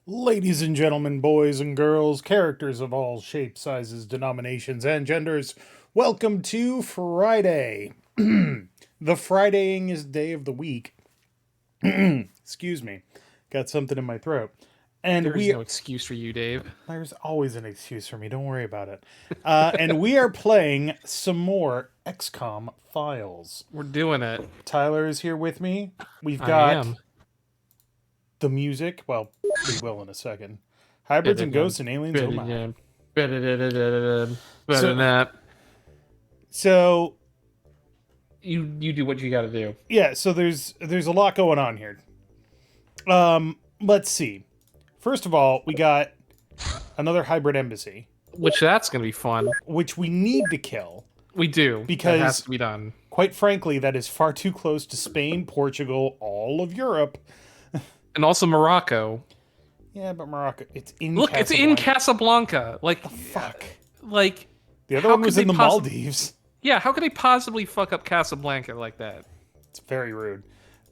Ladies and gentlemen, boys and girls, characters of all shapes, sizes, denominations, and genders, welcome to Friday. The Fridayingest day of the week. Excuse me, got something in my throat. And There's we, no excuse for you, Dave. there's always an excuse for me, don't worry about it. And we are playing some more XCOM files. We're doing it. Tyler is here with me. We've I got am. the music. Well, we will in a second. Hybrids and Better ghosts and aliens, oh my. than So, that. so You do what you got to do. yeah, so there's a lot going on here. Let's see. First of all, we got another hybrid embassy, Which that's gonna be fun. which we need to kill We do because, that has to be done. quite frankly, that is far too close to Spain, Portugal, all of Europe. And also Morocco. Yeah, but Morocco, it's in Look, it's in Casablanca. Fuck. Like The other how one was could in they the Maldives. Yeah, how could they possibly fuck up Casablanca like that? It's very rude.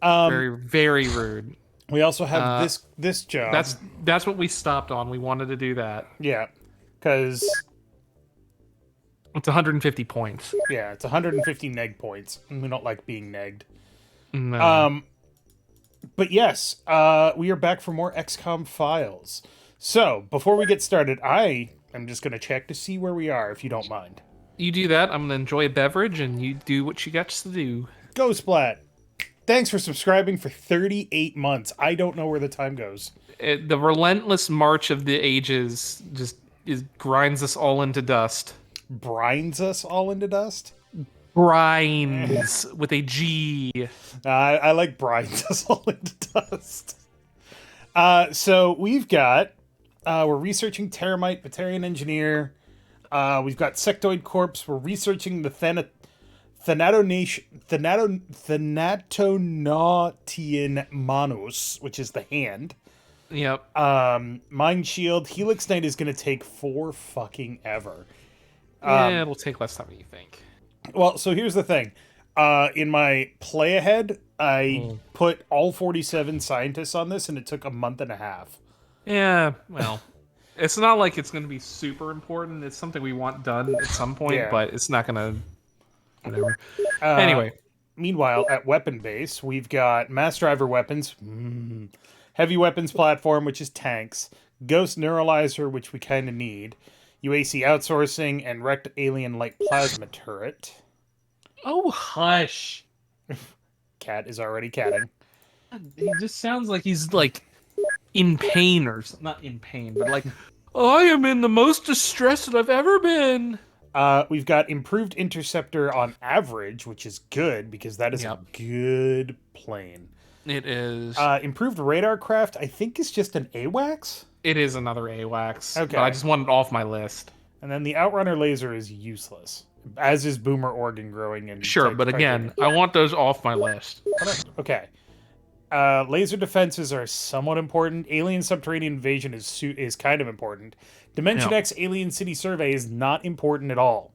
Very, very rude. We also have this job. That's what we stopped on. We wanted to do that. Yeah, because It's 150 points. yeah, it's 150 neg points, and we don't like being negged. No. But yes, we are back for more XCOM files. So, before we get started, I am just going to check to see where we are, if you don't mind. You do that, I'm gonna enjoy a beverage, and you do what you got to do. Go Splat! Thanks for subscribing for 38 months. I don't know where the time goes. The relentless march of the ages just grinds us all into dust. Brines us all into dust? Grinds with a G. I like brines us all into dust. So, we've got... we're researching Terramite, Batarian Engineer. We've got Sectoid Corpse. We're researching the Thanatonautian Manus, which is the hand. Yep. Mind Shield. Helix Knight is going to take for fucking ever. Yeah, it'll take less time than you think. Well, so here's the thing. In my play ahead, I put all 47 scientists on this, and it took a month and a half. Yeah, well, it's not like it's going to be super important. It's something we want done at some point, Yeah. but it's not going to... Whatever. Anyway. Meanwhile, at weapon base, we've got mass driver weapons, heavy weapons platform, which is tanks, ghost neuralizer, which we kind of need, UAC outsourcing, and wrecked alien light plasma turret. Oh, hush. Cat is already catting. He just sounds like he's, like, in pain or... Not in pain, but like... I am in the most distress that I've ever been. We've got improved interceptor on average, which is good because that is a good plane. It is. Improved radar craft, I think, is just an AWACS. It is another AWACS. Okay. But I just want it off my list. And then the Outrunner laser is useless, as is Boomer Organ growing. And Sure, but again, I want those off my list. Okay. Laser defenses are somewhat important. Alien subterranean invasion is kind of important. Dimension X alien city survey is not important at all.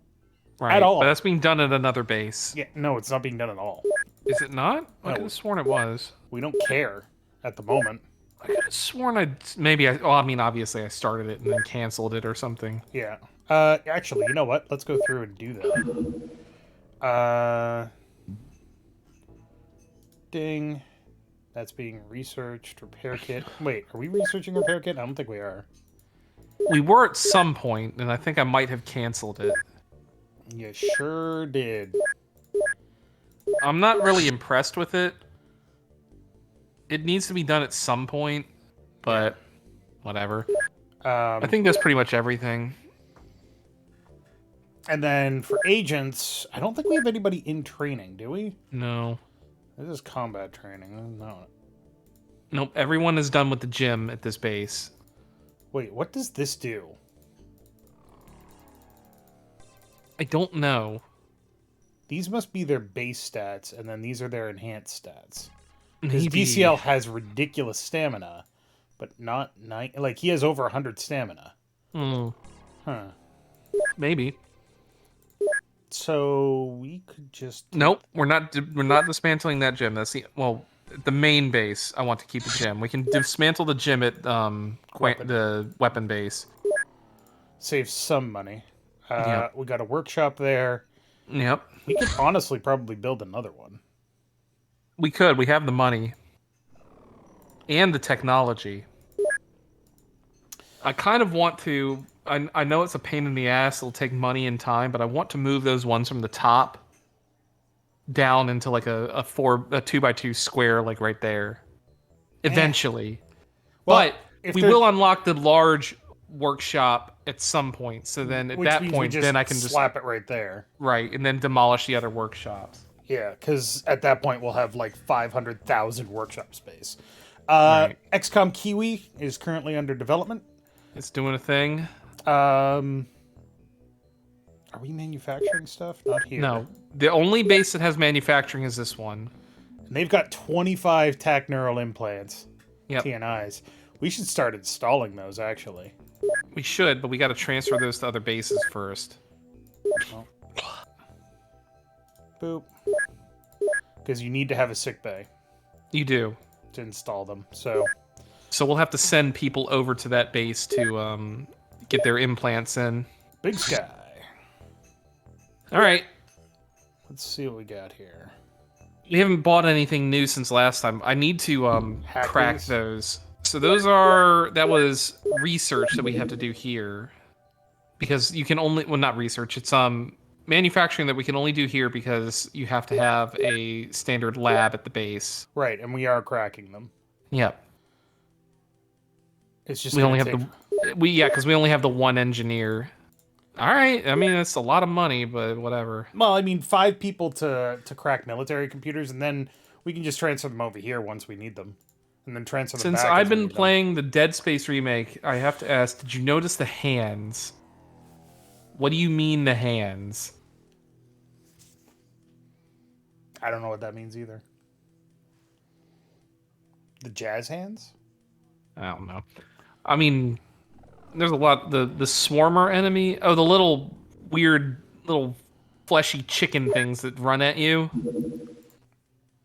Right, at all. But that's being done at another base. Yeah, no, it's not being done at all. Is it not? I No. could have sworn it was. We don't care at the moment. I could have sworn obviously I started it and then canceled it or something. Yeah. Actually, you know what? Let's go through and do that. Ding. That's being researched. Repair kit. Wait, are we researching repair kit? I don't think we are. We were at some point, and I think I might have canceled it. You sure did. I'm not really impressed with it. It needs to be done at some point, but whatever. I think that's pretty much everything. And then for agents, I don't think we have anybody in training, do we? No. This is combat training. No. Nope, everyone is done with the gym at this base. Wait, what does this do? I don't know. These must be their base stats, and then these are their enhanced stats. Because Maybe. DCL has ridiculous stamina, but not like he has over 100 stamina. Hmm. Huh. Maybe. So we could just Nope, we're not dismantling that gym. That's the The main base, I want to keep a gym. We can dismantle the gym at the weapon base. Save some money. Yep. We got a workshop there. Yep. We could honestly probably build another one. We could. We have the money. And the technology. I kind of want to... I know it's a pain in the ass. It'll take money and time, but I want to move those ones from the top down into like a 2x2 square, like right there. Eventually. Well, but we will unlock the large workshop at some point. So then at that point, then I can just slap it right there. Right, and then demolish the other workshops. Yeah, because at that point we'll have like 500,000 workshop space. Right. XCOM Kiwi is currently under development. It's doing a thing. Are we manufacturing stuff? Not here. No. The only base that has manufacturing is this one. And they've got 25 TAC neural implants. Yep. TNIs. We should start installing those, actually. We should, but we got to transfer those to other bases first. Well. Boop. Because you need to have a sick bay. You do. To install them, so we'll have to send people over to that base to get their implants in. Big Sky. All right. Let's see what we got here. We haven't bought anything new since last time. I need to crack those. So that was research that we have to do here. Because you can only, well, not research, it's manufacturing that we can only do here because you have to have a standard lab at the base. Right, and we are cracking them. Yep. It's just because we only have the one engineer. All right, I mean it's a lot of money, but whatever. Well, I mean 5 people to crack military computers, and then we can just transfer them over here once we need them, and then transfer them. Since I've been playing the Dead Space remake, I have to ask: did you notice the hands? What do you mean the hands? I don't know what that means either. The jazz hands? I don't know. I mean, there's a lot. The swarmer enemy. Oh, the little weird little fleshy chicken things that run at you.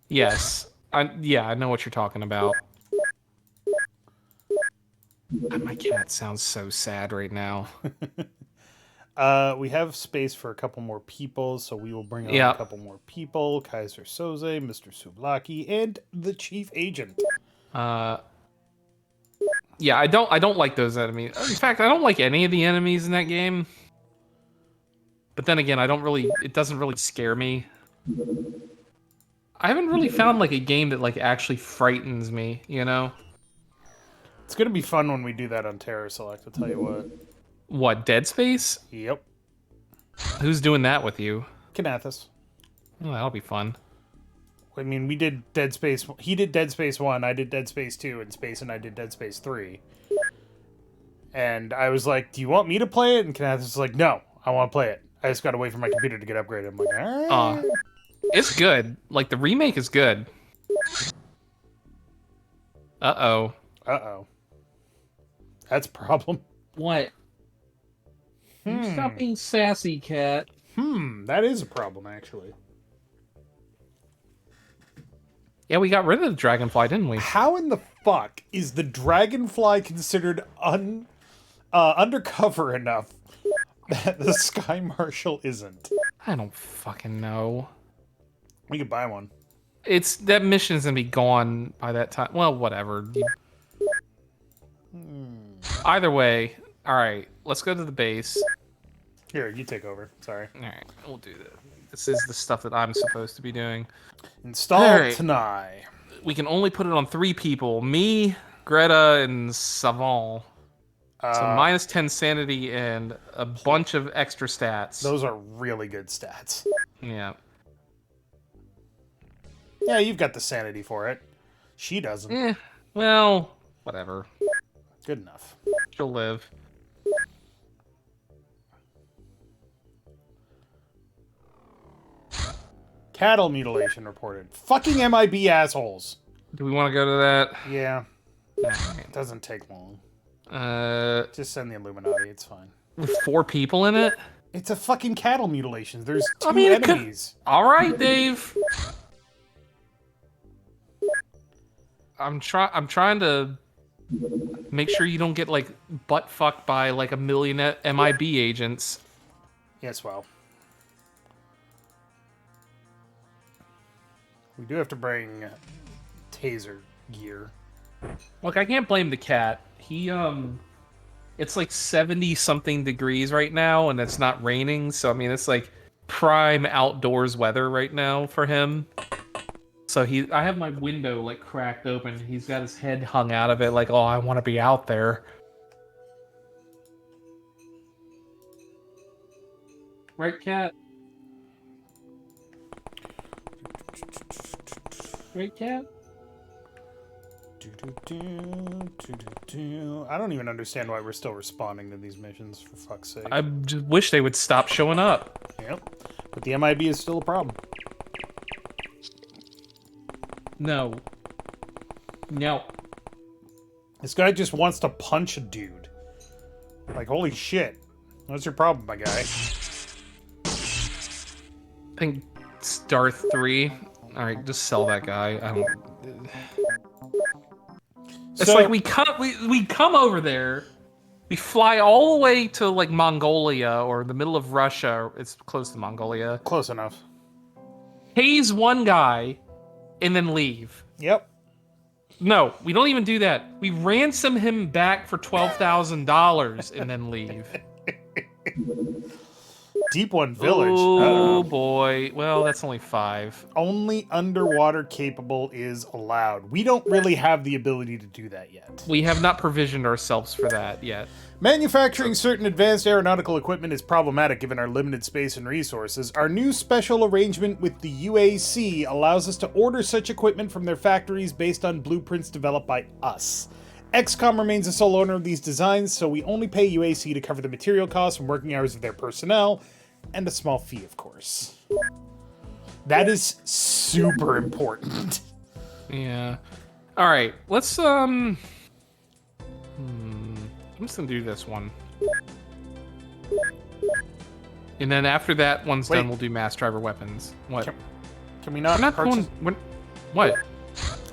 Yes. I know what you're talking about. My cat sounds so sad right now. We have space for a couple more people, so we will bring on a couple more people. Kaiser Soze, Mr. Sublaki, and the Chief Agent. Yeah, I don't like those enemies. In fact, I don't like any of the enemies in that game. But then again, it doesn't really scare me. I haven't really found like a game that like actually frightens me, you know? It's gonna be fun when we do that on CharacterSelect, I'll tell you what. What, Dead Space? Yep. Who's doing that with you? Kanathis. Oh, that'll be fun. I mean, we did Dead Space. He did Dead Space 1, I did Dead Space 2 in space, and I did Dead Space 3. And I was like, do you want me to play it? And Kanathis was like, no, I want to play it. I just got to wait for my computer to get upgraded. I'm like, all right. It's good. Like, the remake is good. Uh-oh. Uh-oh. That's a problem. What? You stop being sassy, cat. That is a problem, actually. Yeah, we got rid of the dragonfly, didn't we? How in the fuck is the dragonfly considered undercover enough that the Sky Marshal isn't? I don't fucking know. We could buy one. That mission's gonna be gone by that time. Well, whatever. Either way, alright, let's go to the base. Here, you take over. Sorry. Alright, we'll do that. This is the stuff that I'm supposed to be doing. Install Tanai. We can only put it on 3 people. Me, Greta, and Savant. So minus 10 sanity and a bunch of extra stats. Those are really good stats. Yeah. Yeah, you've got the sanity for it. She doesn't. Well, whatever. Good enough. She'll live. Cattle mutilation reported. Fucking MIB assholes. Do we want to go to that? Yeah. It doesn't take long. Just send the Illuminati, it's fine. With 4 people in it? It's a fucking cattle mutilation. There's 2 enemies. Alright, Dave. I'm trying to make sure you don't get like butt fucked by like a million MIB agents. Yes, well. We do have to bring taser gear. Look, I can't blame the cat. He it's like 70 something degrees right now and it's not raining, so I mean it's like prime outdoors weather right now for him. So I have my window like cracked open. He's got his head hung out of it like, "Oh, I want to be out there." Right, cat? Right, cat? I don't even understand why we're still responding to these missions, for fuck's sake. I just wish they would stop showing up. Yep. But the MIB is still a problem. No. No. This guy just wants to punch a dude. Like, holy shit. What's your problem, my guy? I think it's Darth 3. Alright, just sell that guy. I don't... It's like we come over there, we fly all the way to like Mongolia or the middle of Russia. It's close to Mongolia. Close enough. Haze one guy, and then leave. Yep. No, we don't even do that. We ransom him back for $12,000 and then leave. Deep One Village. Oh boy. Well, that's only 5. Only underwater capable is allowed. We don't really have the ability to do that yet. We have not provisioned ourselves for that yet. Manufacturing certain advanced aeronautical equipment is problematic given our limited space and resources. Our new special arrangement with the UAC allows us to order such equipment from their factories based on blueprints developed by us. XCOM remains the sole owner of these designs, so we only pay UAC to cover the material costs and working hours of their personnel, and a small fee, of course. That is super important. Yeah. All right. Let's I'm just gonna do this one, and then after that one's done, we'll do mass driver weapons. What? Can we not? We're not purchase? What?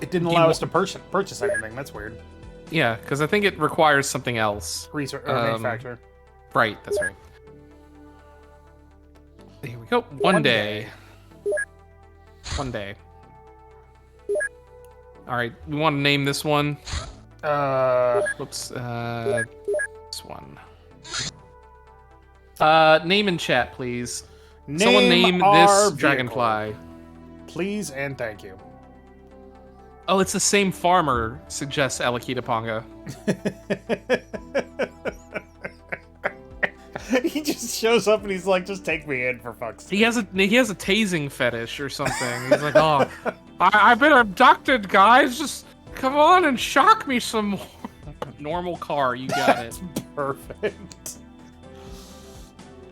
It didn't allow us to purchase anything. That's weird. Yeah, because I think it requires something else. Manufacturer. Right. That's right. Here we go. One day. One day. All right. We want to name this one. Whoops. This one. Name in chat, please. Someone name this dragonfly. Please and thank you. Oh, it's the same farmer, suggests Alakita Ponga. He just shows up and he's like, just take me in for fuck's sake. He has a tasing fetish or something. He's like, oh, I've been abducted, guys. Just come on and shock me some more. Normal car, you got it. Perfect.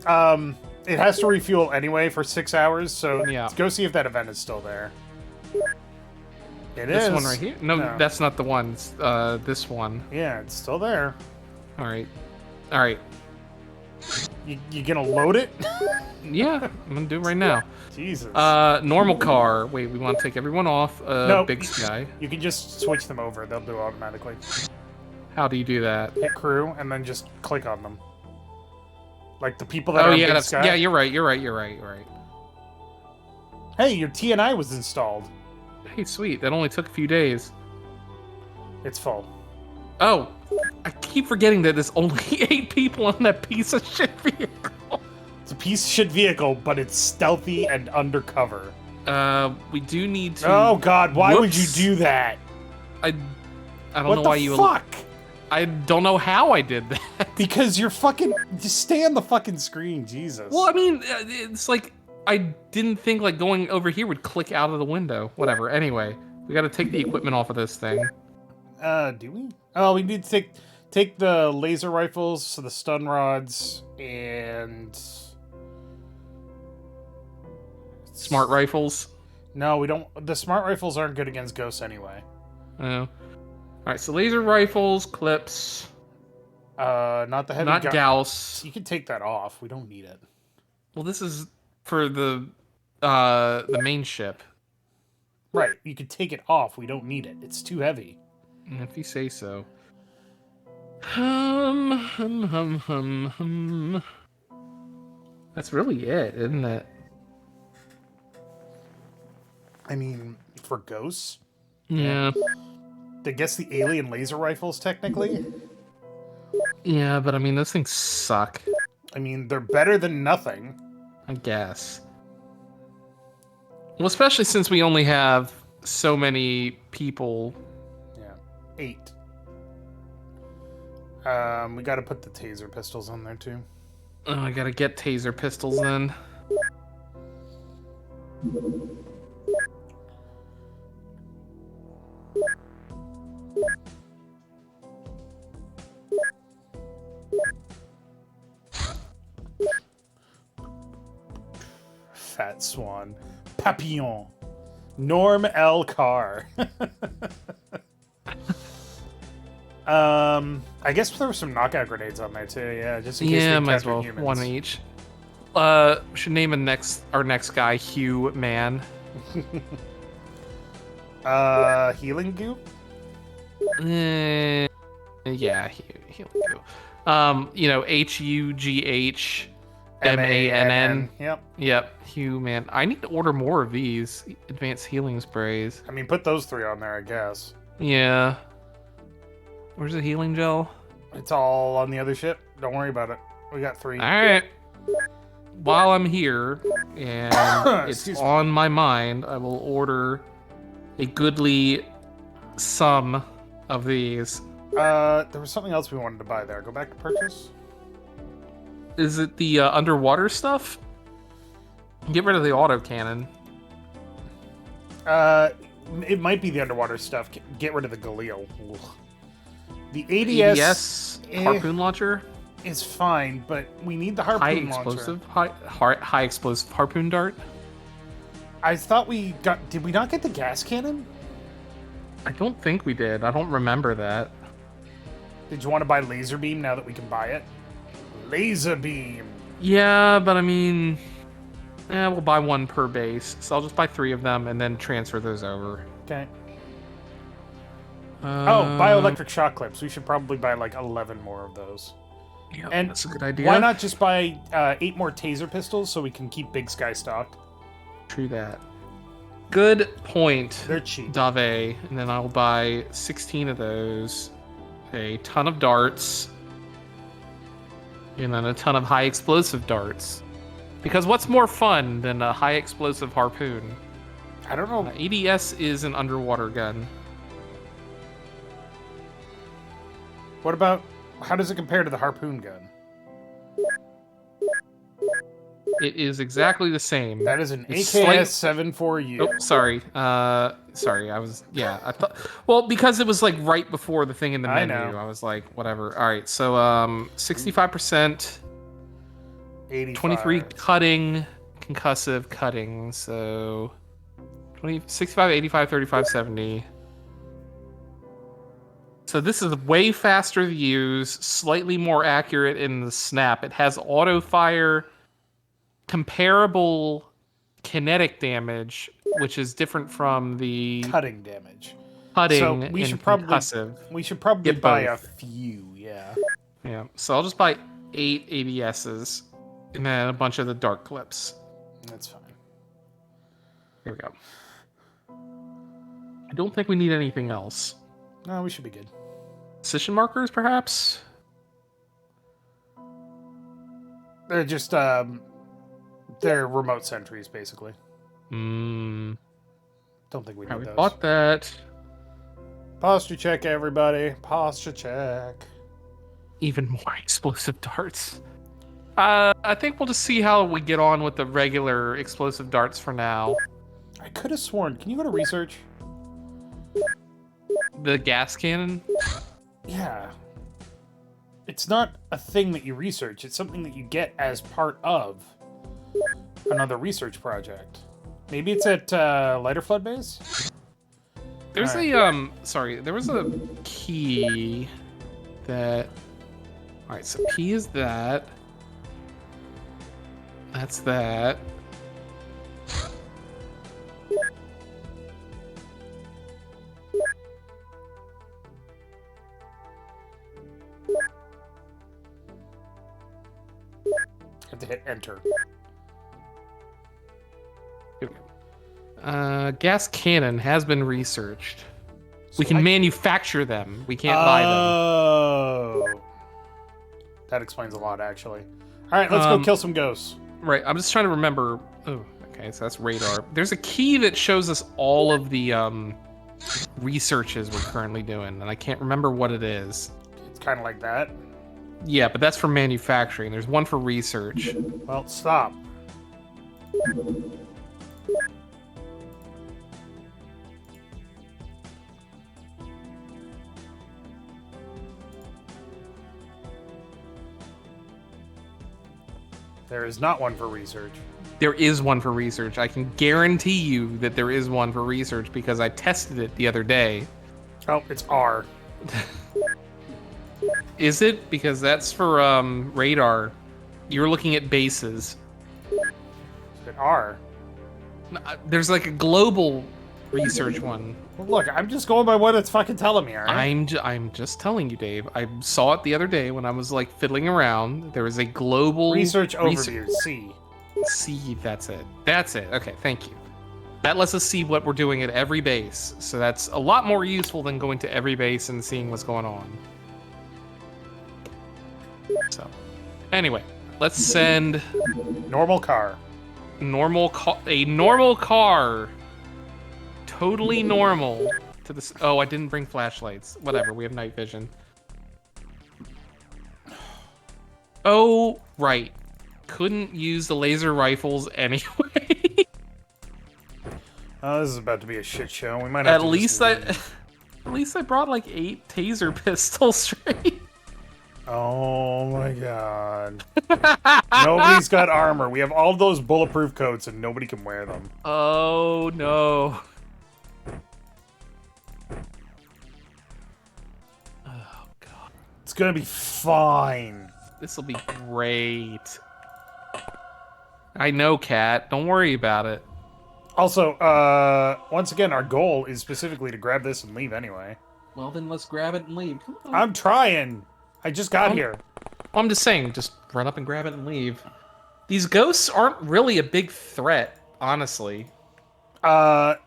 It has to refuel anyway for 6 hours, so yeah. Go see if that event is still there. This one right here? No, that's not the one. It's, this one. Yeah, it's still there. All right. All right. You gonna load it? Yeah, I'm gonna do it right now. Jesus. Normal car. Wait, we want to take everyone off. No, Big Sky. You can just switch them over. They'll do it automatically. How do you do that? Hit crew and then just click on them. Like the people that are yeah, Big Sky. Yeah, you're right. Hey, your TNI was installed. Hey, sweet. That only took a few days. It's full. Oh, I keep forgetting that there's only 8 people on that piece of shit vehicle. It's a piece of shit vehicle, but it's stealthy and undercover. We do need to... Oh god, why would you do that? I don't know why you... What the fuck? I don't know how I did that. Because you're fucking... Just stay on the fucking screen, Jesus. Well, I mean, it's like... I didn't think like going over here would click out of the window. Whatever. Anyway, we gotta take the equipment off of this thing. Do we? Oh, we need to take the laser rifles, so the stun rods, and... Smart rifles? No, we don't... The smart rifles aren't good against ghosts anyway. Oh. Alright, so laser rifles, clips... not the heavy... Not Gauss. You can take that off. We don't need it. Well, this is for the main ship. Right, you could take it off. We don't need it. It's too heavy. If you say so. That's really it, isn't it? I mean, for ghosts? Yeah. I guess the alien laser rifles, technically? Yeah, but I mean, those things suck. I mean, they're better than nothing. I guess. Well, especially since we only have so many people. Yeah. 8. We gotta put the taser pistols on there, too. Oh, I gotta get taser pistols then. Fat Swan. Papillon. Norm L. Carr. I guess there were some knockout grenades on there too. Yeah, just in case they might as captured well humans. one each. Should name our next guy Hugh Man. Healing goo. Yeah, healing goo. HUGHMANN. Yep. Yep, Hugh Man. I need to order more of these advanced healing sprays. I mean, put those 3 on there, I guess. Yeah. Where's the healing gel? It's all on the other ship. Don't worry about it. We got 3. All right. While I'm here and it's on my mind, I will order a goodly sum of these. There was something else we wanted to buy there. Go back to purchase. Is it the underwater stuff? Get rid of the autocannon. It might be the underwater stuff. Get rid of the Galil. Ugh. The ADS harpoon launcher is fine, but we need the harpoon launcher. High explosive harpoon dart. I thought we got. Did we not get the gas cannon? I don't think we did. I don't remember that. Did you want to buy laser beam now that we can buy it? Laser beam. Yeah, but I mean, we'll buy 1 per base, so I'll just buy 3 of them and then transfer those over. Okay. Bioelectric shock clips. We should probably buy like 11 more of those. Yeah, and that's a good idea. Why not just buy 8 more taser pistols so we can keep Big Sky stocked? True that. Good point. They're cheap. Dave, and then I'll buy 16 of those, a ton of darts, and then a ton of high explosive darts. Because what's more fun than a high explosive harpoon? I don't know. ADS is an underwater gun. What about, how does it compare to the harpoon gun? It is exactly the same. That is an AKS-74U. Oh, sorry. Sorry, I thought, well, because it was like right before the thing in the menu, I was like, whatever. All right, so 65%, 85. 23 cutting, concussive cutting, so 65, 85, 35, 70. So this is way faster to use, slightly more accurate in the snap. It has auto fire, comparable kinetic damage, which is different from the cutting damage. Cutting so we and should probably concussive. We should probably buy a few, yeah. Yeah. So I'll just buy 8 ADSs and then a bunch of the dart clips. That's fine. Here we go. I don't think we need anything else. No, we should be good. Position markers, perhaps? They're just they're remote sentries, basically. Don't think we need We those. bought that. Posture check, everybody. Posture check. Even more explosive darts. I think we'll just see how we get on with the regular explosive darts for now. I could have sworn. Can you go to research? The gas cannon? Yeah. It's not a thing that you research. It's something that you get as part of another research project. Maybe it's at Lighter Flood Base? There's there was a key that... Alright, so P is that. That's that. have to hit enter. Here we go. Gas cannon has been researched. We can Select- manufacture them. We can't buy them. Oh. That explains a lot, actually. All right, let's go kill some ghosts. Right, I'm just trying to remember. Oh, okay, so that's radar. There's a key that shows us all of the researches we're currently doing, and I can't remember what it is. It's kind of like that. Yeah, but that's for manufacturing. There's one for research. Well, stop. There is not one for research. There is one for research. I can guarantee you that there is one for research because I tested it the other day. Oh, it's R. Is it? Because that's for radar. You're looking at bases. It's R. There's like a global research one. Well, look, I'm just going by what it's fucking telling me, all right? I'm just telling you, Dave. I saw it the other day when I was like fiddling around. There was a global Research overview, C. See, that's it. That's it. Okay, thank you. That lets us see what we're doing at every base. So that's a lot more useful than going to every base and seeing what's going on. So, anyway, let's send Normal car. a normal car, totally normal, to this. Oh, I didn't bring flashlights. Whatever, we have night vision. Oh, right. Couldn't use the laser rifles anyway. Oh, this is about to be a shit show. We might have to At least I brought like 8 taser pistols straight. Oh my god. Nobody's got armor. We have all those bulletproof coats and nobody can wear them. Oh no. Oh god. It's gonna be fine. This will be great. I know, Kat. Don't worry about it. Also, once again, our goal is specifically to grab this and leave anyway. Well, then let's grab it and leave. Come on. I'm trying. I just got here. I'm just saying, just run up and grab it and leave. These ghosts aren't really a big threat, honestly. Not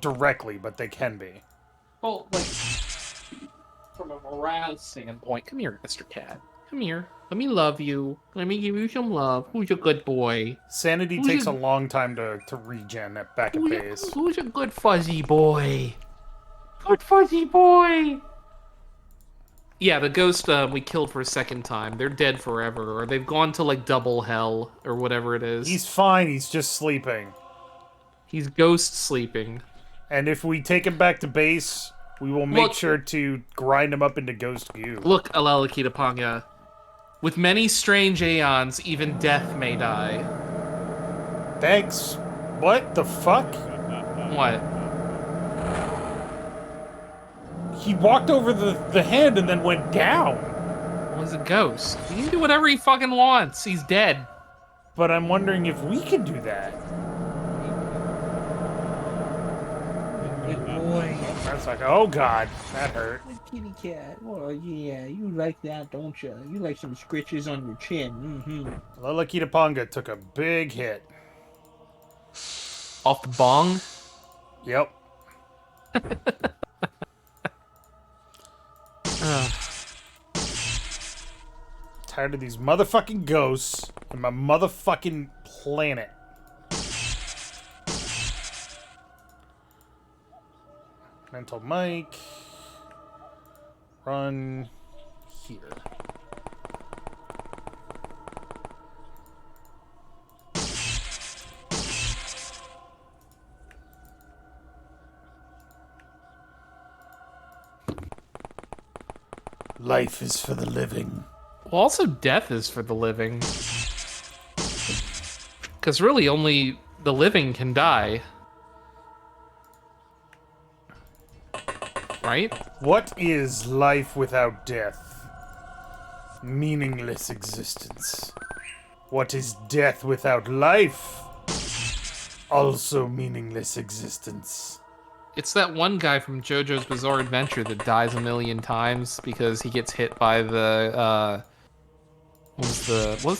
directly, but they can be. Well, like, from a morale standpoint. Come here, Mr. Cat. Come here. Let me love you. Let me give you some love. Who's a good boy? Sanity takes a long time to regen back at base. Who's a good fuzzy boy? Good fuzzy boy! Yeah, the ghost we killed for a second time. They're dead forever, or they've gone to, like, double hell, or whatever it is. He's fine, he's just sleeping. He's ghost sleeping. And if we take him back to base, we will make sure to grind him up into ghost goo. Look, Alalakita Panga. With many strange aeons, even death may die. Thanks. What the fuck? What? He walked over the hand and then went down. Well, he's a ghost. He can do whatever he fucking wants. He's dead. But I'm wondering if we can do that. Good boy. That's like, oh god, that hurt. Kitty cat. Oh, yeah, you like that, don't you? You like some scritches on your chin. Mm-hmm. Lalakita Ponga took a big hit. Off the bong? Yep. Tired of these motherfucking ghosts and my motherfucking planet. Mental Mike. Run here. Life is for the living. Well, also death is for the living. Because really only the living can die. Right? What is life without death? Meaningless existence. What is death without life? Also meaningless existence. It's that one guy from JoJo's Bizarre Adventure that dies a million times because he gets hit by the What's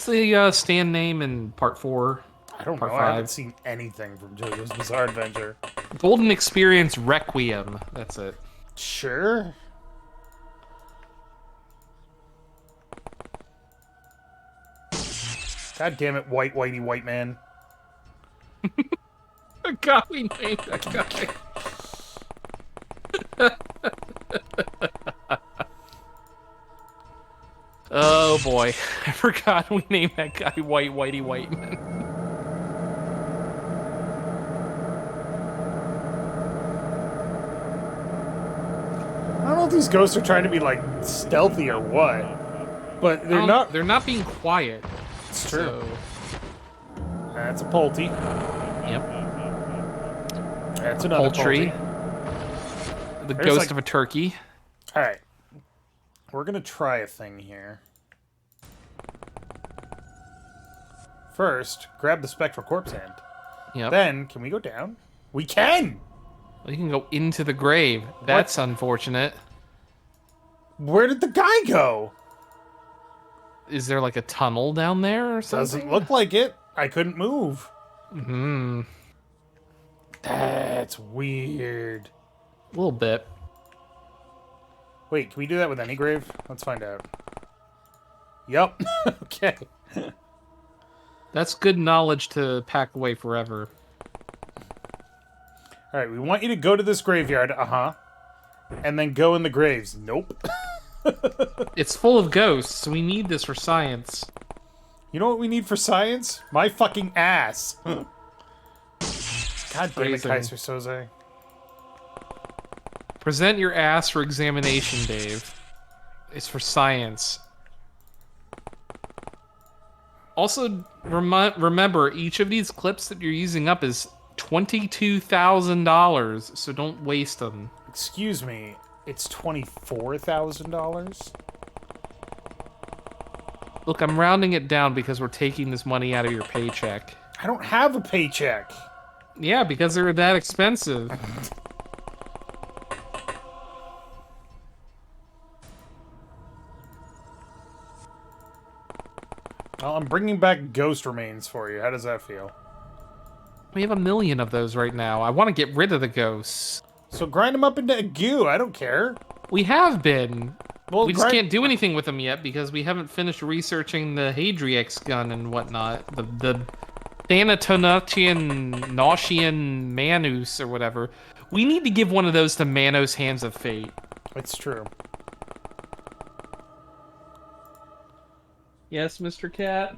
the stand name in part 4? I don't know. Part I haven't 5? seen anything from JoJo's Bizarre Adventure. Golden Experience Requiem. That's it. Sure. God damn it, white man. God, we named that guy. Oh boy, I forgot we named that guy White Man. I don't know if these ghosts are trying to be like stealthy or what, but they're not. They're not being quiet. It's true. So, That's a poultry. yep. That's another Poultry. poultry. The There's ghost like- of a turkey. All right, we're gonna try a thing here. First, grab the spectral corpse hand. Yep. Then, can we go down? We can! Well, you can go into the grave. That's unfortunate. Where did the guy go? Is there like a tunnel down there or something? Doesn't look like it. I couldn't move. Hmm. That's weird. A little bit. Wait, can we do that with any grave? Let's find out. Yup. Okay. That's good knowledge to pack away forever. Alright, we want you to go to this graveyard. Uh-huh. And then go in the graves. Nope. It's full of ghosts, so we need this for science. You know what we need for science? My fucking ass. God damn it, Phrasing. Kaiser Soze. Present your ass for examination, Dave. It's for science. Also, remember, each of these clips that you're using up is $22,000, so don't waste them. Excuse me. It's $24,000? Look, I'm rounding it down because we're taking this money out of your paycheck. I don't have a paycheck. Yeah, because they're that expensive. Well, I'm bringing back ghost remains for you. How does that feel? We have 1 million of those right now. I want to get rid of the ghosts. So grind them up into goo. I don't care. We have been. Well, We just can't do anything with them yet because we haven't finished researching the Hadriex gun and whatnot. The Thanatonatian Nausian Manus or whatever. We need to give one of those to Manos Hands of Fate. It's true. Yes, Mr. Cat?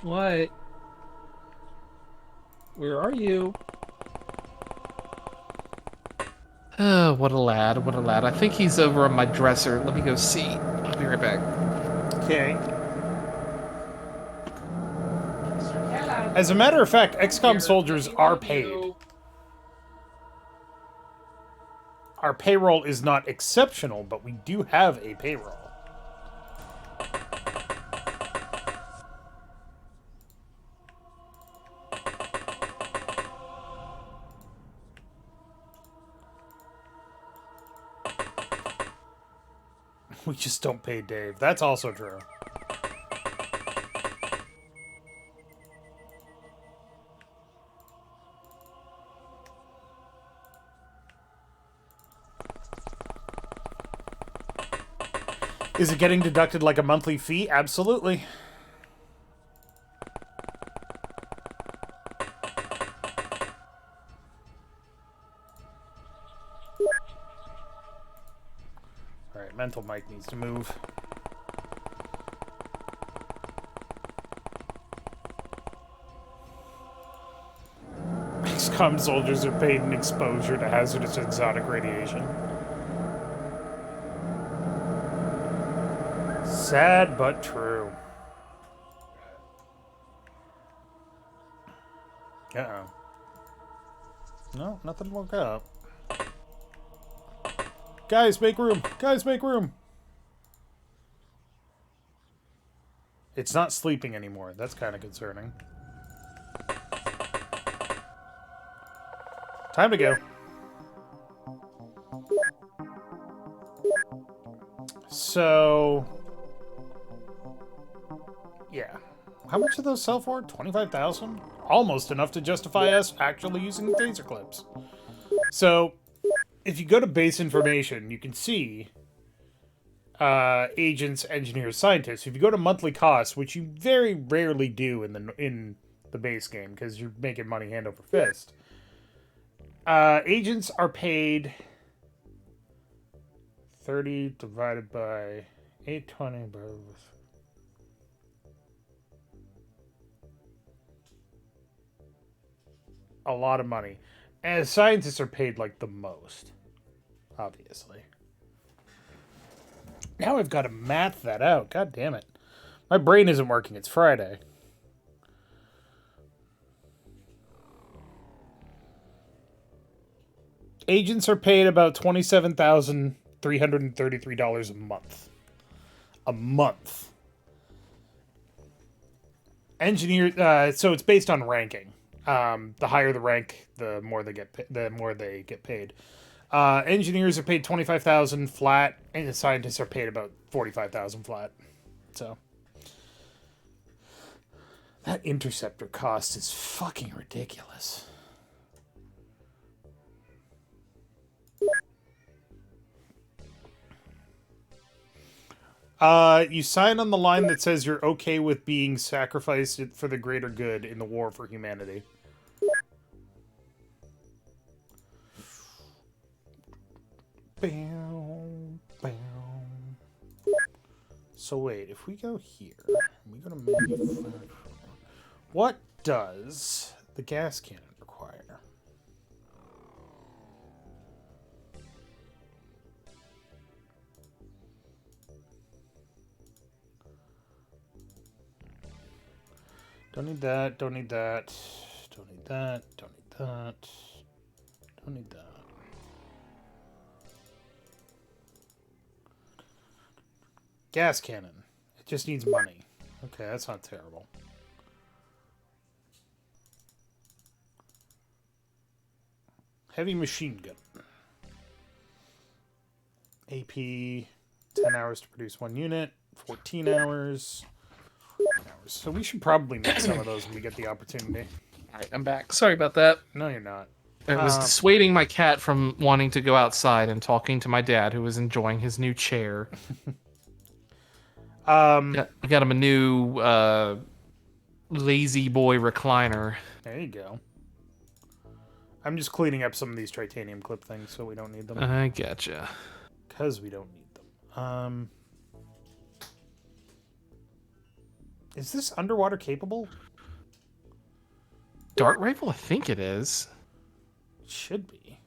What? Where are you? Oh, what a lad, what a lad. I think he's over on my dresser. Let me go see. I'll be right back. Okay. As a matter of fact, XCOM soldiers are paid. Our payroll is not exceptional, but we do have a payroll. We just don't pay Dave. That's also true. Is it getting deducted like a monthly fee? Absolutely. Alright, mental Mike needs to move. XCOM soldiers are paid in exposure to hazardous exotic radiation. Sad but true. Uh-oh. No, nothing woke up. Guys, make room! Guys, make room! It's not sleeping anymore. That's kind of concerning. Time to go. So... How much do those sell for? 25,000? Almost enough to justify us actually using taser clips. So, if you go to base information, you can see agents, engineers, scientists. If you go to monthly costs, which you very rarely do in the base game because you're making money hand over fist, agents are paid 30 divided by 820 a lot of money. And scientists are paid like the most, obviously. Now I've got to math that out. God damn it. My brain isn't working. It's Friday. Agents are paid about $27,333 a month. A month. Engineers, so it's based on ranking. The higher the rank, the more they get paid. Engineers are paid 25,000 flat, and the scientists are paid about 45,000 flat. So that interceptor cost is fucking ridiculous. You sign on the line that says you're okay with being sacrificed for the greater good in the war for humanity. Bam, bam. So wait, if we go here, we go to manufacturing. What does the gas cannon require? Don't need that, don't need that, don't need that, don't need that, don't need that. Gas cannon. It just needs money. Okay, that's not terrible. Heavy machine gun. AP, 10 hours to produce 1 unit, 14 hours. So we should probably make some of those when we get the opportunity. All right, I'm back. Sorry about that. No, you're not. It was dissuading my cat from wanting to go outside and talking to my dad, who was enjoying his new chair. I got him a new lazy boy recliner. There you go. I'm just cleaning up some of these titanium clip things so we don't need them. I gotcha. Because we don't need them. Is this underwater capable? Dart rifle? I think it is. It should be.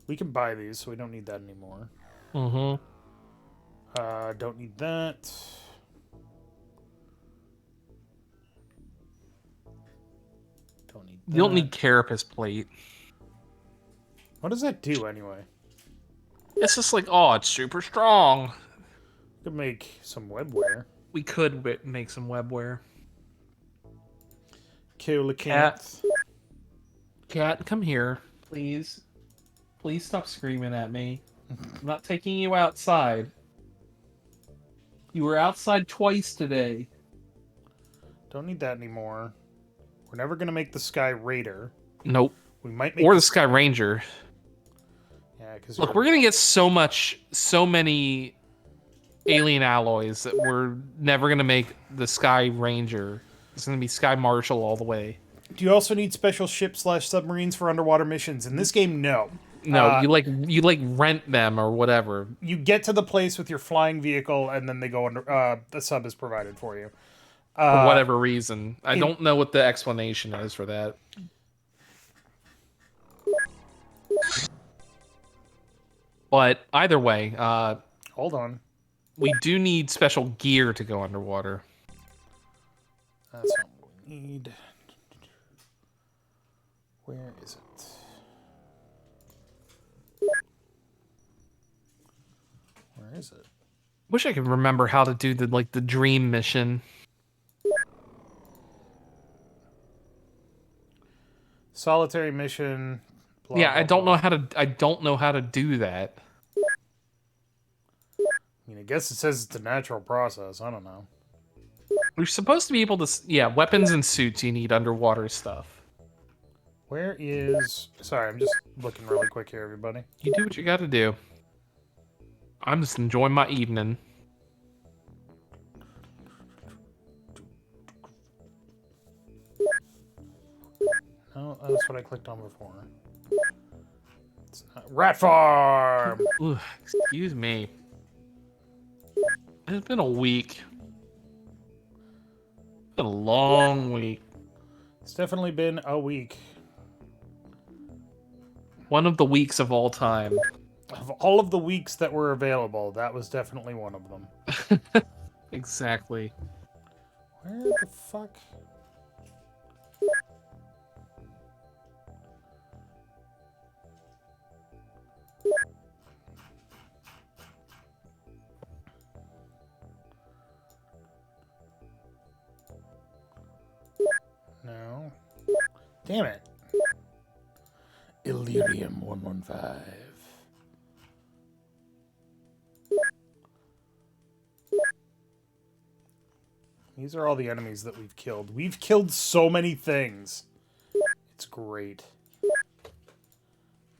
We can buy these, so we don't need that anymore. Mm-hmm. Don't need that. Don't need that. You don't need carapace plate. What does that do anyway? It's just like, oh, it's super strong. We could make some webware. We could make some webware. Coelacanth. Cat, come here. Please. Please stop screaming at me. I'm not taking you outside. You were outside twice today. Don't need that anymore. We're never gonna make the Sky Raider. Nope. We might make Or the Sky Ranger. Yeah, because Look, we're gonna get so many alien alloys that we're never gonna make the Sky Ranger. It's gonna be Sky Marshal all the way. Do you also need special ships/submarines for underwater missions? In this game, no. No, you rent them or whatever. You get to the place with your flying vehicle, and then they go under. The sub is provided for you. For whatever reason. I don't know what the explanation is for that. But either way, hold on. We do need special gear to go underwater. That's not what we need. Where is it? Where is it? Wish I could remember how to do the dream mission. Solitary mission. Blah, yeah, blah, I don't blah. know how to do that. I mean, I guess it says it's a natural process. I don't know. We're supposed to be able to... Yeah, weapons and suits you need underwater stuff. Where is... Sorry, I'm just looking really quick here, everybody. You do what you gotta do. I'm just enjoying my evening. No, that's what I clicked on before. It's not... Rat Farm! Ooh, excuse me. It's been a week. It's been a long week. It's definitely been a week. One of the weeks of all time. Of all of the weeks that were available, that was definitely one of them. Exactly. Where the fuck? No. Damn it. Illyrium 115. These are all the enemies that we've killed. We've killed so many things. It's great.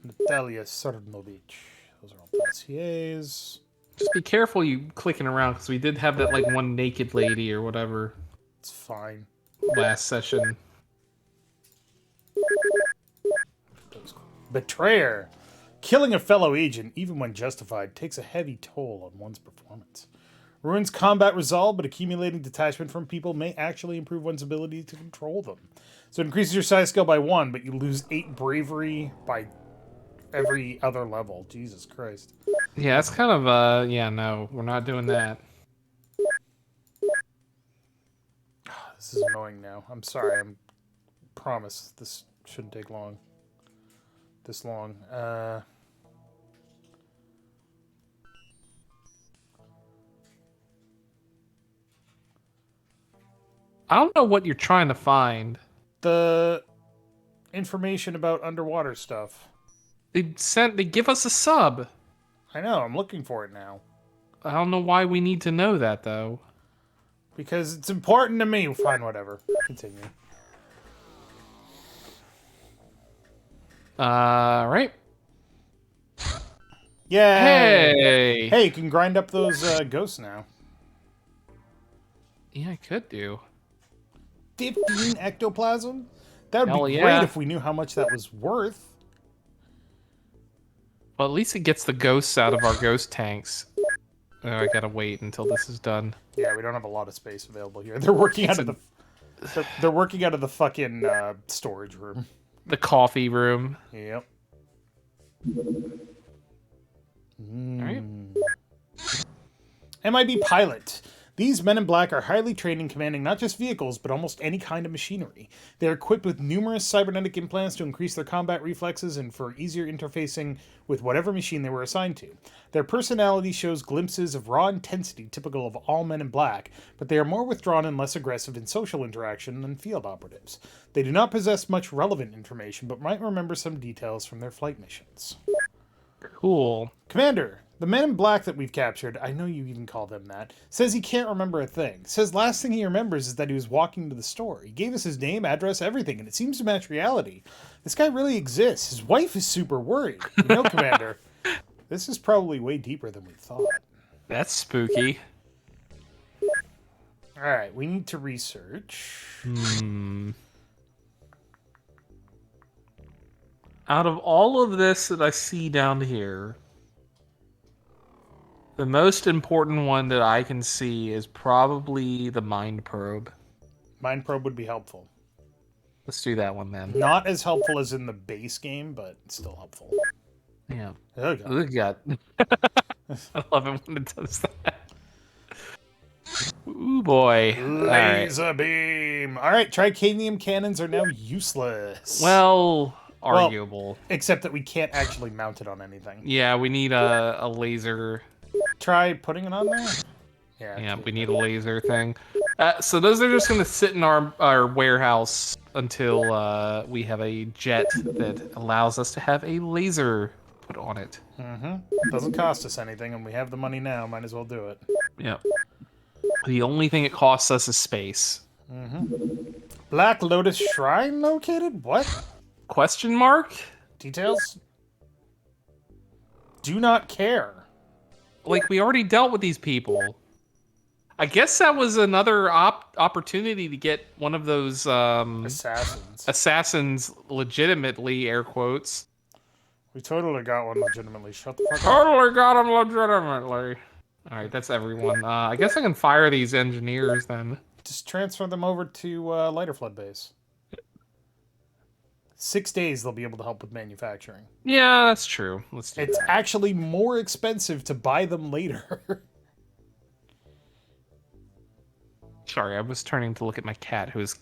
Natalia Sarnovich. Those are all dossiers. Just be careful you clicking around, because we did have that, like, one naked lady or whatever It's fine. last session. Betrayer. Killing a fellow agent, even when justified, takes a heavy toll on one's performance. Ruins combat resolve, but accumulating detachment from people may actually improve one's ability to control them. So it increases your size skill by 1, but you lose 8 bravery by every other level. Jesus Christ. Yeah, that's kind of, yeah, no, we're not doing that. This is annoying now. I'm sorry. Promise this shouldn't take long. This long. I don't know what you're trying to find. The information about underwater stuff. They give us a sub. I know, I'm looking for it now. I don't know why we need to know that, though. Because it's important to me. Fine, whatever. Continue. Right. Yeah. Hey! Hey, you can grind up those ghosts now. Yeah, I could do. 15 ectoplasm? That would Hell be yeah. great if we knew how much that was worth. Well, at least it gets the ghosts out of our ghost tanks. Oh, I gotta wait until this is done. Yeah, we don't have a lot of space available here. They're working out of the... They're working out of the fucking storage room. The coffee room. Yep. Alright. MIB Pilot. These men in black are highly trained in commanding not just vehicles, but almost any kind of machinery. They are equipped with numerous cybernetic implants to increase their combat reflexes and for easier interfacing with whatever machine they were assigned to. Their personality shows glimpses of raw intensity typical of all men in black, but they are more withdrawn and less aggressive in social interaction than field operatives. They do not possess much relevant information, but might remember some details from their flight missions. Cool. Commander, the man in black that we've captured, I know you even call them that, says he can't remember a thing. Says last thing he remembers is that he was walking to the store. He gave us his name, address, everything, and it seems to match reality. This guy really exists. His wife is super worried. You know, Commander, this is probably way deeper than we thought. That's spooky. Alright, we need to research. Out of all of this that I see down here, the most important one that I can see is probably the mind probe. Mind probe would be helpful. Let's do that one then. Not as helpful as in the base game, but still helpful. Yeah. Oh, God. Look at I love it when it does that. Ooh, boy. Laser beam! Alright, tricanium cannons are now useless. Well, arguable. Except that we can't actually mount it on anything. Yeah, we need a laser. Try putting it on there? Yeah, we need a laser thing. So those are just going to sit in our warehouse until we have a jet that allows us to have a laser put on it. Mm-hmm. Doesn't cost us anything, and we have the money now. Might as well do it. Yep. The only thing it costs us is space. Black Lotus Shrine located? What? Question mark? Details? Do not care. Like, we already dealt with these people. I guess that was another opportunity to get one of those assassins legitimately, air quotes. We totally got one legitimately. Shut the fuck up. Totally got him legitimately. Alright, that's everyone. I guess I can fire these engineers then. Just transfer them over to Lighter Flood Base. 6 days they'll be able to help with manufacturing. Yeah, that's true. Let's do It's that. actually more expensive to buy them later. Sorry, I was turning to look at my cat who's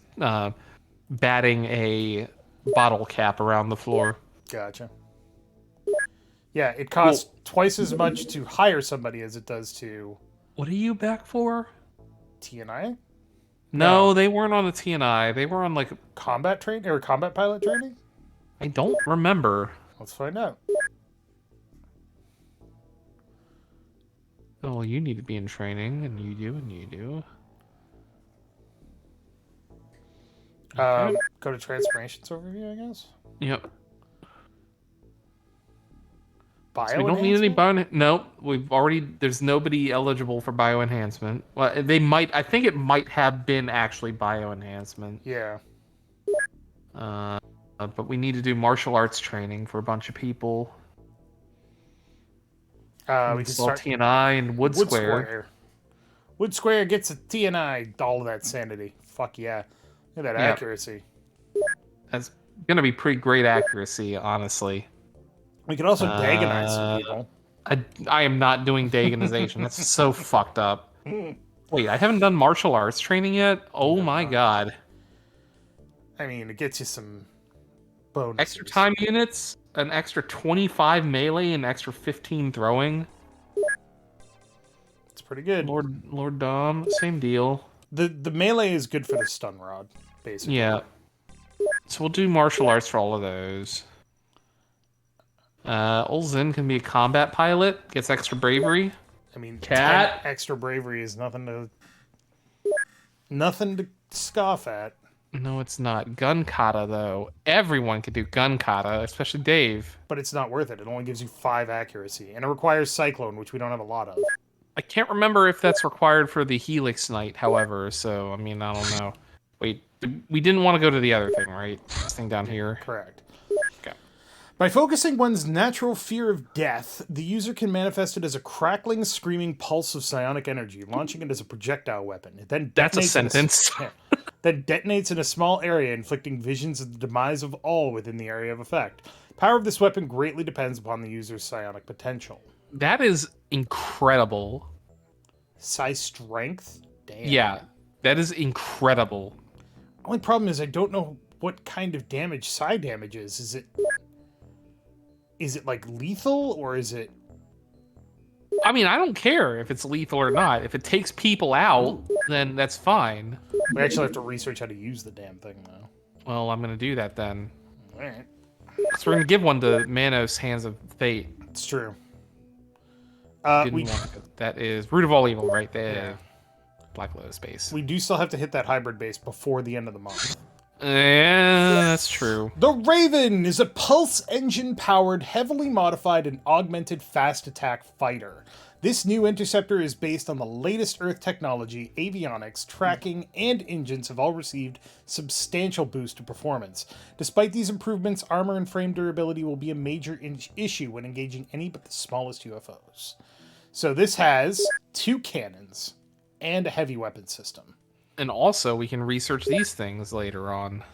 batting a bottle cap around the floor. Gotcha. Yeah, it costs twice as much to hire somebody as it does to What are you back for? TNI? No, they weren't on the TNI. They were on, like, Combat training or combat pilot training? I don't remember. Let's find out. Oh, you need to be in training, and you do, and you do. Go to transformations overview, I guess. Yep. Bio So we don't need any enhancement? bio. Nope. We've already. There's nobody eligible for bio enhancement. Well, they might. I think it might have been actually bio enhancement. Yeah. But we need to do martial arts training for a bunch of people. We can Install start TNI and Wood Square. Wood Square gets a TNI, all of that sanity. Fuck yeah. Look at that Yep. accuracy. That's gonna be pretty great accuracy, honestly. We could also Dagonize some people. I am not doing Dagonization. That's so fucked up. Wait, I haven't done martial arts training yet? Oh my god. I mean, it gets you some bonuses. Extra time units, an extra 25 melee, and extra 15 throwing. It's pretty good. Lord Dom, same deal. The melee is good for the stun rod, basically. Yeah. So we'll do martial arts for all of those. Olzen can be a combat pilot, gets extra bravery. I mean, Cat. 10 extra bravery is nothing to scoff at. No, it's not. Gun kata, though. Everyone could do gun kata, especially Dave. But it's not worth it. It only gives you 5 accuracy. And it requires Cyclone, which we don't have a lot of. I can't remember if that's required for the Helix Knight, however, so, I mean, I don't know. Wait, we didn't want to go to the other thing, right? This thing down here. Correct. Okay. By focusing one's natural fear of death, the user can manifest it as a crackling, screaming pulse of psionic energy, launching it as a projectile weapon. It then That's a detonates sentence. then detonates in a small area, inflicting visions of the demise of all within the area of effect. Power of this weapon greatly depends upon the user's psionic potential. That is incredible. Psi strength? Damn. Yeah, that is incredible. Only problem is I don't know what kind of damage psi damage is. Is it like lethal or is it... I mean, I don't care if it's lethal or not. If it takes people out, then that's fine. We actually have to research how to use the damn thing, though. Well, I'm gonna do that then. Alright. So we're gonna give one to Manos, Hands of Fate. It's true. That is Root of All Evil right there. Yeah. Black Lotus base. We do still have to hit that hybrid base before the end of the month. Yeah, that's true. The Raven is a pulse engine powered, heavily modified, and augmented fast attack fighter. This new interceptor is based on the latest Earth technology, avionics, tracking, and engines have all received substantial boost to performance. Despite these improvements, armor and frame durability will be a major issue when engaging any but the smallest UFOs. So this has 2 cannons and a heavy weapon system. And also, we can research these things later on.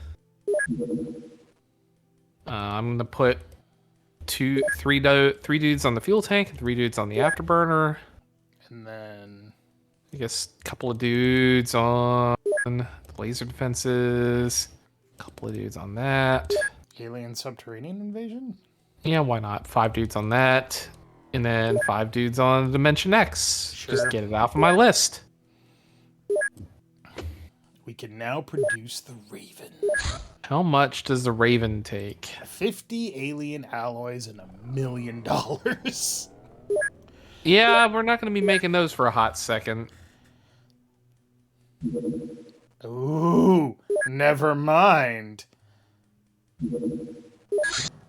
I'm gonna put three dudes on the fuel tank, 3 dudes on the afterburner. And then... I guess a couple of dudes on the laser defenses. A couple of dudes on that. Alien subterranean invasion? Yeah, why not? 5 dudes on that. And then 5 dudes on Dimension X. Sure. Just get it off of my list. We can now produce the Raven. How much does the Raven take? 50 alien alloys and $1 million. Yeah, we're not going to be making those for a hot second. Ooh, never mind.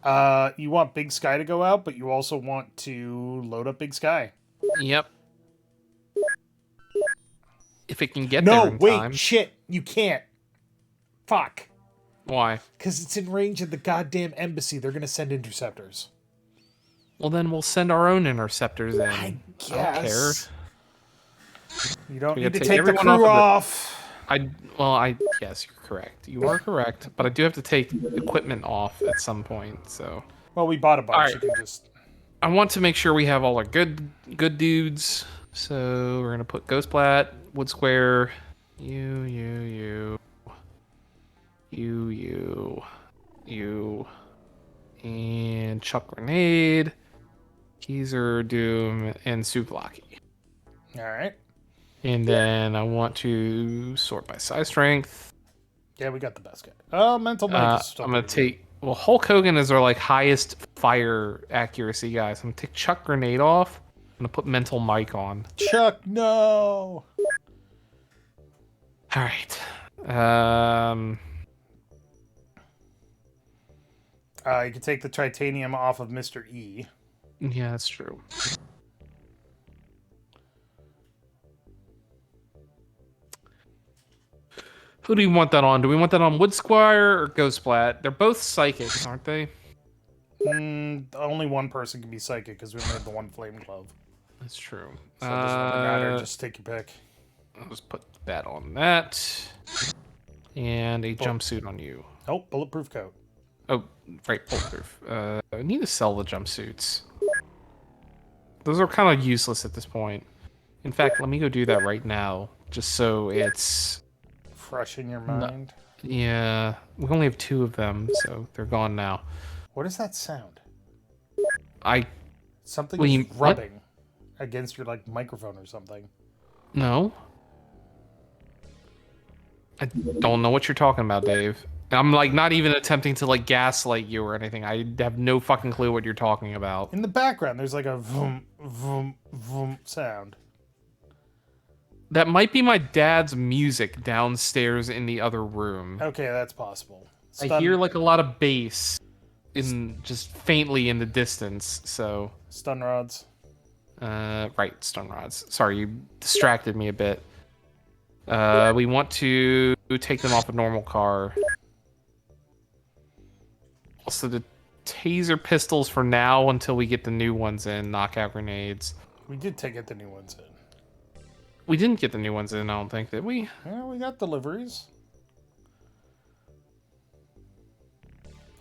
You want Big Sky to go out, but you also want to load up Big Sky. Yep. If it can get No, there in wait, time. shit, you can't. Fuck. Why? Because it's in range of the goddamn embassy. They're gonna send interceptors. Well, then we'll send our own interceptors in. I I don't care. guess. You don't We need to gotta take take the everyone crew off off. Yes, you're correct. You are correct, but I do have to take equipment off at some point. So Well, we bought a bunch. Alright. You can just. I want to make sure we have all our good dudes. So we're gonna put Ghostblat, Wood Square, you, and Chuck Grenade, Keezer, Doom, and Souvlaki. All right. And then I want to sort by size strength. Yeah, we got the best guy. Oh, mental Mike is still. I'm gonna pretty take. Well, Hulk Hogan is our like highest fire accuracy guy. So I'm gonna take Chuck Grenade off. I'm gonna put Mental Mike on. good. Chuck, no. All right. You can take the titanium off of Mr. E. Yeah, that's true. Who do you want that on? Do we want that on Wood Squire or Ghostblat? They're both psychics, aren't they? Only one person can be psychic because we only have the one flame glove. That's true. So it doesn't really matter. Just take your pick. I'll just put that on that. And a jumpsuit on you. Oh, bulletproof coat. Oh, right, bulletproof. I need to sell the jumpsuits. Those are kind of useless at this point. In fact, let me go do that right now, just so it's... Fresh in your mind. Yeah, we only have 2 of them, so they're gone now. What is that sound? I... Something Well, is you- rubbing against your like microphone or something. No. I don't know what you're talking about, Dave. I'm like not even attempting to like gaslight you or anything. I have no fucking clue what you're talking about. In the background, there's like a vroom, vroom, vroom sound. That might be my dad's music downstairs in the other room. Okay, that's possible. I hear like a lot of bass in just faintly in the distance. So stun rods. right, stun rods. Sorry, you distracted me a bit. We want to take them off a normal car. Also, the taser pistols for now until we get the new ones in. Knockout grenades. We did get the new ones in. We didn't get the new ones in, I don't think, did we? Yeah, we got deliveries.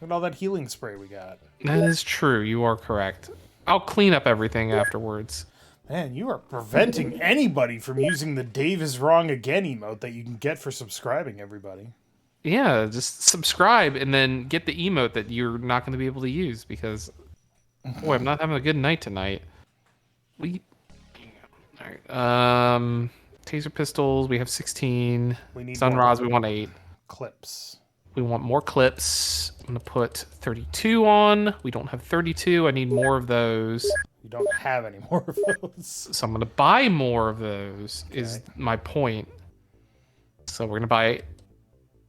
And all that healing spray we got. That is true. You are correct. I'll clean up everything afterwards. Man, you are preventing anybody from using the Dave is wrong again emote that you can get for subscribing, everybody. Yeah, just subscribe and then get the emote that you're not going to be able to use because, boy, I'm not having a good night tonight. All right. Taser pistols. We have 16. We need Stun more rods. We want 8. clips. We want more clips. I'm gonna put 32 on. We don't have 32. I need more of those. You don't have any more of those. So I'm gonna buy more of those. Is my point. So we're gonna buy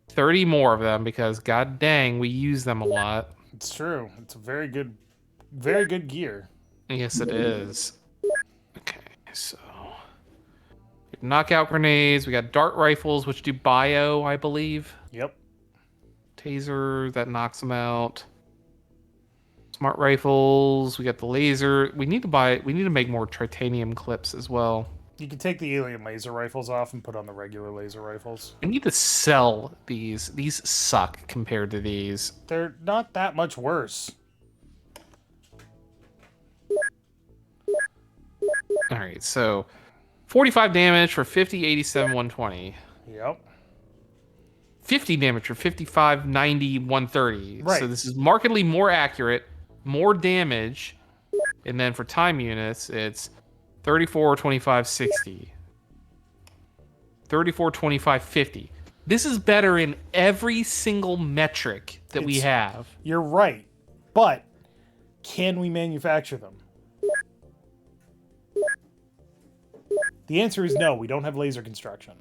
30 more of them because god dang, we use them a lot. It's true. It's a very good gear. Yes, it is. Okay, so we have knockout grenades. We got dart rifles, which do bio, I believe. Yep. Taser that knocks them out. Smart rifles. We got the laser. We need to make more titanium clips as well. You can take the alien laser rifles off and put on the regular laser rifles. I need to sell these. These suck compared to these. They're not that much worse. All right, so 45 damage for 50, 87, 120. Yep. 50 damage for 55, 90, 130. Right. So this is markedly more accurate, more damage. And then for time units, it's 34, 25, 60. 34, 25, 50. This is better in every single metric that we have. You're right. But can we manufacture them? The answer is no. We don't have laser construction.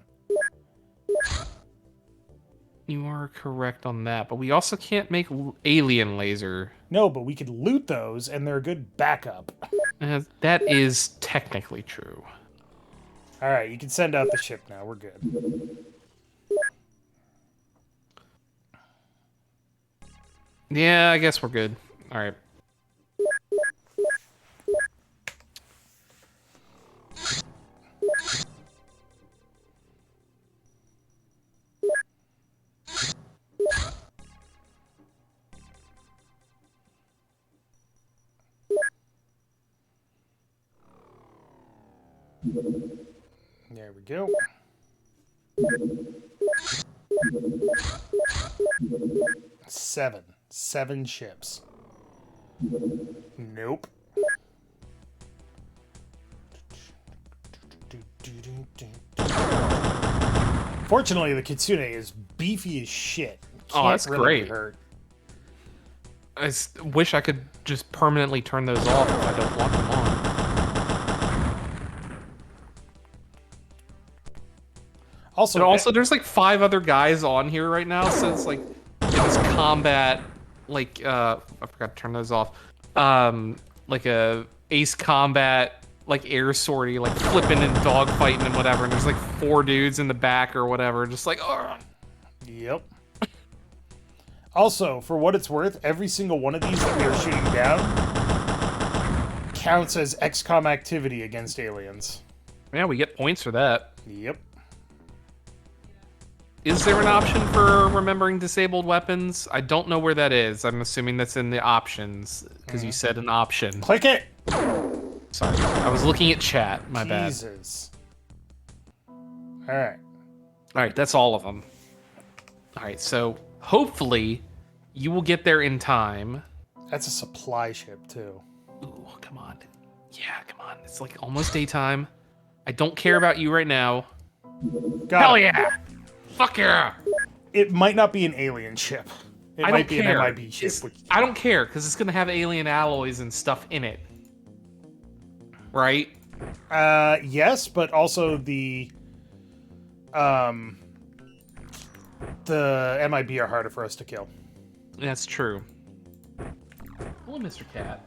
You are correct on that, but we also can't make alien laser. No, but we could loot those, and they're a good backup. That is technically true. All right, you can send out the ship now. We're good. Yeah, I guess we're good. All right. There we go. Seven ships. Nope. Fortunately, the Kitsune is beefy as shit. Oh, that's really great. Hurt. I wish I could just permanently turn those off if I don't want them on. Also, there's like 5 other guys on here right now, so it's like this combat, like I forgot to turn those off. Like a ace combat, like air sortie, like flipping and dogfighting and whatever. And there's like 4 dudes in the back or whatever, just like, oh. Yep. Also, for what it's worth, every single one of these that we are shooting down counts as XCOM activity against aliens. Yeah, we get points for that. Yep. Is there an option for remembering disabled weapons? I don't know where that is. I'm assuming that's in the options, because you said an option. Click it! Sorry, I was looking at chat. My bad. Jesus. Alright. Alright, that's all of them. Alright, so hopefully you will get there in time. That's a supply ship, too. Ooh, come on. Yeah, come on. It's like almost daytime. I don't care about you right now. Hell yeah! Fuck yeah! It might not be an alien ship. It I might don't be care. an MIB ship. I don't care, because it's going to have alien alloys and stuff in it. Right? Yes, but also the MIB are harder for us to kill. That's true. Hello, Mr. Cat.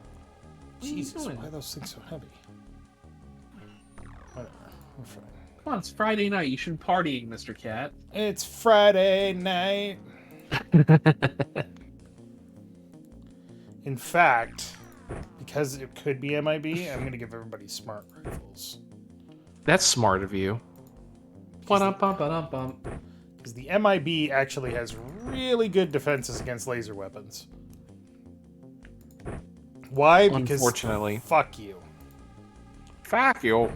Jesus, why are those things so heavy? Whatever. We're fine. Come on, it's Friday night. You should be partying, Mr. Cat. It's Friday night. In fact, because it could be MIB, I'm going to give everybody smart rifles. That's smart of you. Because the MIB actually has really good defenses against laser weapons. Why? Because Unfortunately. fuck you. Fuck you.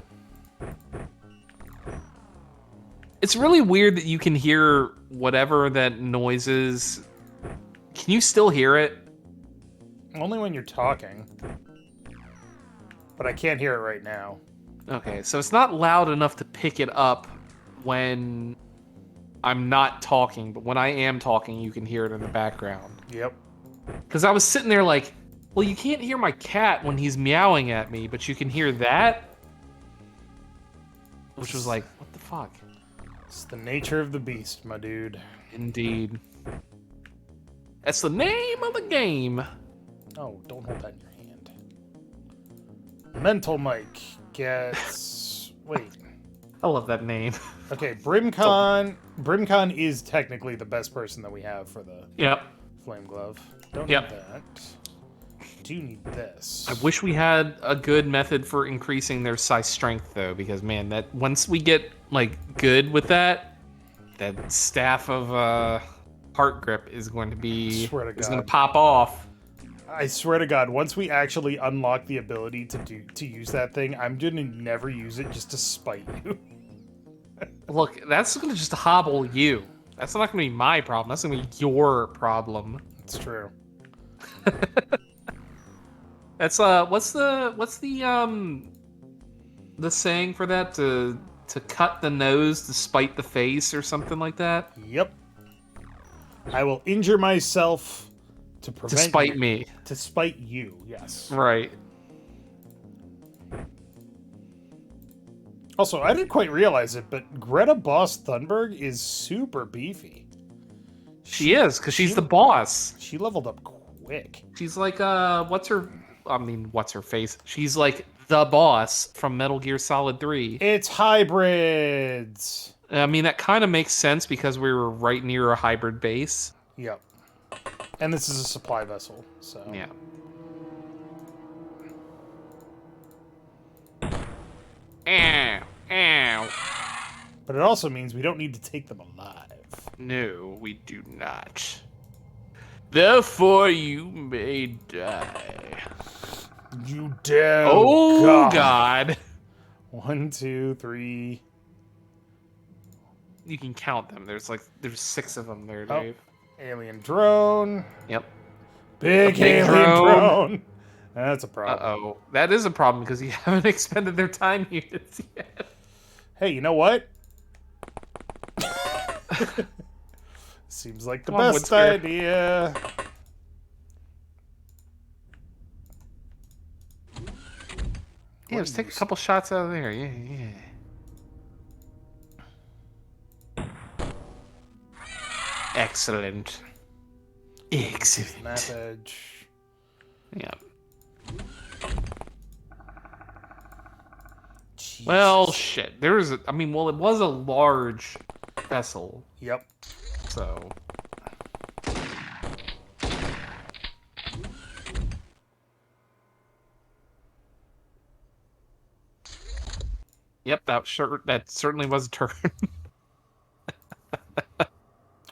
It's really weird that you can hear whatever that noise is. Can you still hear it? Only when you're talking. But I can't hear it right now. Okay, so it's not loud enough to pick it up when I'm not talking, but when I am talking, you can hear it in the background. Yep. Because I was sitting there like, well, you can't hear my cat when he's meowing at me, but you can hear that? Which was like, what the fuck? It's the nature of the beast, my dude. Indeed. That's the name of the game. Oh, don't hold that in your hand. Mental Mike gets... Wait. I love that name. Okay, Brimcon... Brimcon is technically the best person that we have for the Yep. Flame Glove. Don't Yep. need that. Do need this. I wish we had a good method for increasing their size strength, though, because, man, that once we get, like, good with that, that staff of heart grip is going to be... Swear to is going God. to pop off. I swear to God, once we actually unlock the ability to use that thing, I'm gonna never use it just to spite you. Look, that's going to just hobble you. That's not going to be my problem. That's going to be your problem. It's true. That's what's the saying for that, to cut the nose to spite the face or something like that? Yep. I will injure myself to prevent To spite you- me. To spite you, yes. Right. Also, I didn't quite realize it, but Greta Boss Thunberg is super beefy. She is, because she's the boss. She leveled up quick. She's like, what's her face? She's like the boss from Metal Gear Solid 3. It's hybrids. I mean, that kind of makes sense because we were right near a hybrid base. Yep. And this is a supply vessel, so... Yeah. Ow, ow. But it also means we don't need to take them alive. No, we do not. Therefore, you may die. You dare! Oh, God. 1, 2, 3... You can count them. There's 6 of them there, Oh. Dave. Alien drone. Yep. Big alien drone. That's a problem. Uh-oh. That is a problem because you haven't expended their time units yet. Hey, you know what? Seems like the Come on, best Woodsphere. idea. Yeah, let's take a couple shots out of there. Yeah, yeah. Excellent. Excellent. Map edge. Yeah. Jesus. Well, shit. There was it was a large vessel, Yep. so. Yep, that certainly was a turn.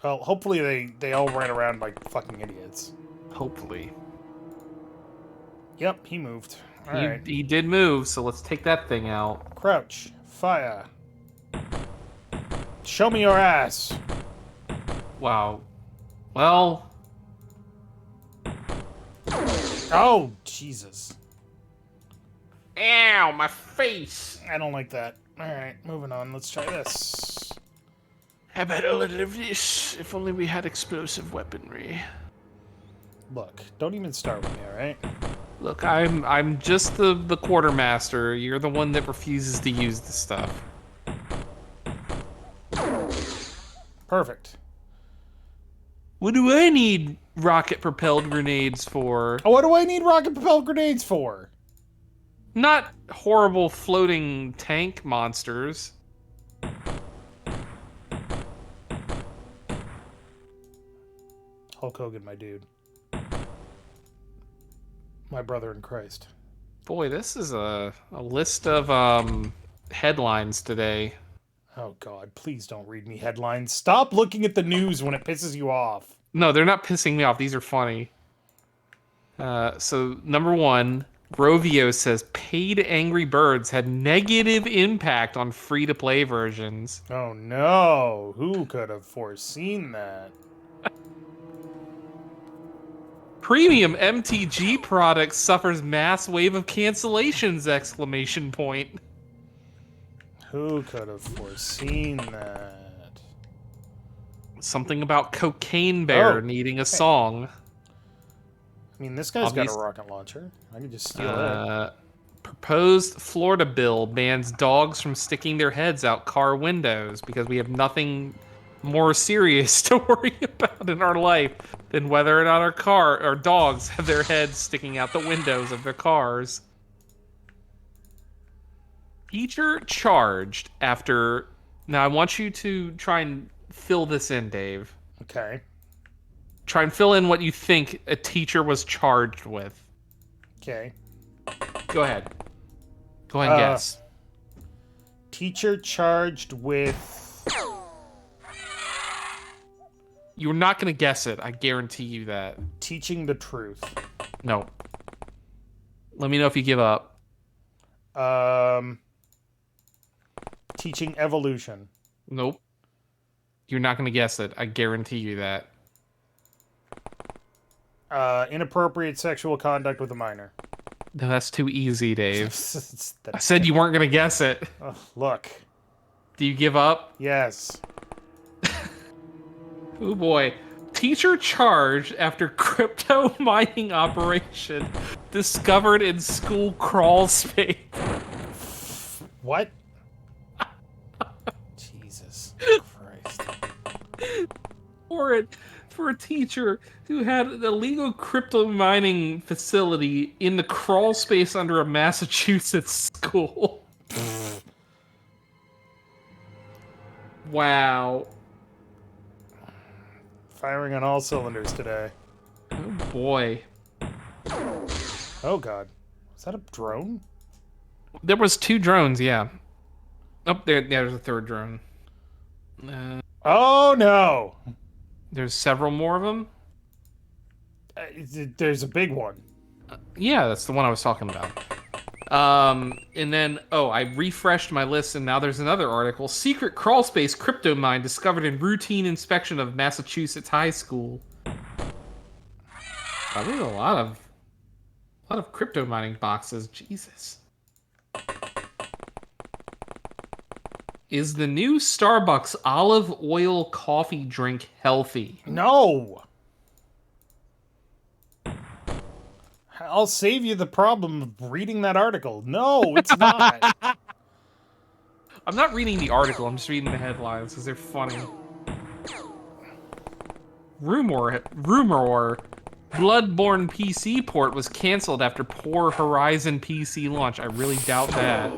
Well, hopefully they all ran around like fucking idiots. Hopefully. Yep, he moved. All right. He did move, so let's take that thing out. Crouch. Fire. Show me your ass. Wow. Well, Oh, Jesus. ow, my face. I don't like that. All right, moving on. Let's try this. How about a little of this? If only we had explosive weaponry. Look, don't even start with me, all right? Look, I'm just the quartermaster. You're the one that refuses to use the stuff. Perfect. What do I need rocket-propelled grenades for? Oh, what do I need rocket-propelled grenades for? Not horrible floating tank monsters. Hulk Hogan, my dude. My brother in Christ. Boy, this is a list of headlines today. Oh, God, please don't read me headlines. Stop looking at the news when it pisses you off. No, they're not pissing me off. These are funny. So, number one, Rovio says paid Angry Birds had negative impact on free-to-play versions. Oh, no. Who could have foreseen that? Premium MTG product suffers mass wave of cancellations! Exclamation point. Who could have foreseen that? Something about Cocaine Bear Oh, needing a song. I mean, this guy's got Obvious- a rocket launcher. I can just steal it. Proposed Florida bill bans dogs from sticking their heads out car windows because we have nothing more serious to worry about in our life than whether or not our dogs have their heads sticking out the windows of their cars. Teacher charged after... Now, I want you to try and fill this in, Dave. Okay. Try and fill in what you think a teacher was charged with. Okay. Go ahead. Go ahead and guess. Teacher charged with... You're not going to guess it. I guarantee you that. teaching the truth. No. Let me know if you give up. Teaching evolution. Nope. You're not going to guess it. I guarantee you that. Inappropriate sexual conduct with a minor. No, that's too easy, Dave. That's- I said you weren't going to guess it. oh, look. Do you give up? Yes. Oh boy. Teacher charged after crypto mining operation discovered in school crawl space. What? Jesus Christ. for a teacher who had an illegal crypto mining facility in the crawl space under a Massachusetts school. Wow. Firing on all cylinders today. Oh boy. Oh god. Is that a drone? There was 2 drones, yeah. Oh, there's a 3rd drone. Oh no! There's several more of them. There's a big one. Yeah, that's the one I was talking about. And then, I refreshed my list, and now there's another article. Secret crawlspace crypto mine discovered in routine inspection of Massachusetts high school. Wow, there's a lot of crypto mining boxes. Jesus. Is the new Starbucks olive oil coffee drink healthy? No! I'll save you the problem of reading that article. No, it's not. I'm not reading the article, I'm just reading the headlines because they're funny. Rumor, Bloodborne PC port was canceled after poor Horizon PC launch. I really doubt that.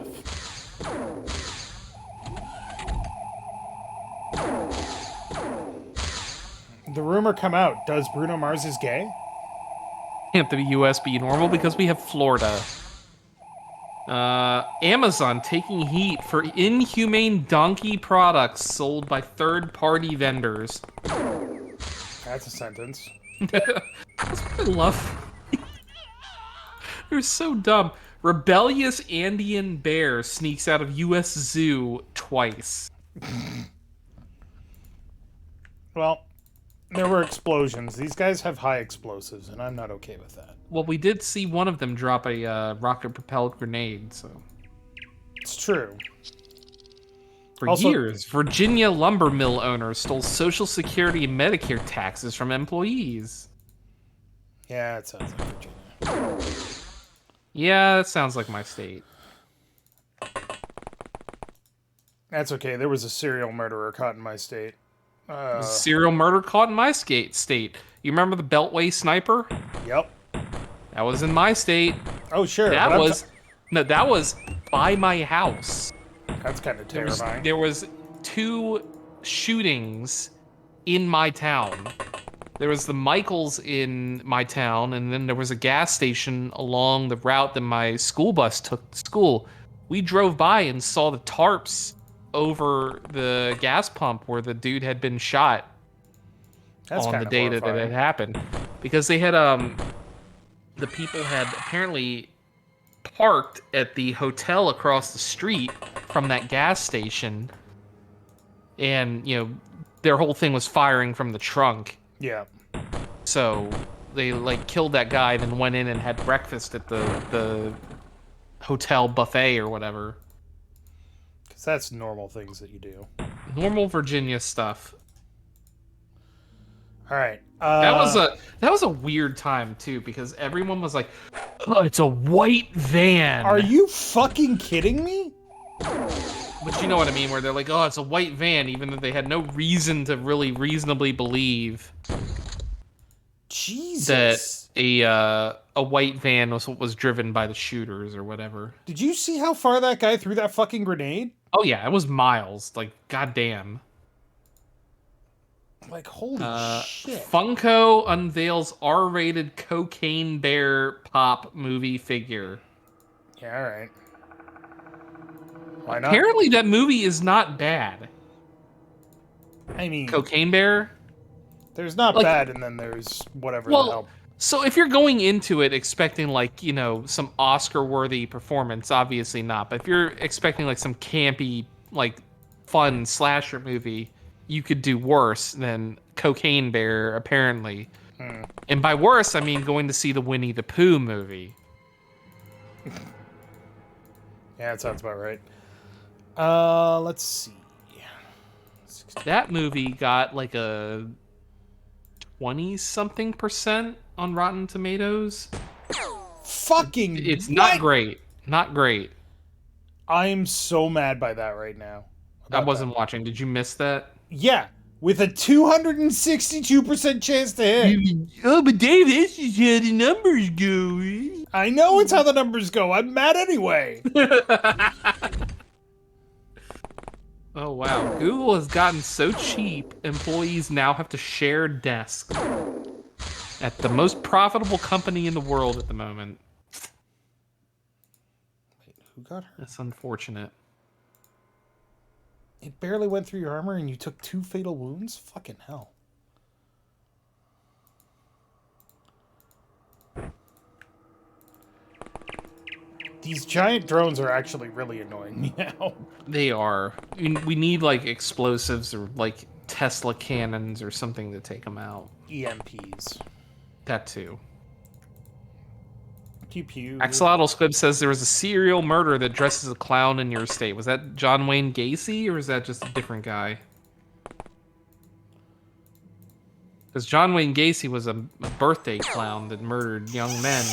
The rumor come out. Does Bruno Mars is gay? Can't the US be normal because we have Florida? Amazon taking heat for inhumane donkey products sold by third-party vendors. That's a sentence. That's what I love. They're so dumb. Rebellious Andean bear sneaks out of U.S. zoo twice. Well, there were explosions. These guys have high explosives, and I'm not okay with that. Well, we did see one of them drop a rocket-propelled grenade, so... It's true. For years, Virginia lumber mill owners stole Social Security and Medicare taxes from employees. Yeah, it sounds like Virginia. Yeah, that sounds like my state. That's okay. There was a serial murderer caught in my state. Serial murder caught in my state. You remember the Beltway sniper? Yep. That was in my state. Oh, sure. That was by my house. That's kind of terrifying. There was 2 shootings in my town. There was the Michaels in my town, and then there was a gas station along the route that my school bus took to school. We drove by and saw the tarps over the gas pump where the dude had been shot. That's on the day that it had happened. Because they had, the people had apparently parked at the hotel across the street from that gas station, and their whole thing was firing from the trunk. Yeah. So they killed that guy, then went in and had breakfast at the hotel buffet or whatever. Because that's normal things that you do. Normal Virginia stuff. All right. That was a weird time too, because everyone was like, "Oh, it's a white van." Are you fucking kidding me? But you know what I mean, where they're like, "Oh, it's a white van," even though they had no reason to really reasonably believe Jesus. that a white van was what was driven by the shooters or whatever. Did you see how far that guy threw that fucking grenade? Oh yeah, it was miles. Like, goddamn. Like, holy shit. Funko unveils R-rated Cocaine Bear Pop movie figure. Yeah, all right. Why not? Apparently that movie is not bad. I mean, Cocaine Bear? there's not bad, and then there's whatever the hell. So if you're going into it expecting some Oscar-worthy performance, obviously not. But if you're expecting some campy, fun slasher movie, you could do worse than Cocaine Bear, apparently. And by worse, I mean going to see the Winnie the Pooh movie. Yeah, that sounds about right. Let's see. That movie got a 20-something% on Rotten Tomatoes. Fucking It's not great. Not great. I am so mad by that right now. I wasn't watching. Did you miss that? Yeah. with a 262% chance to hit. Oh, but Dave, this is how the numbers go. I know it's how the numbers go. I'm mad anyway. Oh wow, Google has gotten so cheap, employees now have to share desks at the most profitable company in the world at the moment. Wait, who got her? That's unfortunate. It barely went through your armor and you took 2 fatal wounds? Fucking hell. These giant drones are actually really annoying me now. They are. We need like explosives or like Tesla cannons or something to take them out. EMPs. That too. Pew pew. Axolotl Squib says there was a serial murder that dresses as a clown in your state. Was that John Wayne Gacy or is that just a different guy? Because John Wayne Gacy was a birthday clown that murdered young men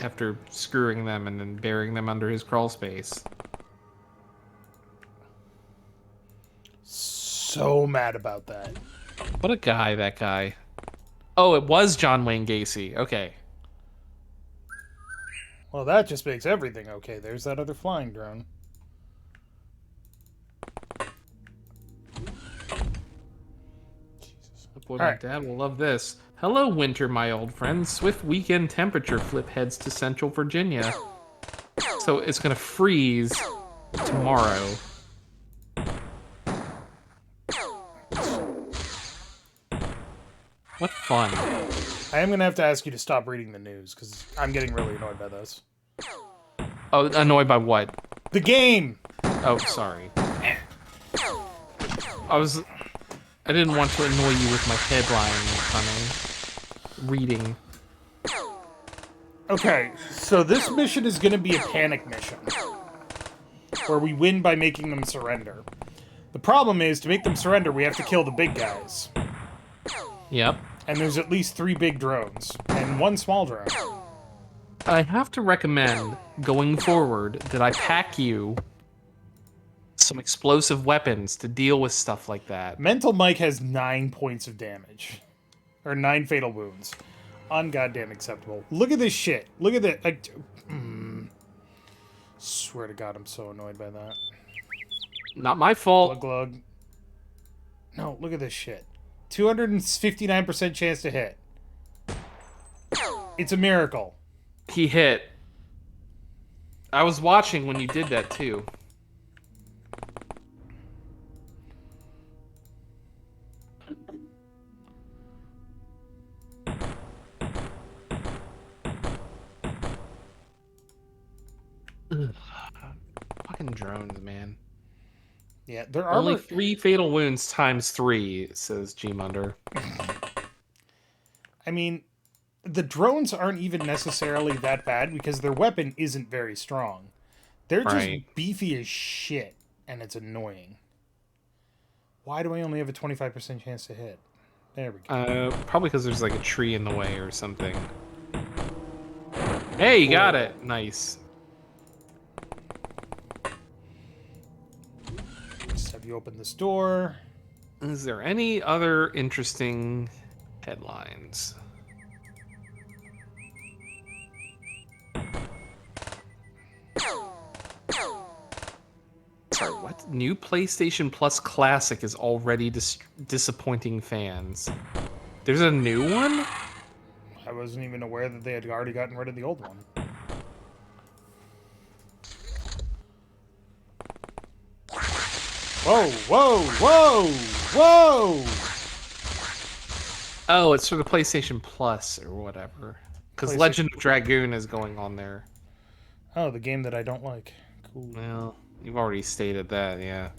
after screwing them and then burying them under his crawl space. So mad about that. What a guy, that guy. Oh, it was John Wayne Gacy. Okay. Well, that just makes everything okay. There's that other flying drone. Jesus. Boy, my dad will love this. Hello, winter, my old friend. Swift weekend temperature flip heads to Central Virginia. So it's gonna freeze tomorrow. What fun. I am going to have to ask you to stop reading the news, because I'm getting really annoyed by this. Oh, annoyed by what? The game! Oh, sorry. I didn't want to annoy you with my headline kind of reading. Okay, so this mission is going to be a panic mission, where we win by making them surrender. The problem is, to make them surrender, we have to kill the big guys. Yep. And there's at least 3 big drones, and 1 small drone. I have to recommend, going forward, that I pack you some explosive weapons to deal with stuff like that. Mental Mike has 9 points of damage. Or 9 fatal wounds. Ungoddamn acceptable. Look at this shit. Look at that. Swear to God, I'm so annoyed by that. Not my fault. Glug glug. No, look at this shit. 259% chance to hit. It's a miracle. He hit. I was watching when you did that too. Ugh. Fucking drones, man. Yeah, there are Only 3 fatal wounds times 3, says G-Munder. I mean, the drones aren't even necessarily that bad because their weapon isn't very strong. They're just beefy as shit, and it's annoying. Why do I only have a 25% chance to hit? There we go. Probably because there's like a tree in the way or something. Hey, you got it. Nice. Just have you open this door. Is there any other interesting headlines? Sorry, what? New PlayStation Plus Classic is already disappointing fans. There's a new one? I wasn't even aware that they had already gotten rid of the old one. Whoa, whoa, whoa, whoa! Oh, it's for the PlayStation Plus or whatever. Because Legend of Dragoon is going on there. Oh, the game that I don't like. Cool. Well, you've already stated that, yeah.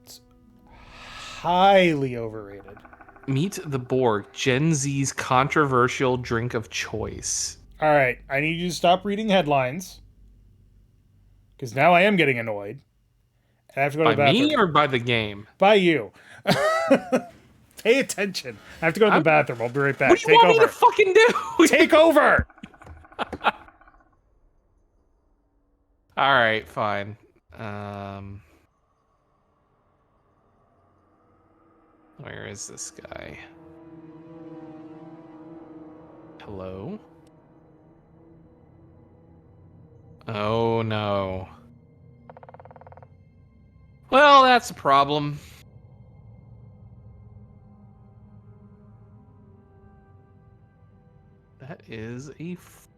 It's highly overrated. Meet the Borg, Gen Z's controversial drink of choice. All right, I need you to stop reading headlines. Because now I am getting annoyed. And I have to go to the bathroom. By me or by the game? By you. Pay attention. I have to go to the bathroom. I'll be right back. What do you want me to fucking do? Take over! All right, fine. Where is this guy? Hello? Oh no. Well, that's a problem. That is a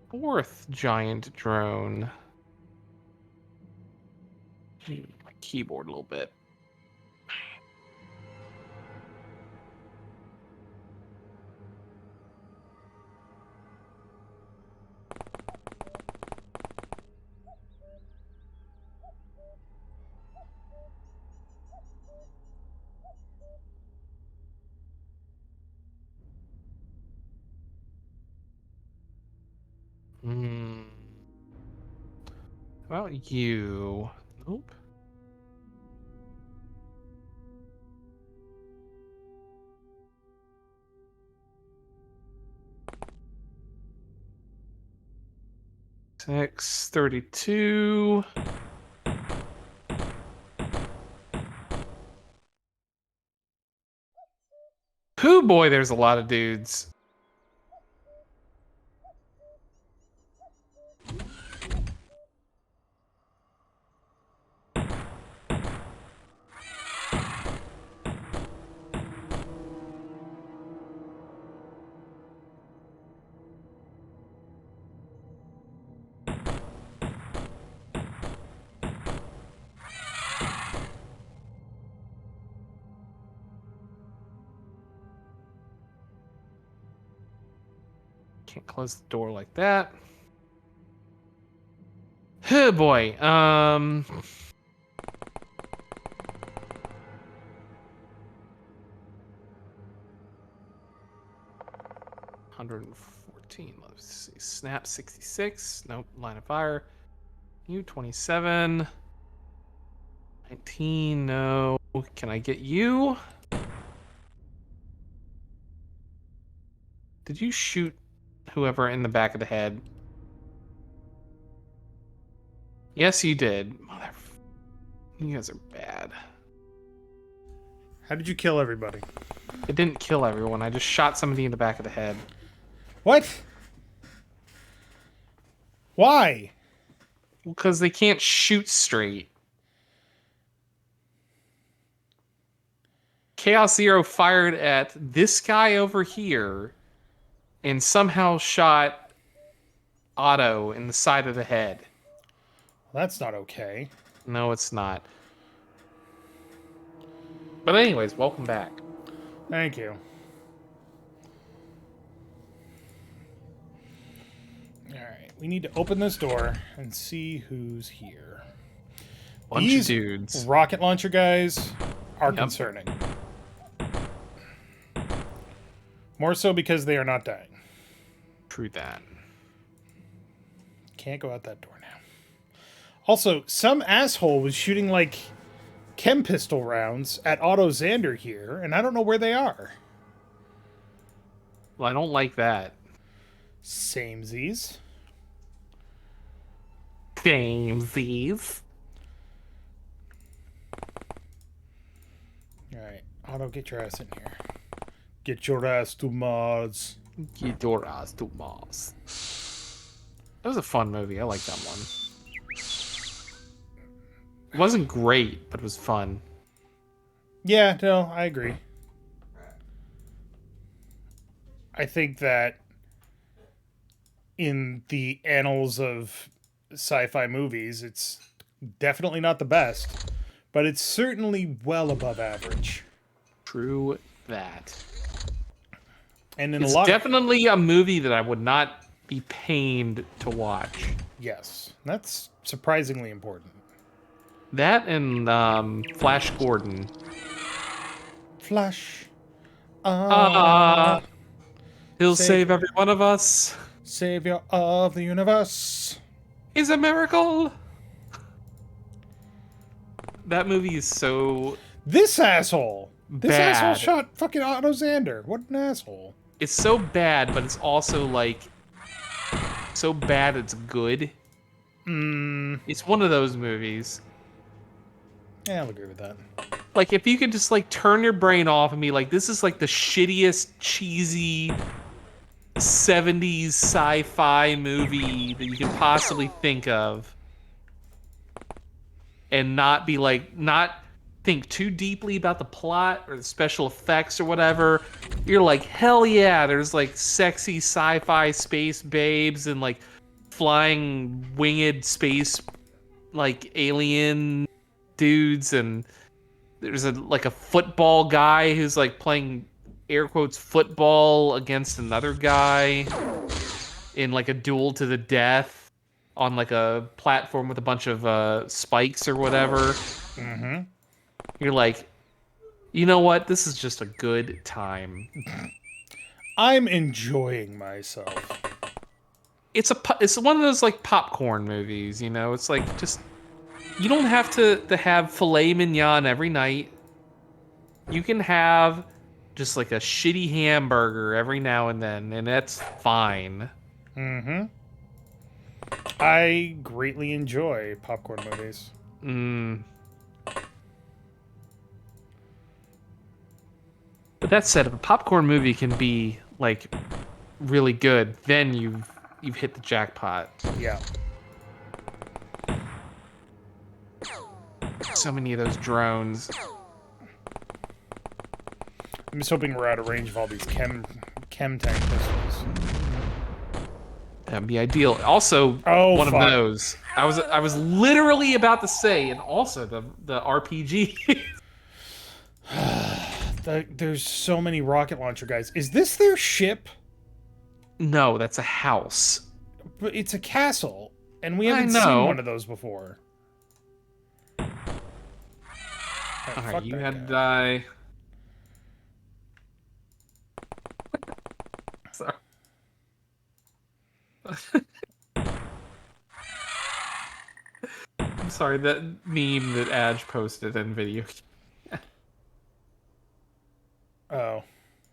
fourth giant drone. My keyboard a little bit. Hmm. How about you? Nope. X32. Hoo boy, there's a lot of dudes. Can't close the door like that. Oh boy. 114. Let's see. Snap 66. Nope. Line of fire. You 27. 19. No. Can I get you? Did you shoot whoever in the back of the head? Yes, you did. Mother. You guys are bad. How did you kill everybody? It didn't kill everyone. I just shot somebody in the back of the head. What? Why? Because they can't shoot straight. Chaos Zero fired at this guy over here and somehow shot Otto in the side of the head. That's not okay. No, it's not. But anyways, welcome back. Thank you. Alright, we need to open this door and see who's here. Bunch These of dudes. rocket launcher guys are concerning. More so because they are not dying. True that. Can't go out that door now. Also, some asshole was shooting like chem pistol rounds at Otto Xander here, and I don't know where they are. Well, I don't like that. Samesies. Samesies. Alright, Otto, get your ass in here. Get your ass to Mars. Get your ass to Mars. That was a fun movie. I like that one. It wasn't great, but it was fun. Yeah, no, I agree. I think that in the annals of sci-fi movies, it's definitely not the best, but it's certainly well above average. True that. And in It's a lot definitely a movie that I would not be pained to watch. yes, that's surprisingly important. That and Flash Gordon. Flash. He'll Save- save every one of us. Savior of the universe. Is a miracle. That movie is so This asshole. This asshole bad. shot fucking Otto Xander. What an asshole. It's so bad, but it's also like so bad it's good. It's one of those movies. Yeah, I'll agree with that. Like, if you could just, like, turn your brain off and be like, this is, like, the shittiest, cheesy 70s sci-fi movie that you can possibly think of, and not be, like, not think too deeply about the plot or the special effects or whatever. You're like, hell yeah, there's, like, sexy sci-fi space babes and, like, flying winged space, like, alien dudes, and there's a football guy who's like playing air quotes football against another guy in like a duel to the death on like a platform with a bunch of spikes or whatever. Mm-hmm. You're like, you know what? This is just a good time. I'm enjoying myself. It's one of those like popcorn movies, you know? It's like just you don't have to have filet mignon every night. You can have just like a shitty hamburger every now and then, and that's fine. Mm-hmm. I greatly enjoy popcorn movies. But that said, if a popcorn movie can be like really good, then you've hit the jackpot. Yeah. So many of those drones. I'm just hoping we're out of range of all these chem tank pistols. That'd be ideal. Also, Oh, one fuck. of those. I was literally about to say, and also the RPG. There's so many rocket launcher guys. Is this their ship? No, that's a house. But it's a castle, and we I haven't know. seen one of those before. Oh, All right, fuck you that had to guy. die. Sorry. I'm sorry, that meme that Adge posted in video. Oh.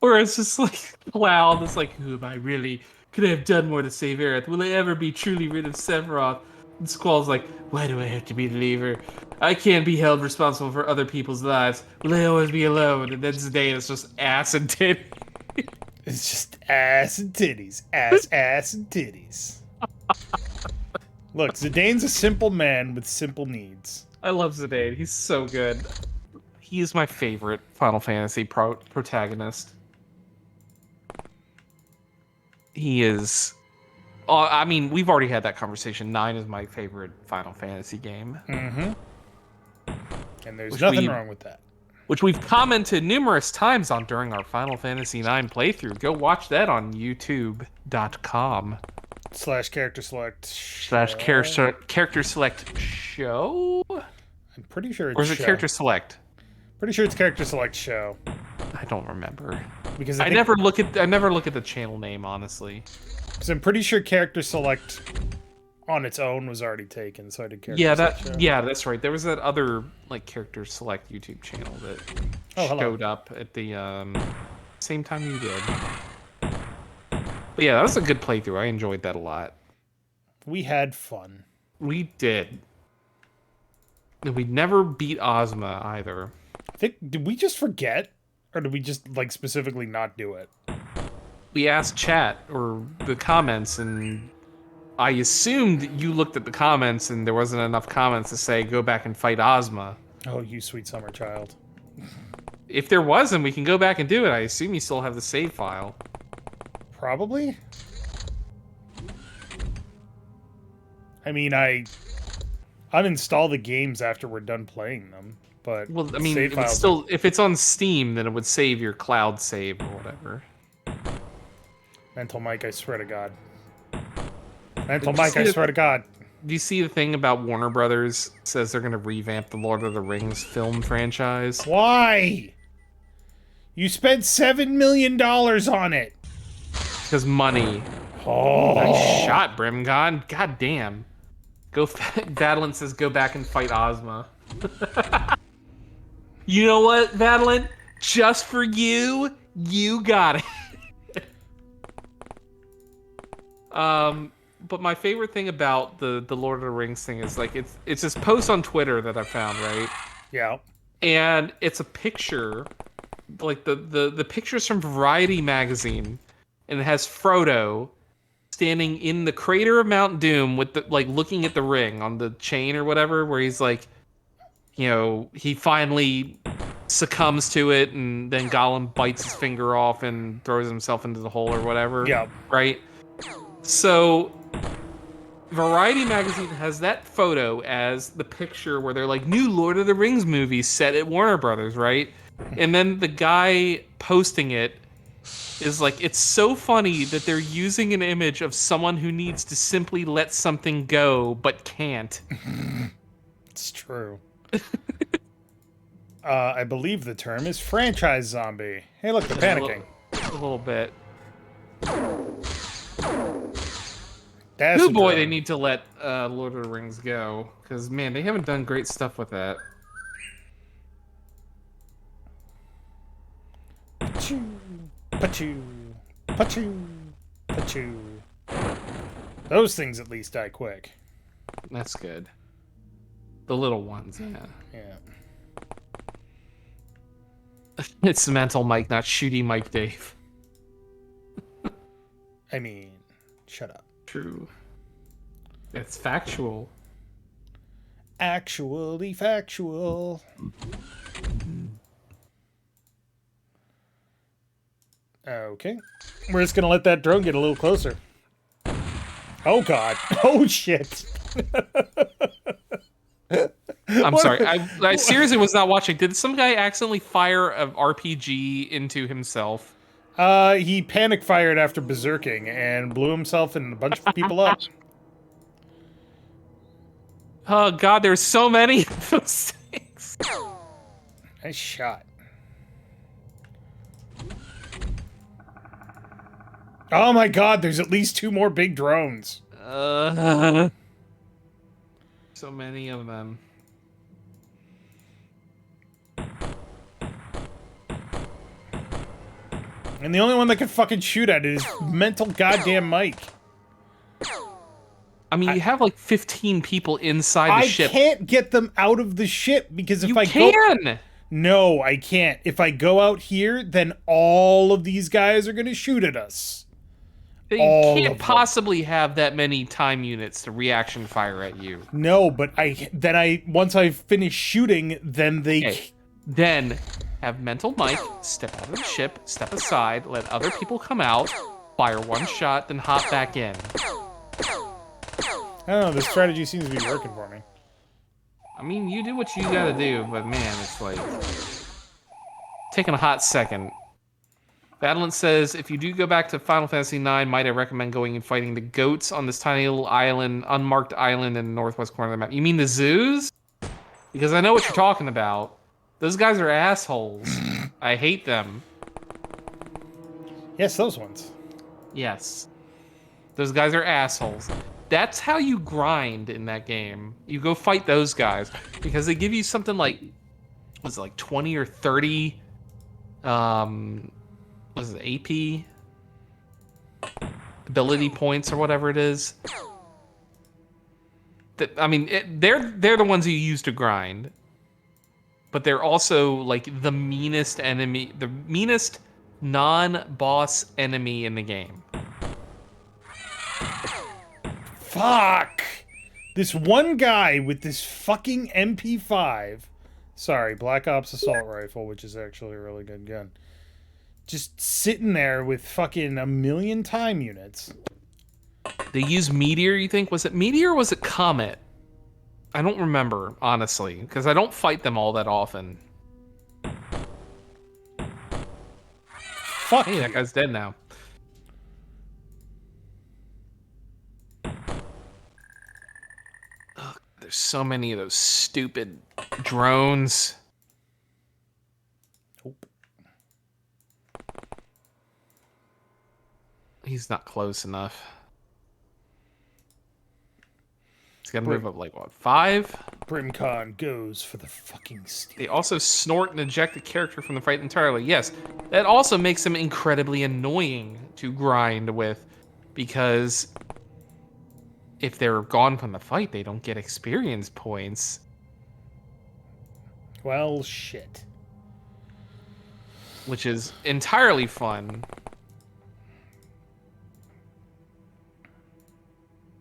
Or it's just like, wow, it's like, who am I really? Could I have done more to save Aerith? Will I ever be truly rid of Sephiroth? And Squall's like, why do I have to be the leader? I can't be held responsible for other people's lives. Will I always be alone? And then Zidane's just ass and titty. It's just ass and titties. Ass and titties. Look, Zidane's a simple man with simple needs. I love Zidane. He's so good. He is my favorite Final Fantasy protagonist. He is... I mean, we've already had that conversation. 9 is my favorite Final Fantasy game. Mm-hmm. And there's Which nothing wrong with that. Which we've commented numerous times on during our Final Fantasy IX playthrough. Go watch that on youtube.com. /CharacterSelect. /CharacterSelect show? I'm pretty sure it's Or is it show. CharacterSelect? Pretty sure it's CharacterSelect show. I don't remember. Because I never look at the channel name, honestly. Because I'm pretty sure CharacterSelect on its own was already taken, so I did CharacterSelect show. Yeah, that's right. There was that other like CharacterSelect YouTube channel that showed up at the same time you did. But yeah, that was a good playthrough. I enjoyed that a lot. We had fun. We did. And we never beat Ozma either. I think, did we just forget? Or did we just, like, specifically not do it? We asked chat or the comments, and I assumed you looked at the comments and there wasn't enough comments to say go back and fight Ozma. Oh, you sweet summer child. If there wasn't, we can go back and do it. I assume you still have the save file. Probably? I mean, I uninstall the games after we're done playing them, but Well, I mean, save it would files still, if it's on Steam, then it would save your cloud save or whatever. Mental Mike, I swear to God. Mental Mike, I swear to God. Do you see the thing about Warner Brothers says they're going to revamp the Lord of the Rings film franchise? Why? You spent $7 million on it. Because money. Oh. Nice shot, Brimgon. God damn. Vadalin says go back and fight Ozma. You know what, Vadalin? Just for you, you got it. But my favorite thing about the Lord of the Rings thing is like it's this post on Twitter that I found, right? Yeah. and it's a picture, like the pictures from Variety magazine, and it has Frodo standing in the crater of Mount Doom with the like looking at the ring on the chain or whatever, where he's like, he finally succumbs to it, and then Gollum bites his finger off and throws himself into the hole or whatever. Yeah. Right? So Variety magazine has that photo as the picture where they're like, new Lord of the Rings movies set at Warner Brothers, right? And then the guy posting it is like, it's so funny that they're using an image of someone who needs to simply let something go but can't. It's true. I believe the term is franchise zombie. Hey, look, they're panicking. A little bit. That's Good a boy, drone. they need to let Lord of the Rings go. Because, man, they haven't done great stuff with that. Pachoo, pachoo, pachoo, pachoo. Those things at least die quick. That's good. The little ones, yeah. Yeah. It's Mental Mike, not Shooty Mike Dave. I mean, shut up. True. It's factual. Actually factual. Okay. We're just gonna let that drone get a little closer. Oh god. Oh shit. I'm sorry. I seriously was not watching. Did some guy accidentally fire an RPG into himself? He panic fired after berserking and blew himself and a bunch of people up. Oh god, there's so many of those things. Nice shot. Oh my god, there's at least 2 more big drones. So many of them. And the only one that can fucking shoot at it is mental goddamn Mike. I mean, you have like 15 people inside the ship. I can't get them out of the ship because if You I can! go... No, I can't. If I go out here, then all of these guys are going to shoot at us. You All of can't them. possibly have that many time units to reaction fire at you. No, but once I finish shooting, then they... Okay. Then have Mental Mike step out of the ship, step aside, let other people come out, fire one shot, then hop back in. I don't know, this strategy seems to be working for me. I mean, you do what you gotta do, but man, it's like... taking a hot second. Battleant says, if you do go back to Final Fantasy IX, might I recommend going and fighting the goats on this tiny little island, unmarked island in the northwest corner of the map? You mean the zoos? Because I know what you're talking about. Those guys are assholes. I hate them. Yes, those ones. Yes. Those guys are assholes. That's how you grind in that game. You go fight those guys. Because they give you something like... was it like 20 or 30... was it AP? Ability points or whatever it is. I mean, they're the ones you use to grind. But they're also like the meanest enemy, the meanest non-boss enemy in the game. Fuck! This one guy with this fucking MP5. Sorry, Black Ops Assault Rifle, which is actually a really good gun. Just sitting there with fucking 1,000,000 time units. They use Meteor, you think? Was it Meteor or was it Comet? I don't remember, honestly, because I don't fight them all that often. Fuck Hey, you. that guy's dead now. Ugh, there's so many of those stupid drones. Nope. He's not close enough. He's got to move up like, what, 5? Brimcon goes for the fucking steel. They also snort and eject a character from the fight entirely. Yes, that also makes them incredibly annoying to grind with, because if they're gone from the fight, they don't get experience points. Well, shit. which is entirely fun.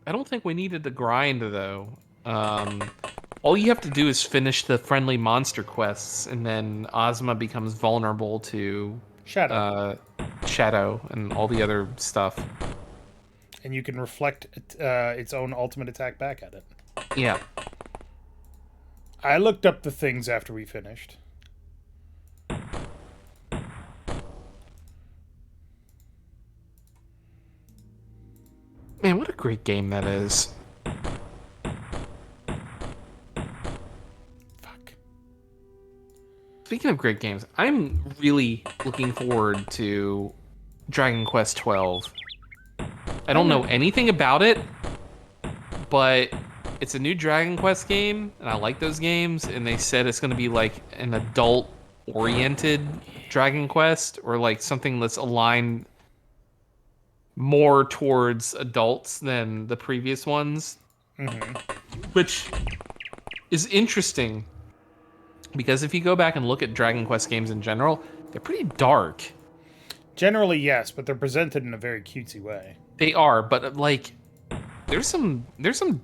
I don't think we needed to grind, though. All you have to do is finish the friendly monster quests, and then Ozma becomes vulnerable to Shadow. Shadow and all the other stuff. And you can reflect its own ultimate attack back at it. Yeah. I looked up the things after we finished. Man, what a great game that is. Fuck. Speaking of great games, I'm really looking forward to Dragon Quest 12. I don't know anything about it, but it's a new Dragon Quest game, and I like those games, and they said it's going to be like an adult-oriented Dragon Quest, or like something that's aligned more towards adults than the previous ones, which is interesting, because if you go back and look at Dragon Quest games in general, they're pretty dark. Generally, yes, but they're presented in a very cutesy way. They are, but like there's some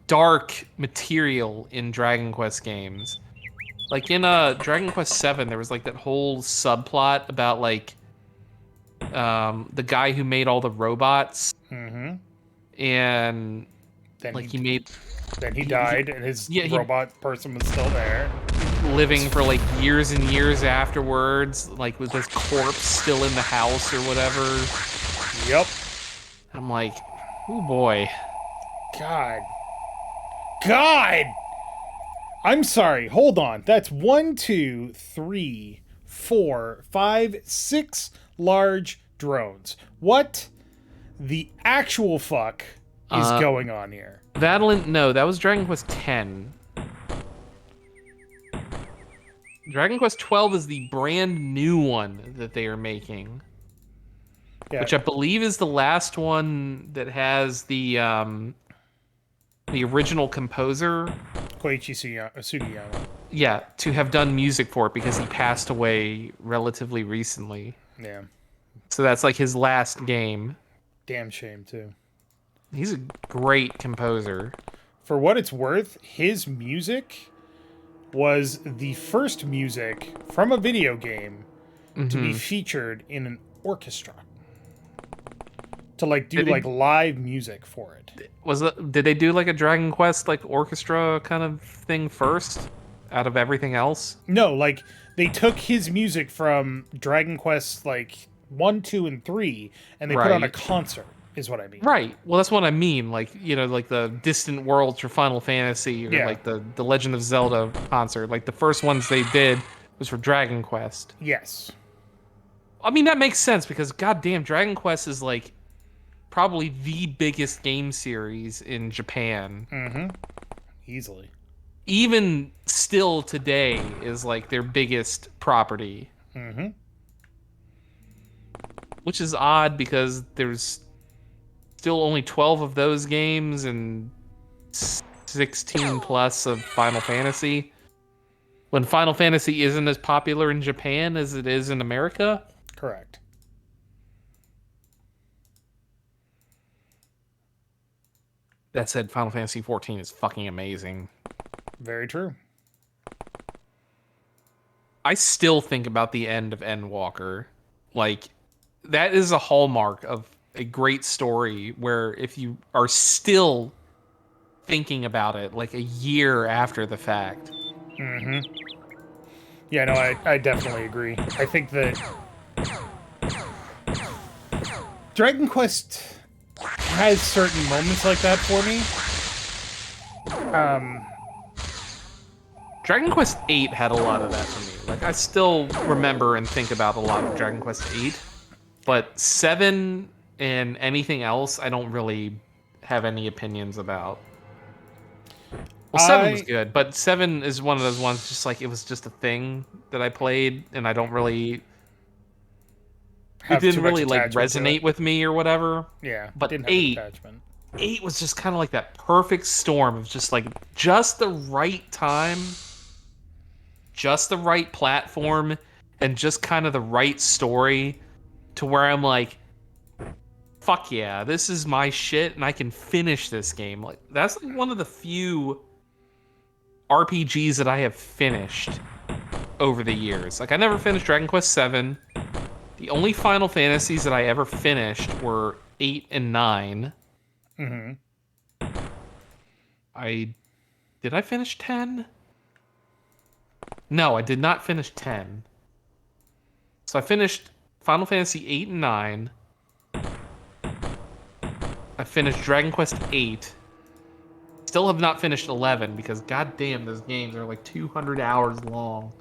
dark material in Dragon Quest games. Like in Dragon Quest 7, there was like that whole subplot about like the guy who made all the robots. Mm-hmm. And Then like he made Then he died, and his he robot person was still there. living for like years and years afterwards, like with his corpse still in the house or whatever. Yep. I'm like, oh boy. God. God! I'm sorry. Hold on. That's 1, 2, 3, 4, 5, 6 large drones. What the actual fuck is going on here? No, that was Dragon Quest 10. Dragon Quest 12 is the brand new one that they are making. Yeah. Which I believe is the last one that has the original composer. Koichi Sugiyama. Yeah, to have done music for it because he passed away relatively recently. Yeah. So that's like his last game. Damn shame, too. He's a great composer. For what it's worth, his music was the first music from a video game to be featured in an orchestra. To like do like live music for it. Did they do like a Dragon Quest like orchestra kind of thing first out of everything else? No, like they took his music from Dragon Quest like 1, 2, and 3 and they put on a concert, is what I mean. Right. Well, that's what I mean. Like, you know, like the Distant Worlds for Final Fantasy or like the Legend of Zelda concert. Like the first ones they did was for Dragon Quest. Yes. I mean, that makes sense because goddamn, Dragon Quest is like probably the biggest game series in Japan. Mm-hmm. Easily. Even still today is like their biggest property. Mm-hmm. Which is odd because there's still only 12 of those games and 16 plus of Final Fantasy. When Final Fantasy isn't as popular in Japan as it is in America. Correct. That said, Final Fantasy 14 is fucking amazing. Very true. I still think about the end of Endwalker. Like, that is a hallmark of a great story where if you are still thinking about it like a year after the fact. Mm-hmm. Yeah, no, I definitely agree. I think that Dragon Quest has certain moments like that for me. Dragon Quest 8 had a lot of that for me. Like, I still remember and think about a lot of Dragon Quest 8, but 7 and anything else, I don't really have any opinions about. Well, 7 was good, but 7 is one of those ones just like, it was just a thing that I played, and I don't really... It didn't really, like, resonate with me or whatever. Yeah, but didn't 8... have attachment. 8 was just kind of like that perfect storm of just like just the right time just the right platform and just kind of the right story to where I'm like, fuck yeah, this is my shit and I can finish this game. Like that's like one of the few RPGs that I have finished over the years. Like I never finished Dragon Quest 7. The only Final Fantasies that I ever finished were 8 and 9. Mm-hmm. Did I finish 10? No, I did not finish 10. So I finished Final Fantasy 8 and 9. I finished Dragon Quest 8. Still have not finished 11 because goddamn, those games are like 200 hours long.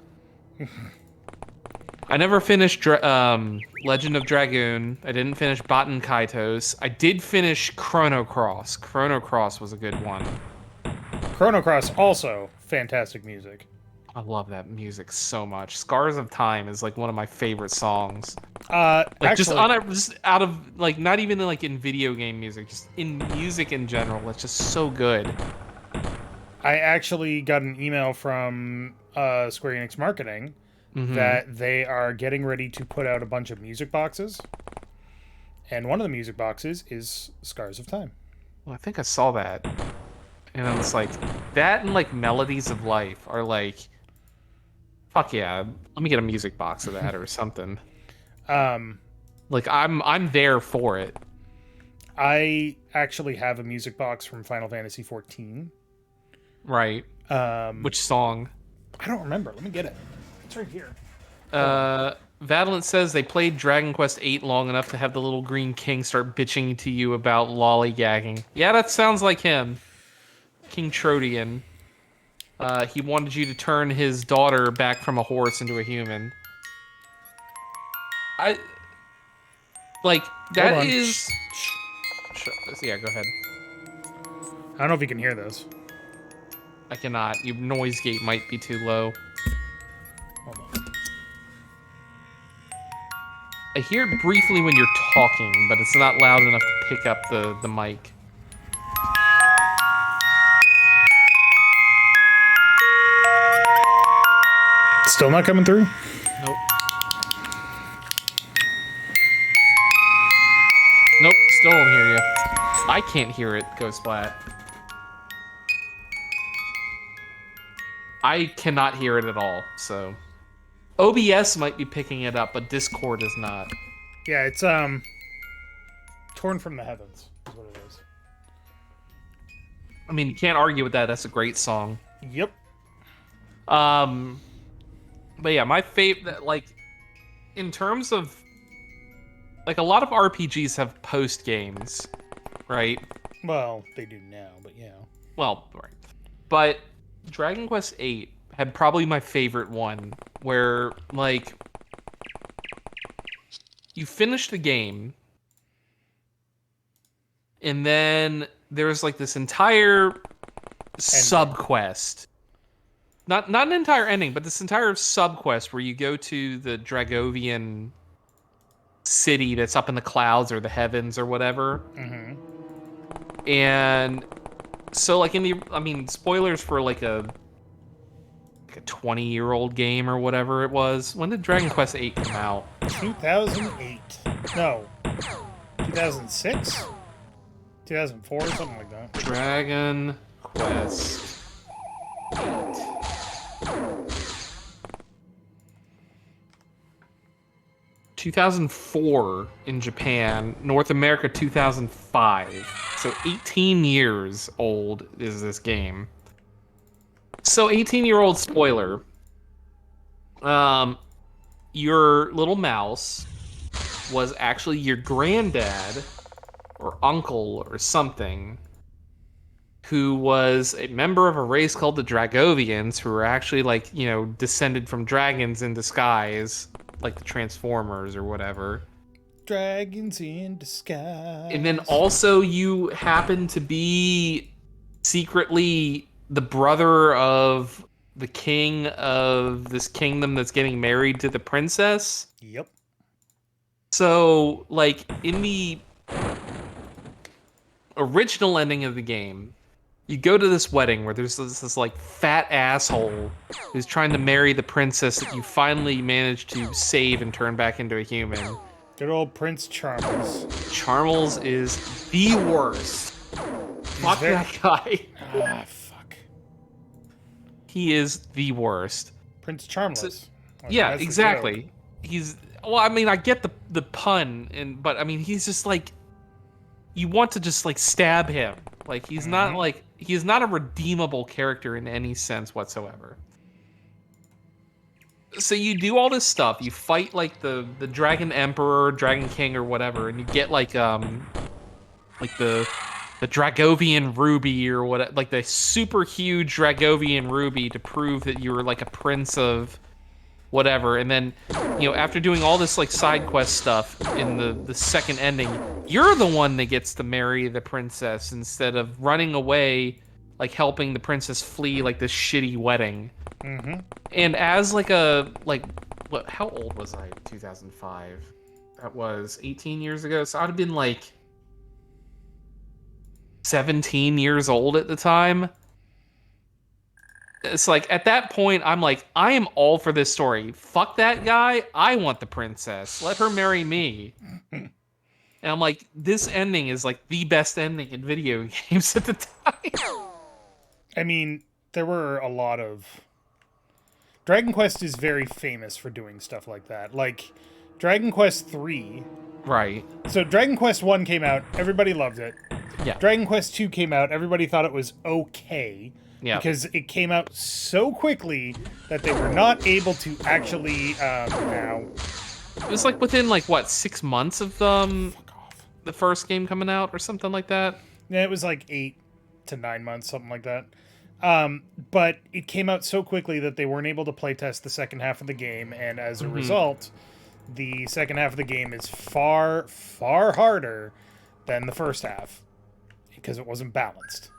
I never finished Legend of Dragoon. I didn't finish Baten Kaitos. I did finish Chrono Cross. Chrono Cross was a good one. Chrono Cross, also fantastic music. I love that music so much. Scars of Time is like one of my favorite songs. Like actually, just out of like not even like in video game music, just in music in general. It's just so good. I actually got an email from Square Enix Marketing that they are getting ready to put out a bunch of music boxes. And one of the music boxes is Scars of Time. Well, I think I saw that. And I was like, that and like Melodies of Life are like, fuck yeah, let me get a music box of that or something. Like I'm there for it. I actually have a music box from Final Fantasy XIV. Right. Which song? I don't remember. Let me get it. It's right here. Valent says they played Dragon Quest 8 long enough to have the little green king start bitching to you about lollygagging. Yeah, that sounds like him. King Trodian. He wanted you to turn his daughter back from a horse into a human. That is... Yeah, go ahead. I don't know if you can hear this. I cannot. Your noise gate might be too low. Hold on. I hear it briefly when you're talking, but it's not loud enough to pick up the mic. Still not coming through? Nope. Nope, still don't hear you. I can't hear it go splat. I cannot hear it at all, so... OBS might be picking it up, but Discord is not. Yeah, it's Torn from the Heavens is what it is. I mean, you can't argue with that. That's a great song. Yep. But yeah, my favorite, like, in terms of, like, a lot of RPGs have post games, right? Well, they do now, but yeah. Well, right. But Dragon Quest VIII had probably my favorite one, where, like, you finish the game, and then there's, like, this entire sub-quest. Not an entire ending, but this entire sub-quest where you go to the Dragovian city that's up in the clouds or the heavens or whatever. Mm-hmm. And so, like, spoilers for, like, a 20-year-old game or whatever it was. When did Dragon Quest VIII come out? 2008. No. 2006? 2004, something like that. Dragon Quest 2004 in Japan, North America 2005. So 18 years old is this game. So 18-year-old spoiler. Your little mouse was actually your granddad or uncle or something who was a member of a race called the Dragovians, who were actually, like, you know, descended from dragons in disguise, like the Transformers or whatever. Dragons in disguise. And then also you happen to be secretly the brother of the king of this kingdom that's getting married to the princess. Yep. So, like, in the original ending of the game, You go to this wedding where there's this like fat asshole who's trying to marry the princess that you finally managed to save and turn back into a human. Good old Prince Charles. Charles is the worst. Fuck that guy. Ah, fuck. He is the worst. Prince Charmless. Yeah, That's the exactly. joke. He's well, I mean, I get the pun, but I mean, he's just like you want to just like stab him. Like he's not like he's not a redeemable character in any sense whatsoever. So you do all this stuff. You fight like the Dragon Emperor, Dragon King, or whatever, and you get like the Dragovian ruby or what, like the super huge Dragovian ruby to prove that you were like a prince of whatever. And then, you know, after doing all this like side quest stuff in the second ending, you're the one that gets to marry the princess instead of running away, like helping the princess flee like this shitty wedding. And as like what? How old was I? 2005. That was 18 years ago. So I'd have been like 17 years old at the time. It's like at that point, I'm like, I am all for this story. Fuck that guy. I want the princess. Let her marry me. And I'm like, this ending is like the best ending in video games at the time. I mean, there were a lot of... Dragon Quest is very famous for doing stuff like that. Like, Dragon Quest 3... Right. So Dragon Quest 1 came out, everybody loved it. Yeah. Dragon Quest 2 came out, everybody thought it was okay. Yeah. Because it came out so quickly that they were not able to actually, It was like within like what, 6 months of the first game coming out or something like that. Yeah, it was like 8 to 9 months, something like that. But it came out so quickly that they weren't able to playtest the second half of the game, and as a result, the second half of the game is far, far harder than the first half because it wasn't balanced.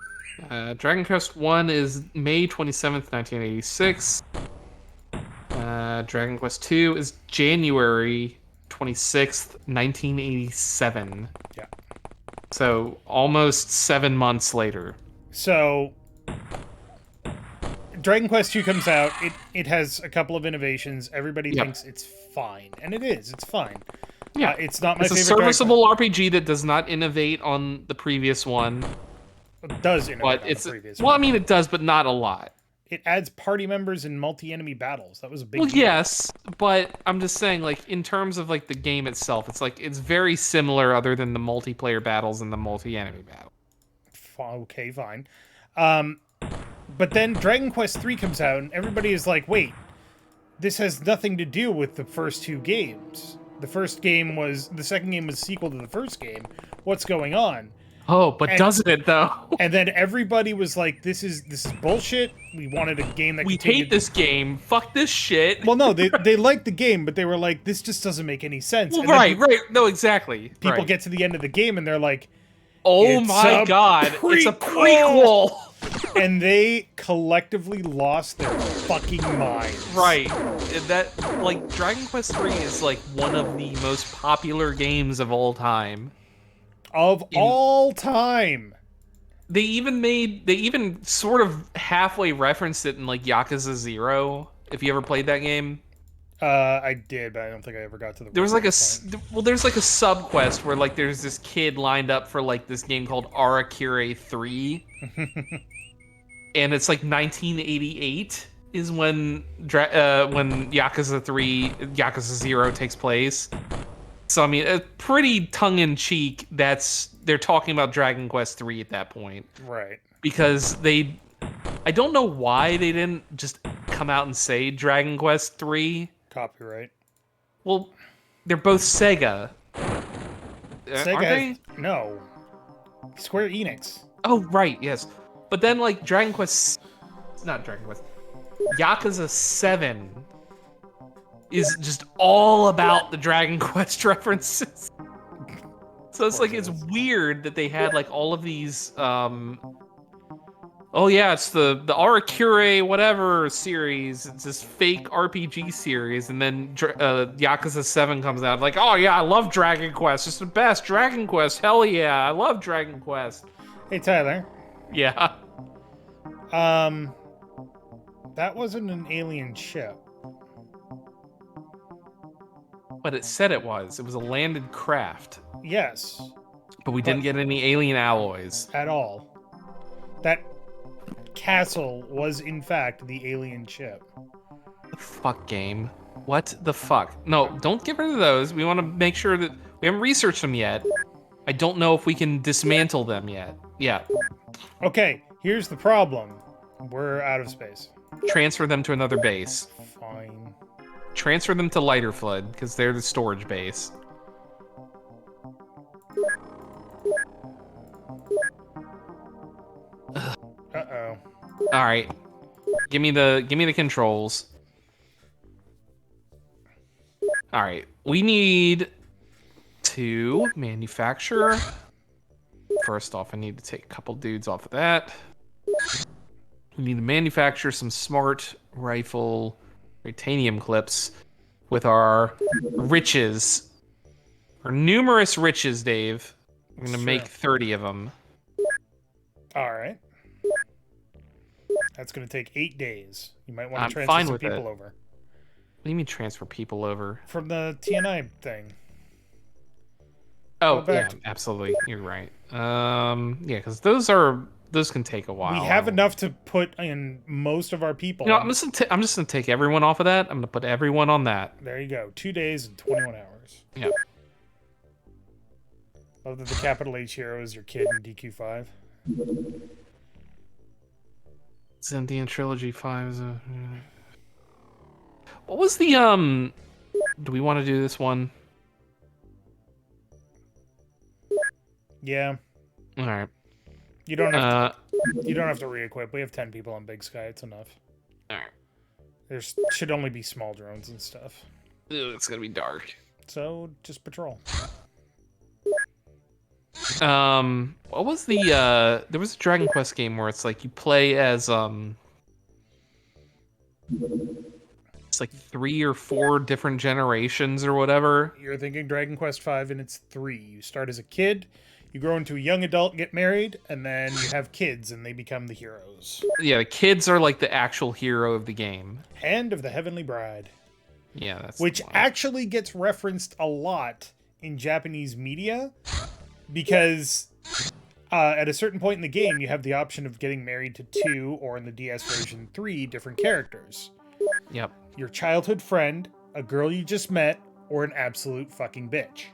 Dragon Quest 1 is May 27th, 1986. Dragon Quest 2 is January 26th, 1987. Yeah. So almost 7 months later. So Dragon Quest 2 comes out. It has a couple of innovations. Everybody thinks it's fine, and it is. It's fine. Yeah, it's not my favorite. It's a serviceable RPG that does not innovate on the previous one. It does innovate on the previous one. I mean, it does, but not a lot. It adds party members in multi-enemy battles. That was a big Well, deal. yes, but I'm just saying, like, in terms of, like, the game itself, it's, like, it's very similar other than the multiplayer battles and the multi-enemy battle. Okay, fine. But then Dragon Quest 3 comes out, and everybody is like, wait, this has nothing to do with the first two games. The second game was a sequel to the first game. What's going on? Oh, but doesn't it, though? And then everybody was like, this is bullshit. We wanted a game that We hate this game. Fuck this shit. Well, no, they liked the game, but they were like, this just doesn't make any sense. Well, and then right. No, exactly. People get to the end of the game, and they're like, oh it's my a god, prequel! it's a prequel! And they collectively lost their fucking minds. Right. And that, like, Dragon Quest 3 is, like, one of the most popular games of all time. All time. They even sort of halfway referenced it in, like, Yakuza 0, if you ever played that game. I did, but I don't think I ever got to the... There was, like, there's, like, a sub-quest where, like, there's this kid lined up for, like, this game called Arakure 3. And it's, like, 1988 is when Yakuza 3, Yakuza 0 takes place. So, I mean, pretty tongue-in-cheek, they're talking about Dragon Quest 3 at that point. Right. Because I don't know why they didn't just come out and say Dragon Quest 3. Copyright. Well, they're both Sega. Sega aren't they? No. Square Enix. Oh, right, yes. But then, like, Yakuza 7 is just all about the Dragon Quest references. So it's like, it's weird that they had, like, all of these, oh yeah, it's the Arakure whatever series. It's this fake RPG series, and then Yakuza 7 comes out. Like, oh yeah, I love Dragon Quest. It's the best. Dragon Quest, hell yeah, I love Dragon Quest. Hey, Tyler. Yeah. That wasn't an alien ship. But it said it was. It was a landed craft. Yes, But we didn't get any alien alloys. at all. That castle was, in fact, the alien ship. The fuck game. What the fuck? No, don't get rid of those. We want to make sure that we haven't researched them yet. I don't know if we can dismantle them yet. Yeah. Okay, here's the problem. We're out of space. Transfer them to another base. Fine. Transfer them to Lighterflood, because they're the storage base. Uh-oh. Alright. Give me the controls. Alright. We need to manufacture. First off, I need to take a couple dudes off of that. We need to manufacture some smart rifle titanium clips with our riches. Our numerous riches, Dave. I'm gonna Sure. make 30 of them. All right. That's going to take 8 days. You might want I'm to transfer fine some with people it. over. What do you mean transfer people over? From the TNI thing. Oh, Go yeah, back to- absolutely. You're right. Yeah, because those can take a while. We have enough to put in most of our people. You know, I'm just gonna take everyone off of that. I'm gonna put everyone on that. There you go. 2 days and 21 hours. Yeah. Love that the capital H hero is your kid in DQ5. Zendian Trilogy 5 is a... What was the, do we want to do this one? Yeah. Alright. You don't have to, you don't have to re-equip. We have 10 people on Big Sky. It's enough. Alright. There should only be small drones and stuff. It's gonna be dark. So just patrol. What was the, there was a Dragon Quest game where it's like you play as, it's like 3 or 4 different generations or whatever. You're thinking Dragon Quest V, and it's 3. You start as a kid, you grow into a young adult, get married, and then you have kids, and they become the heroes. Yeah, the kids are like the actual hero of the game. Hand of the Heavenly Bride. Yeah, that's Which the one. actually gets referenced a lot in Japanese media, because at a certain point in the game, you have the option of getting married to 2, or in the DS version 3, different characters. Yep. Your childhood friend, a girl you just met, or an absolute fucking bitch.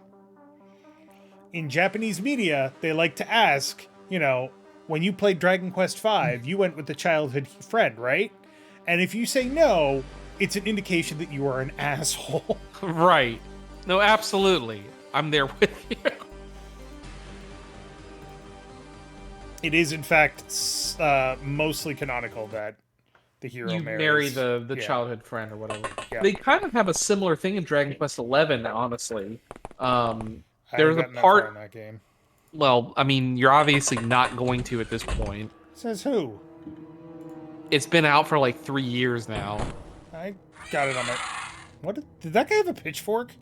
In Japanese media, they like to ask, you know, when you played Dragon Quest V, you went with the childhood friend, right? And if you say no, it's an indication that you are an asshole. Right. No, absolutely. I'm there with you. It is, in fact, mostly canonical that the hero You marries. marry the Yeah. childhood friend or whatever. Yeah. They kind of have a similar thing in Dragon Quest XI, honestly. I There's haven't a gotten that far part. in that game. Well, I mean, you're obviously not going to at this point. Says who? It's been out for like 3 years now. I got it on my... What? Did that guy have a pitchfork?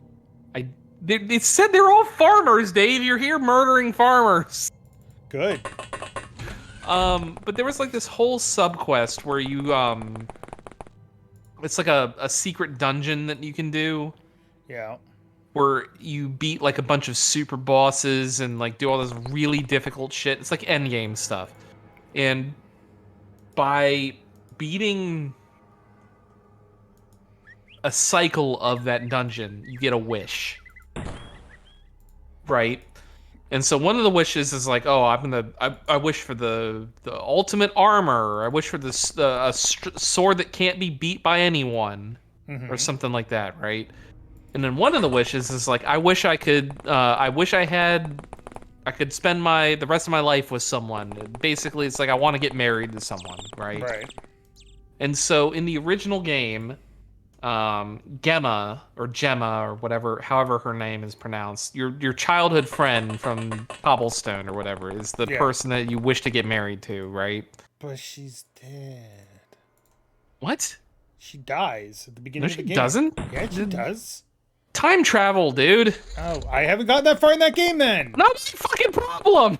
It said they're all farmers, Dave. You're here murdering farmers. Good. But there was like this whole subquest where you it's like a secret dungeon that you can do Yeah. where you beat like a bunch of super bosses and like do all this really difficult shit. It's like endgame stuff. And by beating a cycle of that dungeon, you get a wish. Right? And so one of the wishes is like, oh, I wish for the ultimate armor. I wish for this sword that can't be beat by anyone, or something like that, right? And then one of the wishes is like, I wish I could spend the rest of my life with someone. Basically, it's like I want to get married to someone, right? Right. And so in the original game, Gemma or whatever, however her name is pronounced, your childhood friend from Cobblestone or whatever is the Yeah. person that you wish to get married to, right? But she's dead. What? She dies at the beginning No, of the she game. doesn't. Yeah, she does. Time travel, dude. Oh, I haven't gotten that far in that game then. Not a fucking problem.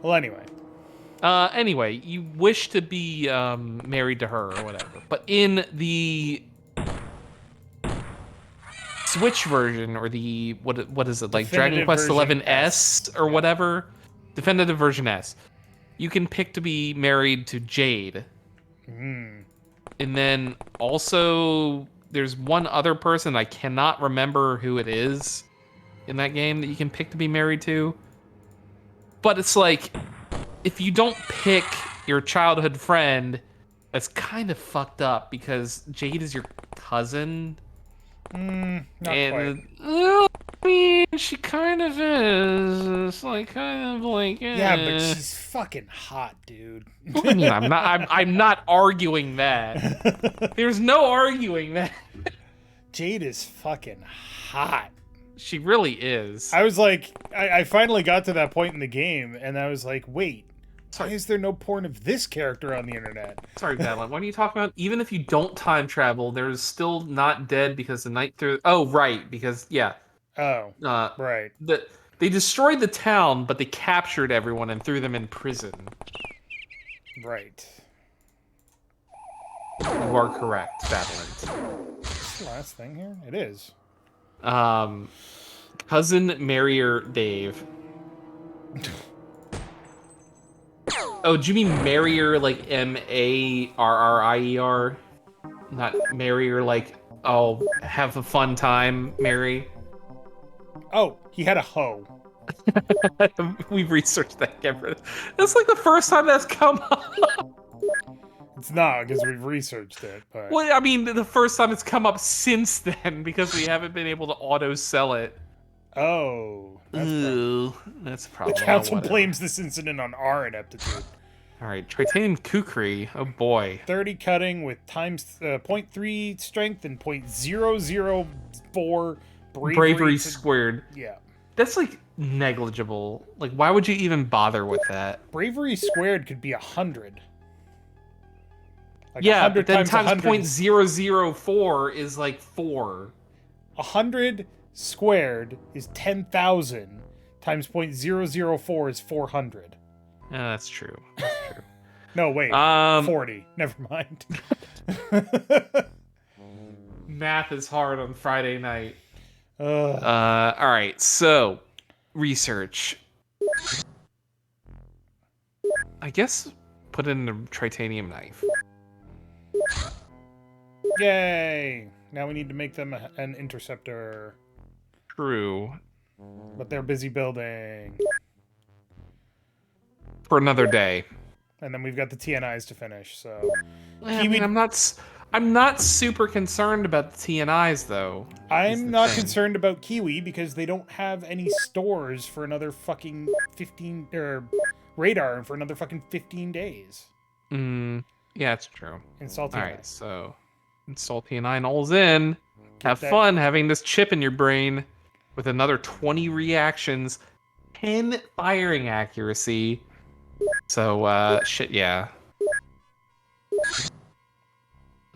Well, anyway. Anyway, you wish to be married to her or whatever, but in the Switch version or the what is it like Dragon Definitive Quest version 11 S or yeah. whatever, definitive version S. You can pick to be married to Jade, and then also there's one other person I cannot remember who it is in that game that you can pick to be married to. But it's like if you don't pick your childhood friend, that's kind of fucked up because Jade is your cousin. Not And quite. I mean, she kind of is. It's like kind of like Yeah, but she's fucking hot, dude. I mean, I'm not arguing that. There's no arguing that. Jade is fucking hot. She really is. I was like, I finally got to that point in the game, and I was like, wait, why is there no porn of this character on the internet? Sorry, Madeline. What are you talking about? Even if you don't time travel, there's still not dead because the night through. Oh, right. Because yeah. Oh, right. They destroyed the town, but they captured everyone and threw them in prison. Right. You are correct, Madeline. What's the last thing here? It is. Cousin Marrier Dave. Oh, do you mean Marrier like Marrier? Not Marrier like, oh, have a fun time, Mary? Oh, he had a hoe. We've researched that, Cameron. That's like the first time that's come up. It's not, because we've researched it. But... Well, I mean, the first time it's come up since then, because we haven't been able to auto-sell it. Oh. That's a problem. The council blames this incident on our ineptitude. Alright, Tritanium Kukri. Oh boy. 30 cutting with times 0.3 strength and 0.004 bravery squared. Yeah. That's like negligible. Like, why would you even bother with that? Bravery squared could be 100. Like yeah, 100 but then times 0.004 is like 4. 100 squared is 10,000 times 0.004 is 400. Yeah, that's true. That's true. No, wait. 40. Never mind. Math is hard on Friday night. All right, so research. I guess put in the titanium knife. Yay! Now we need to make them an interceptor. True. But they're busy building. For another day. And then we've got the TNIs to finish, so... I mean, I'm not super concerned about the TNIs, though. I'm not concerned about Kiwi because they don't have any stores for another fucking 15... or radar for another fucking 15 days. Yeah, it's true. Install TNI. Alright, so... install TNI and all's in. Have that... fun having this chip in your brain with another 20 reactions, 10 firing accuracy. So, shit, yeah.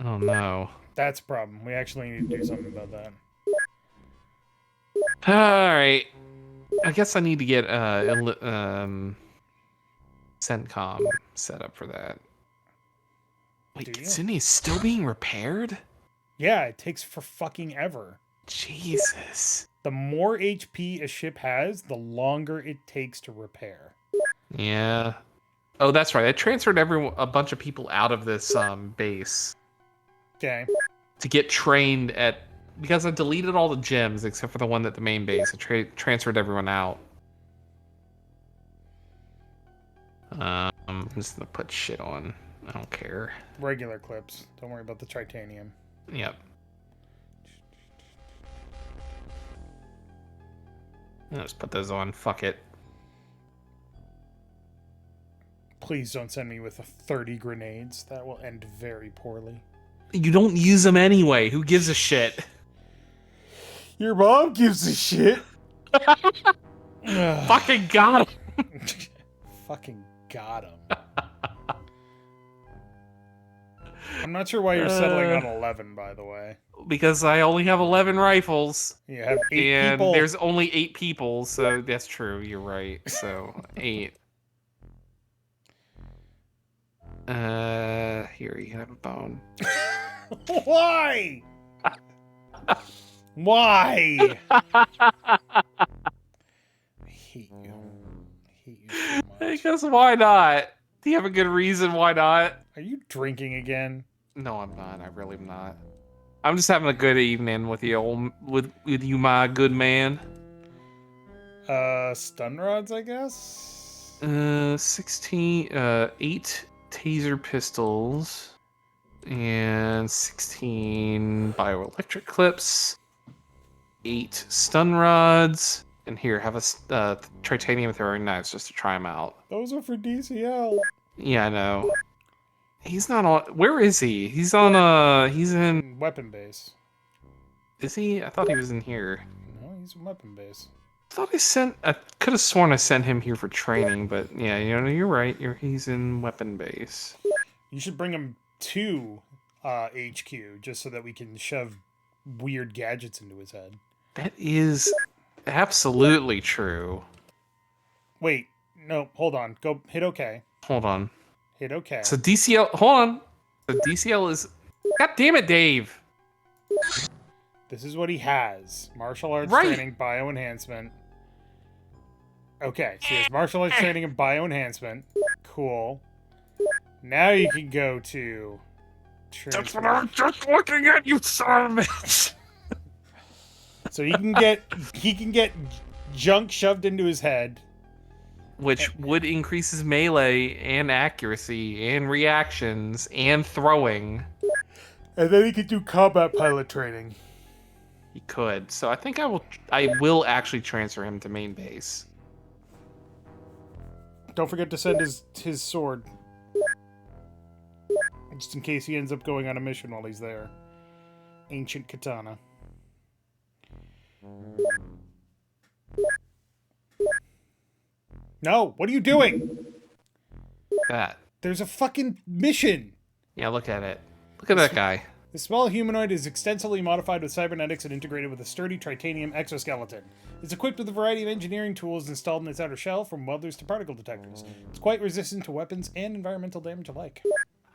Oh, no. That's a problem. We actually need to do something about that. Alright. I guess I need to get, CENTCOM set up for that. Wait, Sydney's still being repaired? Yeah, it takes for fucking ever. Jesus. The more HP a ship has, the longer it takes to repair. Yeah. Oh, that's right. I transferred a bunch of people out of this base. Okay. To get trained at... because I deleted all the gyms except for the one at the main base. I transferred everyone out. I'm just gonna put shit on. I don't care. Regular clips. Don't worry about the titanium. Yep. I'll just put those on. Fuck it. Please don't send me with 30 grenades. That will end very poorly. You don't use them anyway. Who gives a shit? Your mom gives a shit. Fucking got him. Fucking got him. I'm not sure why you're settling on 11, by the way. Because I only have 11 rifles. You have 8 and people. There's only 8 people, so that's true. You're right. So 8. Here, you can have a bone. Why? Why? I hate you. I hate you so much. Because why not? Do you have a good reason why not? Are you drinking again? No, I'm not. I really am not. I'm just having a good evening with you, with you, my good man. Stun rods, I guess? 16, 8 taser pistols, and 16 bioelectric clips, 8 stun rods, and here, have a titanium throwing knives just to try them out. Those are for DCL. Yeah, I know. He's not on. Where is he? He's on. He's in. Weapon base. Is he? I thought he was in here. No, he's in weapon base. I thought I could have sworn I sent him here for training, but yeah, you're right. He's in weapon base. You should bring him to HQ just so that we can shove weird gadgets into his head. That is absolutely true. Wait, no, hold on. Go hit OK. Hold on. Hit OK. So DCL. Hold on. The DCL is. God damn it, Dave. This is what he has. Martial arts Right. training, bio-enhancement. Okay, so he has martial arts training and bio-enhancement. Cool. Now you can go to... That's what I'm just looking at, you son of a bitch. So he can get junk shoved into his head. Which would increase his melee and accuracy and reactions and throwing. And then he can do combat pilot training. He could. So I think I will actually transfer him to main base. Don't forget to send his sword. Just in case he ends up going on a mission while he's there. Ancient katana. No, what are you doing? That. There's a fucking mission. Yeah, look at it. Look at that guy. The small humanoid is extensively modified with cybernetics and integrated with a sturdy titanium exoskeleton. It's equipped with a variety of engineering tools installed in its outer shell, from welders to particle detectors. It's quite resistant to weapons and environmental damage alike.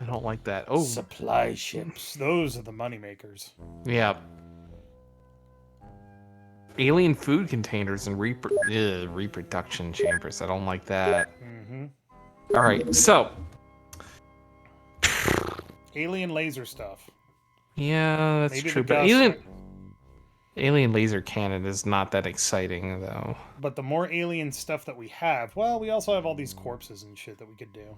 I don't like that. Oh, Supply ships. Those are the moneymakers. yeah. Alien food containers and reproduction chambers. I don't like that. Mm-hmm. All right, so. Alien laser stuff. Yeah, that's Maybe true. the But Gus- alien laser cannon is not that exciting, though. But the more alien stuff that we have, well, we also have all these corpses and shit that we could do.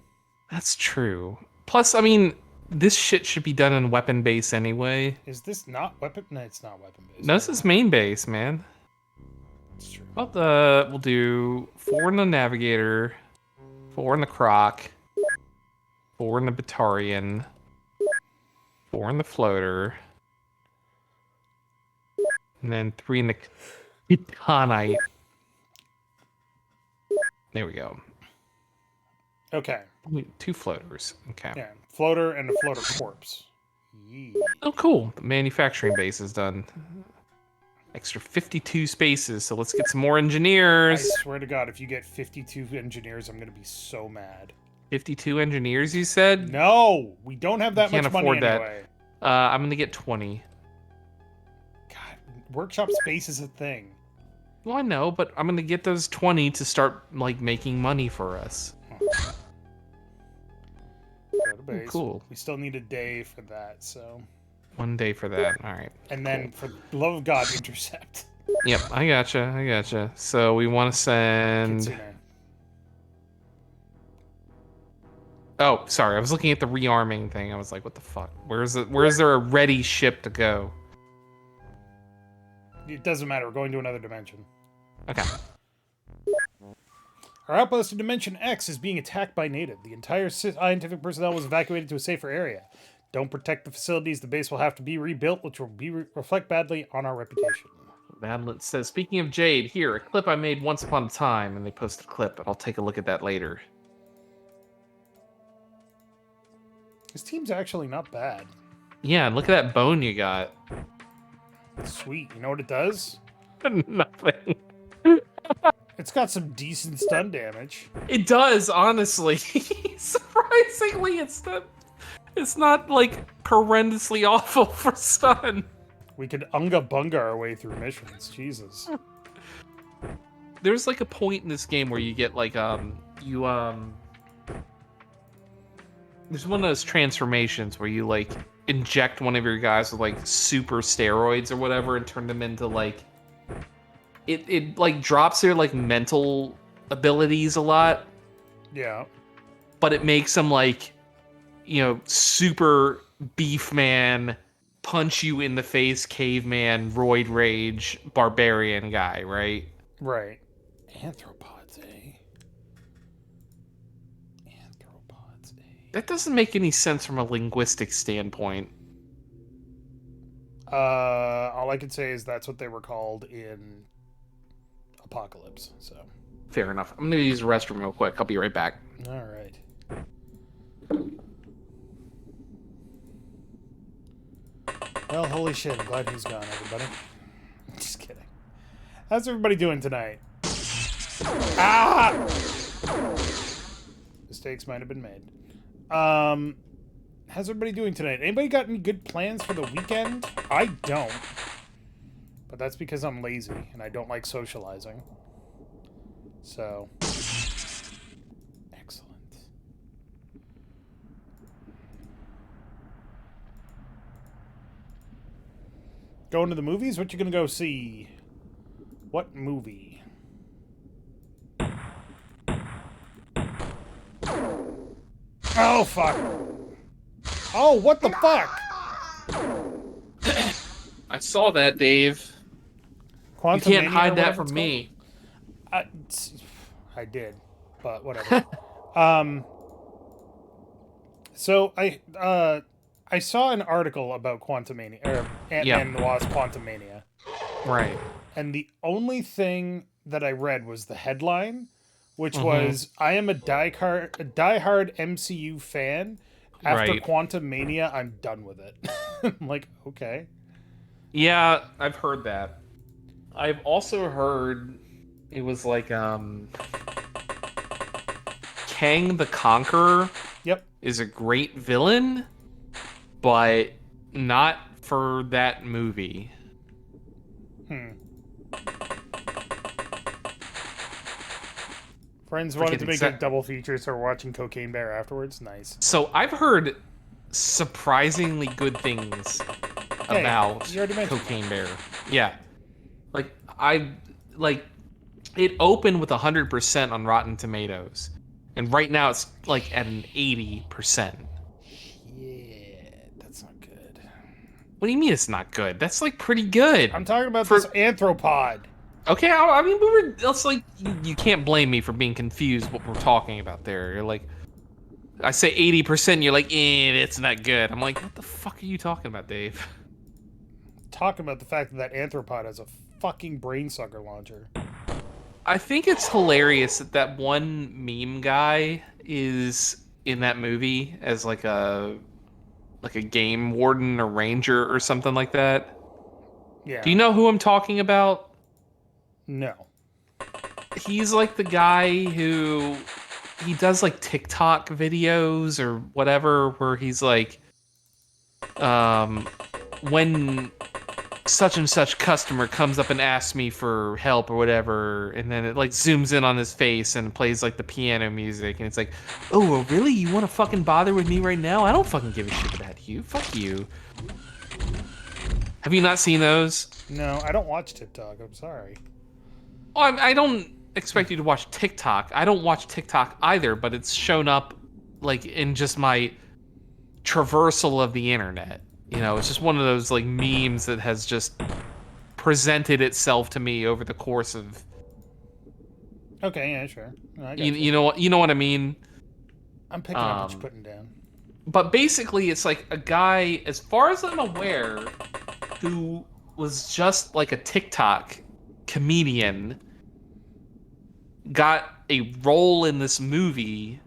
That's true. Plus, I mean, this shit should be done in weapon base anyway. Is this not weapon? No, it's not weapon based. No, this is main base, man. It's true. Well, we'll do 4 in the navigator, 4 in the croc, 4 in the Batarian, 4 in the floater, and then 3 in the Kitanite. There we go. Okay. Wait, 2 floaters. Okay. Yeah. Floater and a floater corpse. Yee. Oh, cool. The manufacturing base is done. Extra 52 spaces, so let's get some more I engineers. swear to God, if you get 52 engineers, I'm going to be so mad. 52 engineers, you said? No! We don't have that Can't much money afford that. anyway. I'm gonna get 20. God, workshop space is a thing. Well, I know, but I'm gonna get those 20 to start, like, making money for us. Go to base. cool. We still need a day for that, so... 1 day for that. All right. And then, for the love of God, intercept. Yep, I gotcha. So we want to send... Kitsune. Oh, sorry. I was looking at the rearming thing. I was like, what the fuck? Where's there a ready ship to go? It doesn't matter. We're going to another dimension. Okay. Our outpost in Dimension X is being attacked by native. The entire scientific personnel was evacuated to a safer area. Don't protect the facilities. The base will have to be rebuilt, which will reflect badly on our reputation. Badlet says, speaking of Jade, here, a clip I made once upon a time, and they posted a clip, and I'll take a look at that later. This team's actually not bad. Yeah, and look at that bone you got. Sweet. You know what it does? Nothing. It's got some decent stun damage. It does, honestly. Surprisingly, it's not like horrendously awful for stun. We could unga bunga our way through missions. Jesus. There's like a point in this game where you get like there's one of those transformations where you like inject one of your guys with like super steroids or whatever and turn them into like it like drops their like mental abilities a lot, Yeah. but it makes them like, you know, super beef man, punch you in the face caveman, roid rage, barbarian guy, right? Right. Anthropods, eh? Anthropods, eh? That doesn't make any sense from a linguistic standpoint. All I can say is that's what they were called in Apocalypse, so. Fair enough. I'm gonna use the restroom real quick. I'll be right back. All right. Well, holy shit, I'm glad he's gone, everybody. Just kidding. How's everybody doing tonight? Ah! Mistakes might have been made. How's everybody doing tonight? Anybody got any good plans for the weekend? I don't. But that's because I'm lazy and I don't like socializing. So. Excellent. Going to the movies? What you gonna go see? What movie? Oh, fuck. Oh, what the fuck? I saw that, Dave. You can't hide that from me. I did, but whatever. So I saw an article about Quantumania, or Ant-Man and the Wasp Quantumania. Right. And the only thing that I read was the headline, which was, I am a diehard MCU fan. After Quantumania, I'm done with it. I'm like, okay. Yeah, I've heard that. I've also heard it was like Kang the Conqueror is a great villain, but not for that movie. Friends wanted to make a double feature, so we're watching Cocaine Bear afterwards. Nice. So I've heard surprisingly good things about Cocaine Bear. Yeah. It opened with 100% on Rotten Tomatoes. And right now it's like at an 80%. Yeah, that's not good. What do you mean it's not good? That's like pretty good. I'm talking about this Anthropod. Okay, I mean, it's like, you can't blame me for being confused what we're talking about there. You're like, I say 80%, you're like, it's not good. I'm like, what the fuck are you talking about, Dave? Talking about the fact that Anthropod has a fucking brain sucker launcher. I think it's hilarious that one meme guy is in that movie as like a game warden or ranger or something like that. Yeah. Do you know who I'm talking about? No. He's like the guy who he does like TikTok videos or whatever where he's like when such and such customer comes up and asks me for help or whatever, and then it like zooms in on his face and plays like the piano music, and it's like, oh, well, really? You want to fucking bother with me right now? I don't fucking give a shit about you. Fuck you. Have you not seen those? No, I don't watch TikTok. I'm sorry. Oh, I don't expect you to watch TikTok. I don't watch TikTok either, but it's shown up like in just my traversal of the internet. You know, it's just one of those like memes that has just presented itself to me over the course of. Okay, yeah, sure. No, you know what I mean. I'm picking up what you're putting down. But basically, it's like a guy, as far as I'm aware, who was just like a TikTok comedian, got a role in this movie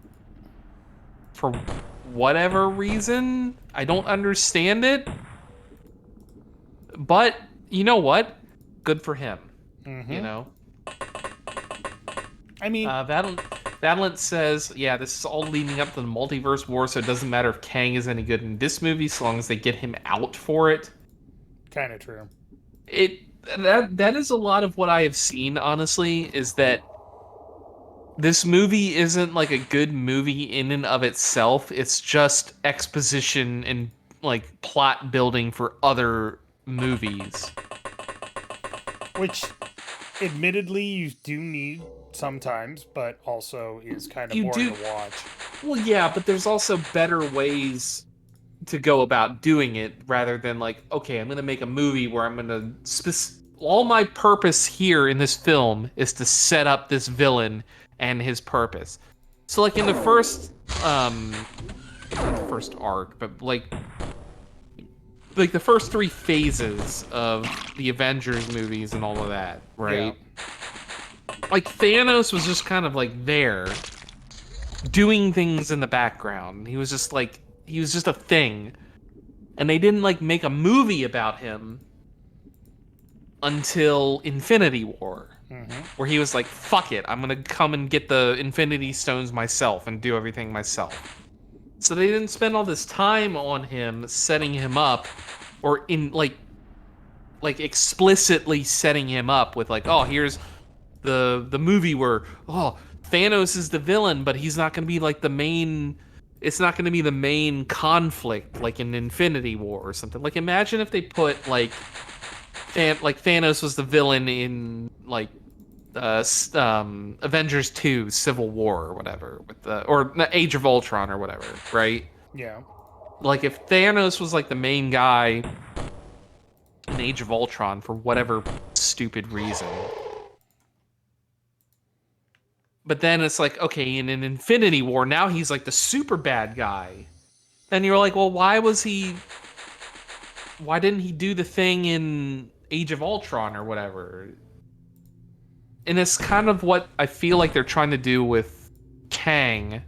for whatever reason. I don't understand it. But you know what? Good for him. You know? I mean, Valent says, yeah, this is all leading up to the multiverse war, so it doesn't matter if Kang is any good in this movie, so long as they get him out for it. kind of true. It that is a lot of what I have seen, honestly, is that this movie isn't like a good movie in and of itself. It's just exposition and like plot building for other movies. Which, admittedly, you do need sometimes, but also is kind of You boring do. to watch. Well, yeah, but there's also better ways to go about doing it rather than like, okay, I'm going to make a movie where I'm going to all my purpose here in this film is to set up this villain and his purpose. So like in the first not the first arc, but like the first three phases of the Avengers movies and all of that, right? Yeah. Like Thanos was just kind of like there doing things in the background. He was just a thing. And they didn't like make a movie about him until Infinity War. Where he was like, fuck it, I'm gonna come and get the Infinity Stones myself and do everything myself. So they didn't spend all this time on him setting him up or in like explicitly setting him up with like, oh, here's the movie where, oh, Thanos is the villain, but he's not going to be like the main. It's not going to be the main conflict like in Infinity War or something. Like imagine if they put like Thanos was the villain in like Avengers 2 Civil War or whatever with or Age of Ultron or whatever, right? Yeah. Like if Thanos was like the main guy in Age of Ultron for whatever stupid reason. But then it's like, okay, in an Infinity War, now he's like the super bad guy. And you're like, well, why didn't he do the thing in Age of Ultron or whatever? And it's kind of what I feel like they're trying to do with Kang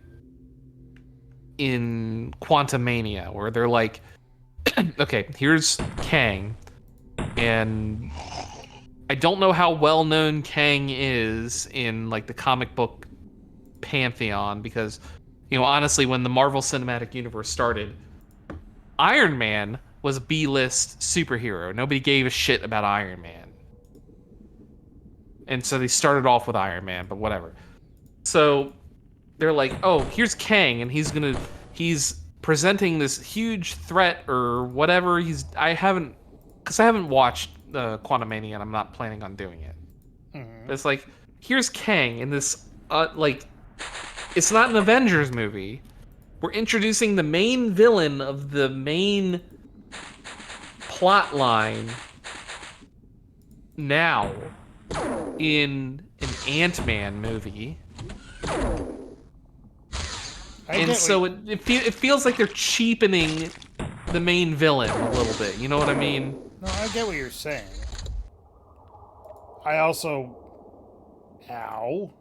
in Quantumania, where they're like, okay, here's Kang. And I don't know how well known Kang is in like the comic book pantheon because, you know, honestly, when the Marvel Cinematic Universe started, Iron Man was a B-list superhero. Nobody gave a shit about Iron Man. And so they started off with Iron Man, but whatever. So they're like, oh, here's Kang, and he's presenting this huge threat or whatever. I haven't watched Quantumania, and I'm not planning on doing it. But it's like, here's Kang in this, it's not an Avengers movie. We're introducing the main villain of the main plot line now in an Ant-Man movie. And so it feels like they're cheapening the main villain a little bit. You know what I mean? No, I get what you're saying. I also... Ow.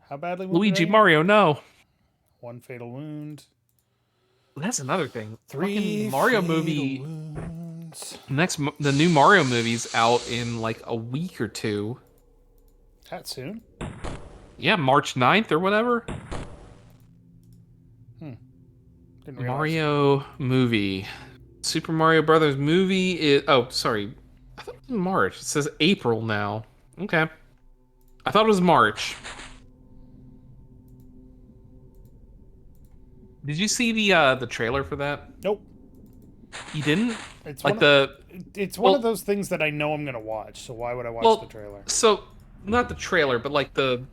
How badly wounded Luigi, are you? Mario, no. One fatal wound. That's another thing. Three Fucking Mario fatal movie. wounds. The new Mario movie's out in like a week or two. That soon? Yeah, March 9th or whatever. Didn't realize. Mario movie. Super Mario Brothers movie is... Oh, sorry. I thought it was March. It says April now. Okay. I thought it was March. Did you see the trailer for that? Nope. You didn't? It's like It's one of those things that I know I'm gonna watch. So why would I watch the trailer? So not the trailer, but like the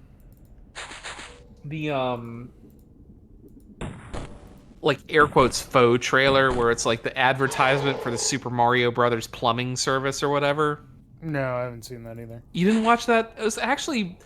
like air quotes faux trailer where it's like the advertisement for the Super Mario Brothers plumbing service or whatever. No, I haven't seen that either. You didn't watch that? It was actually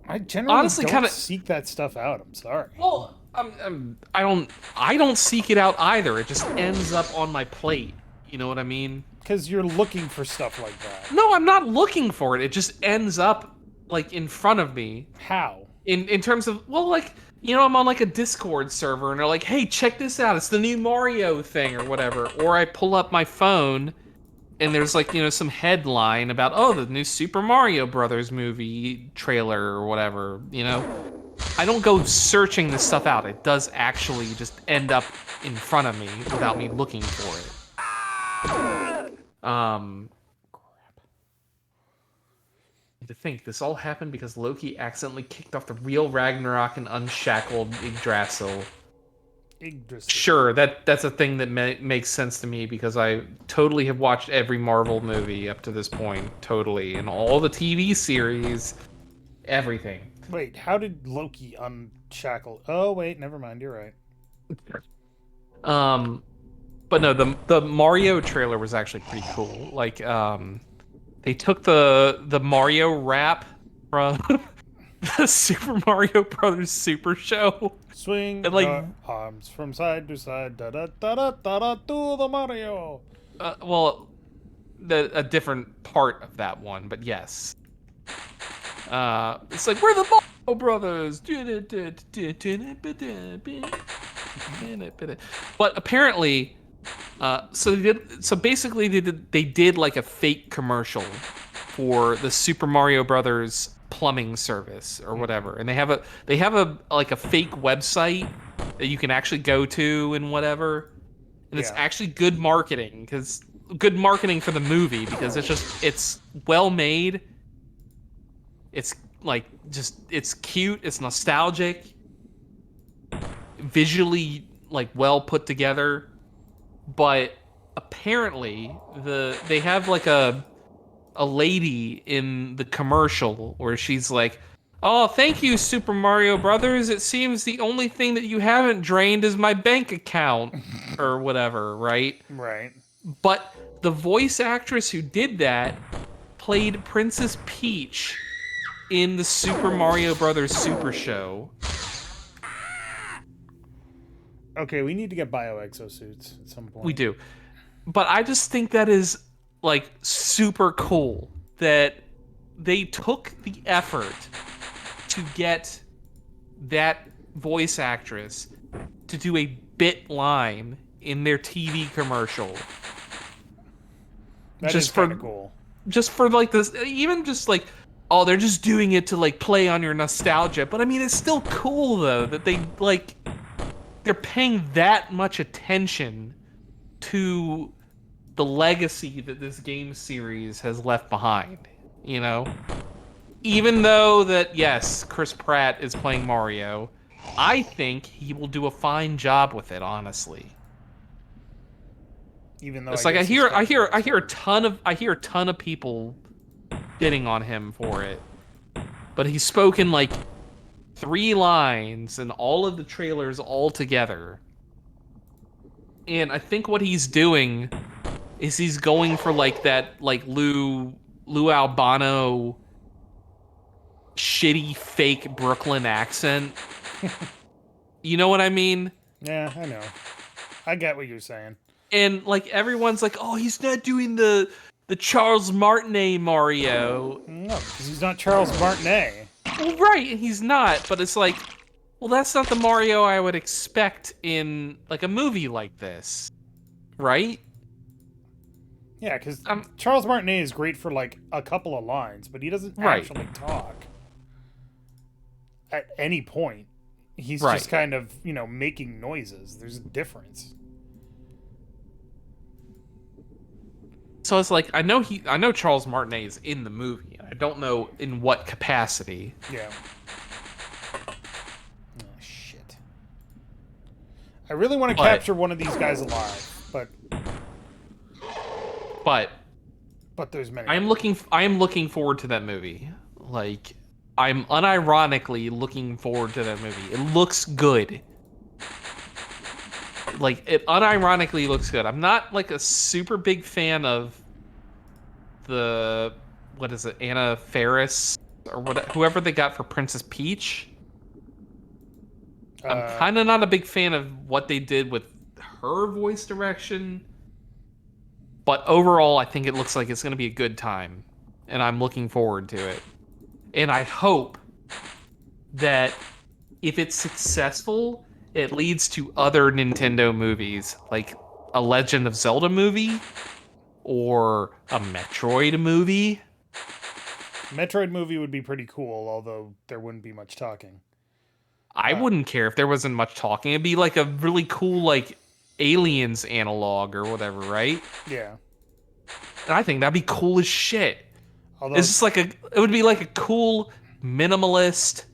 I generally honestly don't kind of seek that stuff out. I'm sorry. well. I don't seek it out either. It just ends up on my plate. You know what I mean? Because you're looking for stuff like that. No, I'm not looking for it. It just ends up like in front of me. How? In terms of, well, like, you know, I'm on like a Discord server and they're like, hey, check this out. It's the new Mario thing or whatever. Or I pull up my phone and there's like, some headline about, oh, the new Super Mario Brothers movie trailer or whatever, I don't go searching this stuff out. It does actually just end up in front of me without me looking for it. To think this all happened because Loki accidentally kicked off the real Ragnarok and unshackled Yggdrasil. Sure, that's a thing that makes sense to me because I totally have watched every Marvel movie up to this point, totally, and all the TV series, everything. Wait, how did Loki unshackle? Oh wait, never mind. You're right. But no, the Mario trailer was actually pretty cool. Like, they took the Mario rap from the Super Mario Brothers Super Show. Swing and, like, your arms from side to side, da da da da da da, do the Mario. Well, a different part of that one, but yes. It's like, we're the Mario Brothers. But apparently, so basically they did like a fake commercial for the Super Mario Brothers plumbing service or whatever, and they have a like a fake website that you can actually go to and whatever, and it's actually good marketing for the movie because it's well made. It's like it's cute, it's nostalgic, visually like well put together, but apparently they have like a lady in the commercial where she's like, "Oh, thank you, Super Mario Brothers. It seems the only thing that you haven't drained is my bank account," or whatever, right? Right. But the voice actress who did that played Princess Peach in the Super Mario Brothers Super Show. Okay, we need to get bio exosuits at some point. We do. But I just think that is like super cool that they took the effort to get that voice actress to do a bit line in their TV commercial. That is kind of cool. Just for like this, even just like, oh, they're just doing it to like play on your nostalgia. But I mean, it's still cool though that they're paying that much attention to the legacy that this game series has left behind, Even though that, yes, Chris Pratt is playing Mario, I think he will do a fine job with it, honestly. Even though it's like I hear a ton of people getting on him for it. But he's spoken like 3 lines in all of the trailers all together. And I think what he's doing is he's going for like that like Lou Albano shitty fake Brooklyn accent. You know what I mean? Yeah, I know. I get what you're saying. And like everyone's like, "Oh, he's not doing the Charles Martinet Mario." No, because he's not Charles Martinet. Well, right, he's not, but it's like, well, that's not the Mario I would expect in like a movie like this. Right? Yeah, because Charles Martinet is great for like a couple of lines, but he doesn't actually talk at any point. He's just kind of, making noises. There's a difference. So it's like I know Charles Martinet is in the movie. I don't know in what capacity. Yeah. Oh, shit. I really want to capture one of these guys alive, but there's many. I am looking forward to that movie. Like, I'm unironically looking forward to that movie. It looks good. Like, it unironically looks good. I'm not like a super big fan of the Anna Faris or whoever they got for Princess Peach. I'm kind of not a big fan of what they did with her voice direction. But overall, I think it looks like it's going to be a good time, and I'm looking forward to it. And I hope that if it's successful, it leads to other Nintendo movies, like a Legend of Zelda movie, or a Metroid movie. Metroid movie would be pretty cool, although there wouldn't be much talking. I wouldn't care if there wasn't much talking. It'd be like a really cool like Aliens analog or whatever, right? Yeah. And I think that'd be cool as shit. Although, It's just like it would be like a cool minimalist,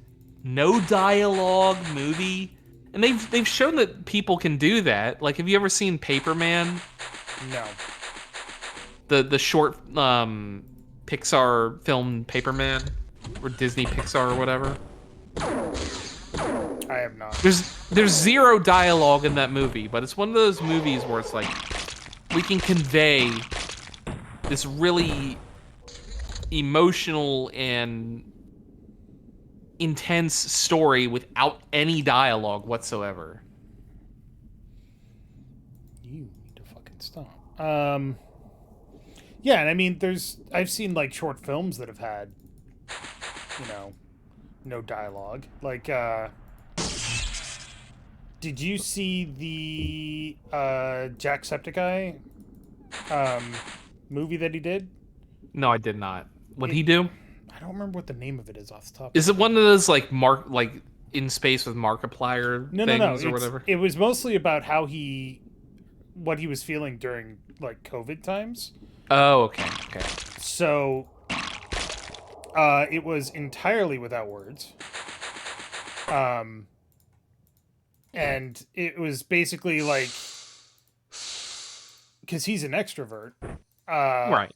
no dialogue movie. And they've shown that people can do that. Like, have you ever seen Paperman? no. The short Pixar film Paperman, or Disney Pixar or whatever. I have not. There's zero dialogue in that movie, but it's one of those movies where it's like we can convey this really emotional and intense story without any dialogue whatsoever. You need to fucking stop. Yeah, and I mean, I've seen like short films that have had, no dialogue. Like, did you see the Jacksepticeye movie that he did? No, I did not. What'd he do? I don't remember what the name of it is off the top. Is it one of those like in space with Markiplier No. things or whatever? It was mostly about what he was feeling during like COVID times. Oh, okay. So, it was entirely without words. And it was basically like, because he's an extrovert. Right.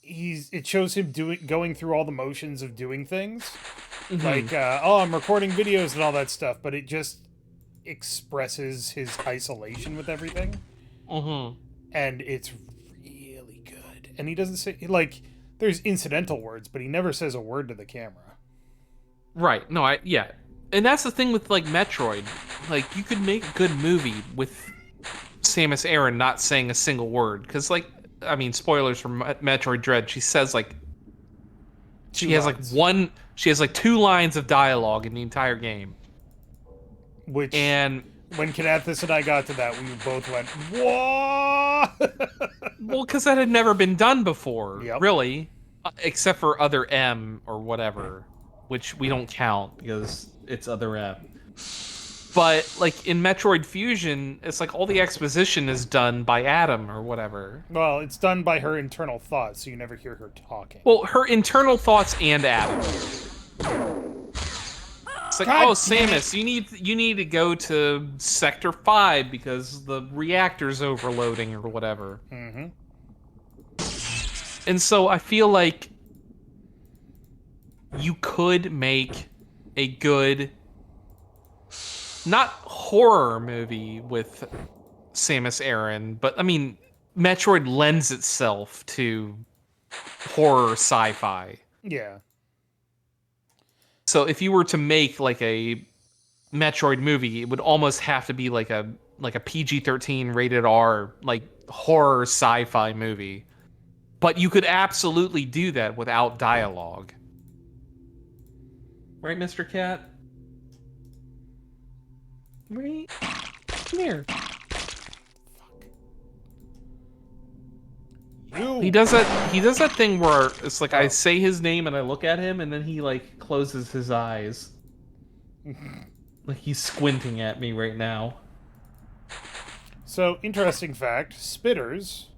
It shows him going through all the motions of doing things. Mhm. Like, I'm recording videos and all that stuff, but it just expresses his isolation with everything. Mm-hmm. And it's really good. And he doesn't say, like, there's incidental words, but he never says a word to the camera. Right. No, yeah. And that's the thing with like Metroid. Like, you could make a good movie with Samus Aran not saying a single word. Because, like, I mean, spoilers for Metroid Dread, she says like she has like 2 lines of dialogue in the entire game. Which, and when Kanathis and I got to that, we both went, what? Well, because that had never been done before, Yep. really, except for Other M or whatever, which we don't count because it's Other M. But like in Metroid Fusion, it's like all the exposition is done by Adam or whatever. Well, it's done by her internal thoughts, so you never hear her talking. Well, her internal thoughts and Adam. It's like, God oh, Samus, you need to go to Sector 5 because the reactor's overloading or whatever. Mm-hmm. And so I feel like you could make a good, not horror movie with Samus Aran, but I mean, Metroid lends itself to horror sci-fi. Yeah. So if you were to make like a Metroid movie, it would almost have to be like a PG-13 rated R like horror sci-fi movie. But you could absolutely do that without dialogue. Right, Mr. Cat? Right? Come here. He does that thing where it's like I say his name and I look at him and then he like closes his eyes. Like he's squinting at me right now. So, interesting fact, spitters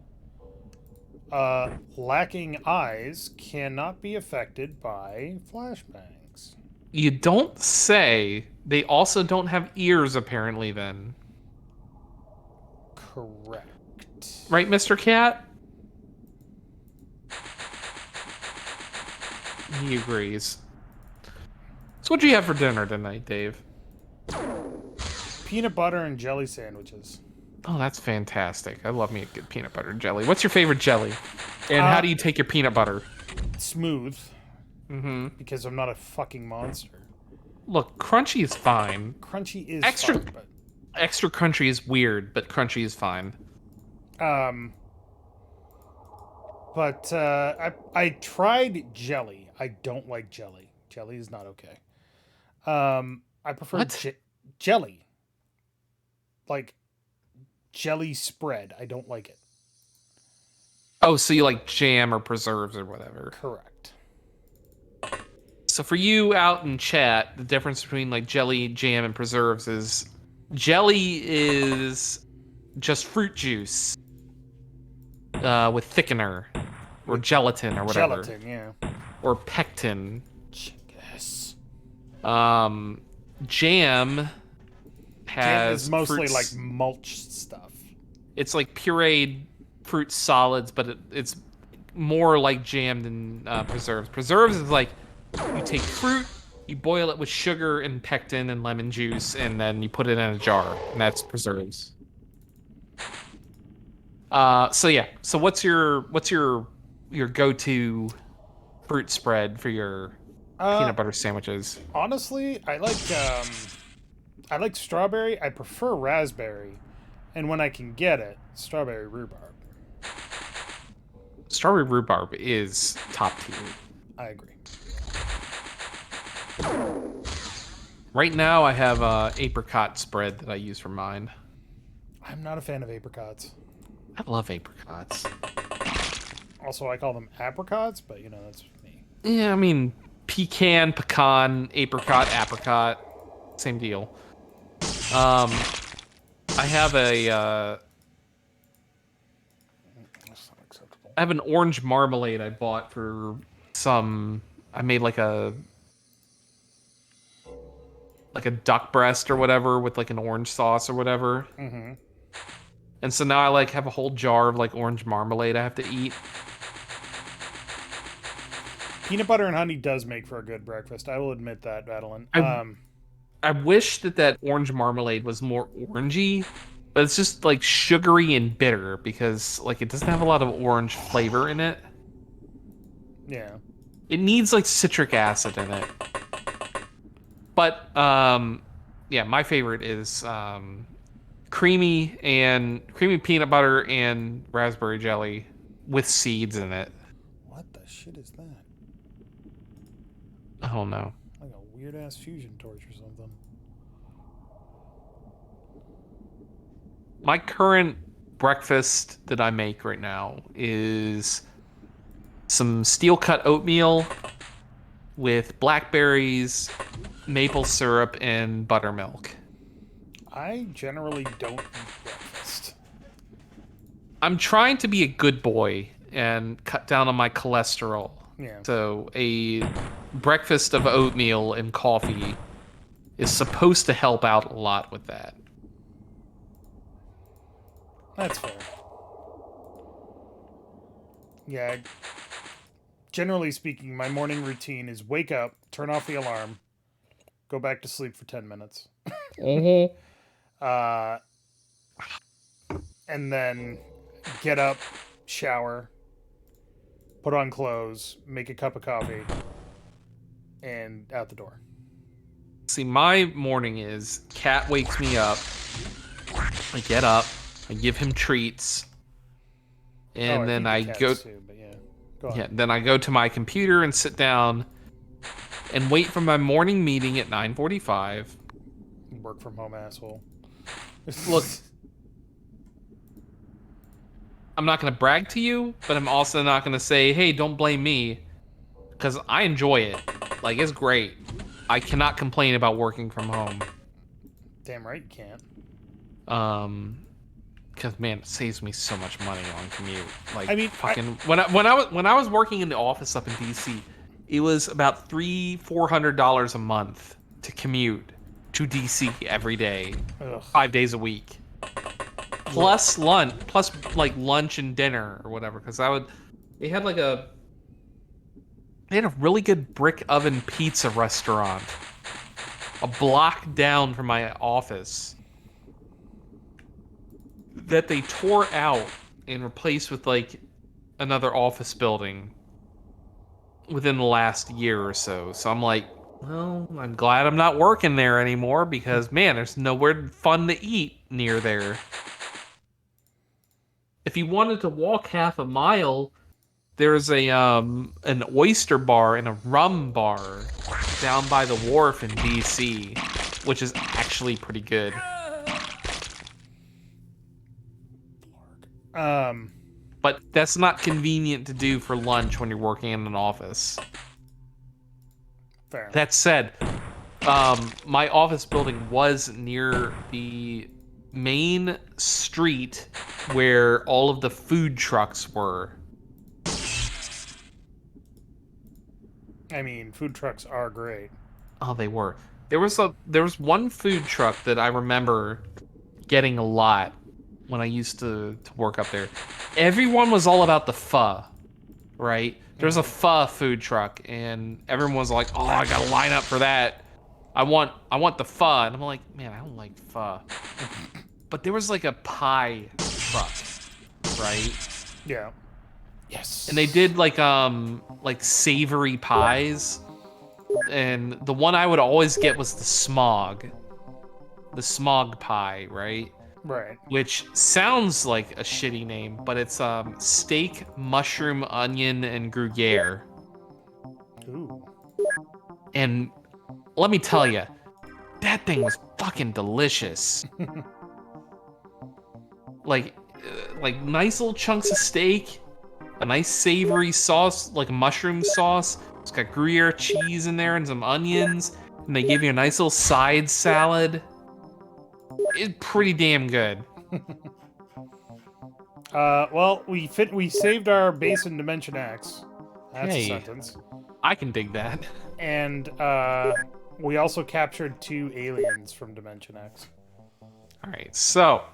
lacking eyes cannot be affected by flashbangs. You don't say. They also don't have ears, apparently, then. Correct. Right, Mr. Cat? He agrees. So what'd you have for dinner tonight, Dave? Peanut butter and jelly sandwiches. Oh, that's fantastic. I love me a good peanut butter jelly. What's your favorite jelly? And how do you take your peanut butter? Smooth. Mm-hmm. Because I'm not a fucking monster. Look, crunchy is fine. Crunchy is Extra- fine, but... Extra crunchy is weird, but crunchy is fine. But I tried jelly. I don't like jelly. Jelly is not okay. I prefer jelly. Like jelly spread. I don't like it. Oh, so you like jam or preserves or whatever. Correct. So for you out in chat, the difference between like jelly, jam, and preserves is jelly is just fruit juice with thickener or gelatin or whatever, Gelatin, yeah. or pectin. Yes. Jam Jam has is mostly fruits. like mulch stuff. It's like pureed fruit solids, but it's more like jam than preserves. Preserves is like you take fruit, you boil it with sugar and pectin and lemon juice, and then you put it in a jar, and that's preserves. So yeah. So what's your go-to fruit spread for your peanut butter sandwiches? Honestly, I like strawberry. I prefer raspberry, and when I can get it, strawberry rhubarb. Strawberry rhubarb is top tier. I agree. Right now, I have a apricot spread that I use for mine. I'm not a fan of apricots. I love apricots. Also, I call them apricots, but you know that's me. Yeah, I mean, pecan, apricot, same deal. I have That's not acceptable. I have an orange marmalade I bought for some. I made like a duck breast or whatever with like an orange sauce or whatever. Mm-hmm. And so now I like have a whole jar of like orange marmalade I have to eat. Peanut butter and honey does make for a good breakfast. I will admit that, Adeline. I wish that orange marmalade was more orangey, but it's just like sugary and bitter because like it doesn't have a lot of orange flavor in it. Yeah. It needs like citric acid in it. But yeah, my favorite is creamy peanut butter and raspberry jelly with seeds in it. What the shit is that? Oh no. Like a weird ass fusion torch or something. My current breakfast that I make right now is some steel cut oatmeal with blackberries, maple syrup, and buttermilk. I generally don't eat breakfast. I'm trying to be a good boy and cut down on my cholesterol. Yeah. So a breakfast of oatmeal and coffee is supposed to help out a lot with that. That's fair. Yeah. Generally speaking, my morning routine is wake up, turn off the alarm, go back to sleep for 10 minutes. And then get up, shower, put on clothes, make a cup of coffee, and out the door. See, my morning is Cat wakes me up. I get up, I give him treats, and then I feed the go. cats too, but yeah. Go on. Yeah, then I go to my computer and sit down and wait for my morning meeting at 9:45. Work from home asshole. Look, I'm not going to brag to you, but I'm also not going to say, hey, don't blame me, because I enjoy it. Like, it's great. I cannot complain about working from home. Damn right you can't. Because man, it saves me so much money on commute. Like, I mean, when I was working in the office up in DC, it was about $400 a month to commute to DC every day, Ugh. 5 days a week, plus lunch, plus like lunch and dinner or whatever. Because they had a really good brick oven pizza restaurant a block down from my office that they tore out and replaced with like another office building within the last year or so. So I'm like, well, I'm glad I'm not working there anymore because man, there's nowhere fun to eat near there. If you wanted to walk half a mile, there's an oyster bar and a rum bar down by the wharf in DC, which is actually pretty good. Um, But but that's not convenient to do for lunch when you're working in an office. Fair. That said, my office building was near the main street where all of the food trucks were. I mean, food trucks are great. Oh, they were. There was one food truck that I remember getting a lot when I used to work up there. Everyone was all about the pho, right? There's a pho food truck, and everyone was like, "Oh, I gotta line up for that. I want the pho." And I'm like, "Man, I don't like pho." But there was like a pie truck, right? Yeah. Yes. And they did like savory pies. And the one I would always get was the smog pie, right? Right. Which sounds like a shitty name, but it's steak, mushroom, onion, and gruyere. Ooh. And let me tell you, that thing was fucking delicious. like nice little chunks of steak, a nice savory sauce, like a mushroom sauce. It's got Gruyere cheese in there and some onions, and they give you a nice little side salad. It's pretty damn good. Well, we saved our base in Dimension X. That's Hey. a sentence. I can dig that. And we also captured 2 aliens from Dimension X. All right, so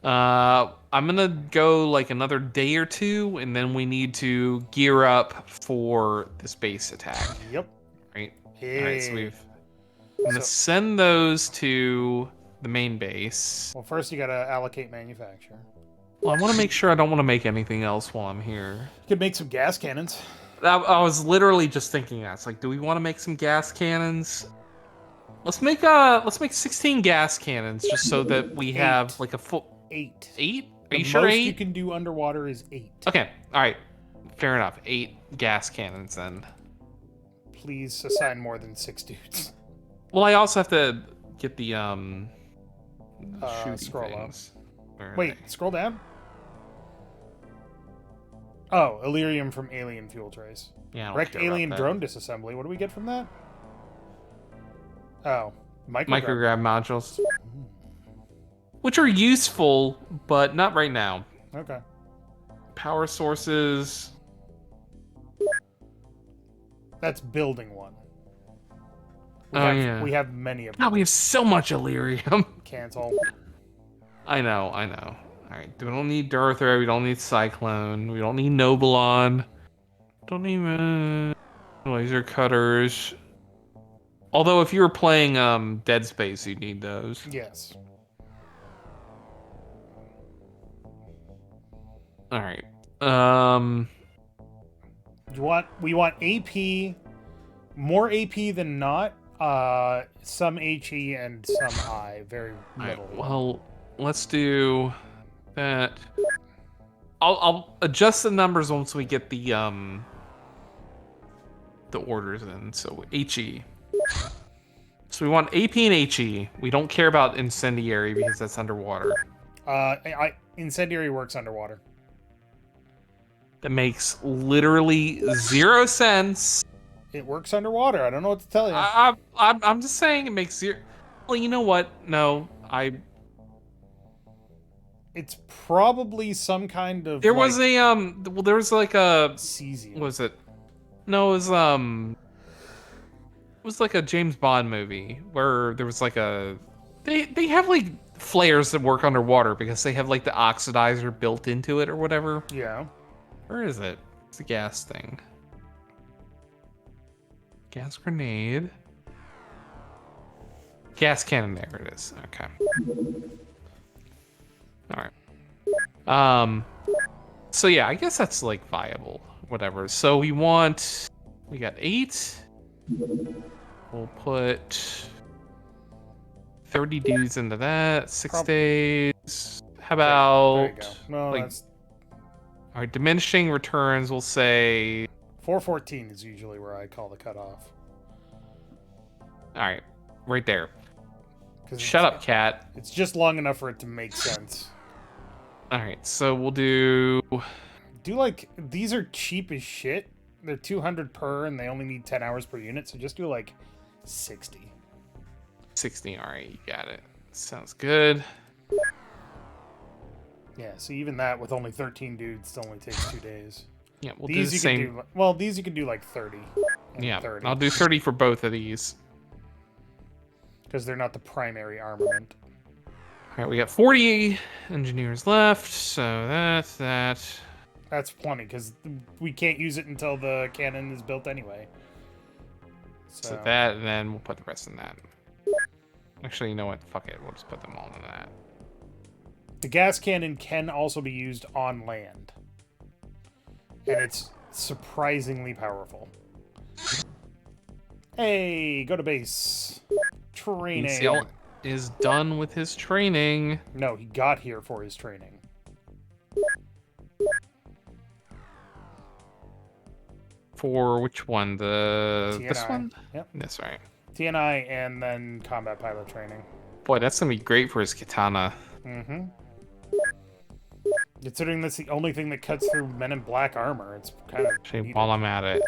I'm gonna go like another day or two, and then we need to gear up for this base attack. Yep. Right. Hey. All right, so I'm gonna send those to the main base. Well, first you gotta allocate manufacture. Well, I want to make sure I don't want to make anything else while I'm here. You could make some gas cannons. I was literally just thinking that. It's like, do we want to make some gas cannons? Let's make 16 gas cannons just so that we have like a full 8. 8. Are The you sure most 8? you can do underwater is 8. Okay. All right. Fair enough. 8 gas cannons then. Please assign more than 6 dudes. Well, I also have to get the shooting scroll things. Where are Wait, they? scroll down. Oh, Illyrium from alien fuel trace. Yeah. I don't Wrecked care about alien that. drone disassembly. What do we get from that? Oh, Micrograv modules, which are useful, but not right now. Okay. Power sources. That's building one. Yeah. We have many of them. God, we have so much Illyrium. Cancel. I know. All right, we don't need Durthra, we don't need Cyclone, we don't need Nobalon, don't need laser cutters. Although if you were playing Dead Space, you'd need those. Yes. All right. We want AP, more AP than not. Some HE and some I. Very little. Alright, well, let's do that. I'll adjust the numbers once we get the orders in. So HE. So we want AP and HE. We don't care about incendiary because that's underwater. Incendiary works underwater. That makes literally 0 sense. It works underwater. I don't know what to tell you. I'm just saying it makes 0. Well, you know what? No, It's probably some kind of. There was a well, there was like a cesium. What was it? No, it was like a James Bond movie where there was like they have like flares that work underwater because they have like the oxidizer built into it or whatever. Yeah. Where is it? It's the gas thing. Gas grenade. Gas cannon, there it is. Okay. Alright. So yeah, I guess that's like viable. Whatever. So we got 8. We'll put 30 dudes into that. 6 days. How about There you go. No, like, that's alright, diminishing returns, we'll say 414 is usually where I call the cutoff. alright, right there. 'Cause Shut up, cat. It's just long enough for it to make sense. All right, so we'll do. Do like these are cheap as shit. They're 200 per, and they only need 10 hours per unit. So just do like 60. 60. All right, you got it. Sounds good. Yeah. So even that with only 13 dudes still only takes 2 days. Yeah, we'll do These the you same. can do. Well, these you can do like 30. And Yeah, 30 I'll do 30 for both of these. because they're not the primary armament. All right, we got 40 engineers left, so that's that. That's plenty because we can't use it until the cannon is built anyway. So that, and then we'll put the rest in that. Actually, you know what? Fuck it. We'll just put them all in that. The gas cannon can also be used on land. And it's surprisingly powerful. Hey, go to base. Training. ECL is done with his training. No, he got here for his training. For which one? This TNI. one? Yep. That's right. TNI and then combat pilot training. Boy, that's gonna be great for his katana. Mm-hmm. Considering that's the only thing that cuts through men in black armor, it's kind of Actually, needed. while I'm at it.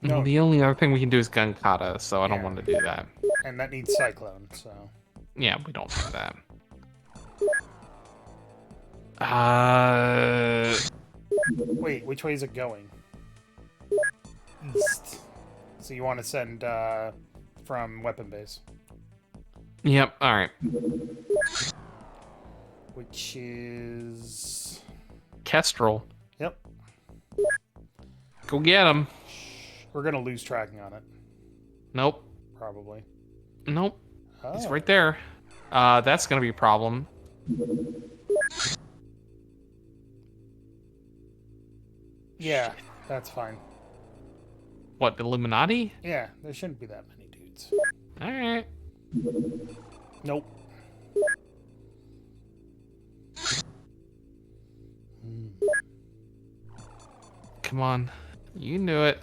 No. Well, the only other thing we can do is gun kata, so I don't Yeah. want to do that. And that needs cyclone, so Yeah, we don't have that. wait, which way is it going? East. So you want to send from weapon base, Yep. All right. which is Kestrel, yep. go get him. We're gonna lose tracking on it, Nope. probably. Nope. Oh. He's right there. That's gonna be a problem. Yeah, that's fine. What, Illuminati? Yeah, there shouldn't be that many dudes. All right. Nope. Hmm. Come on. You knew it.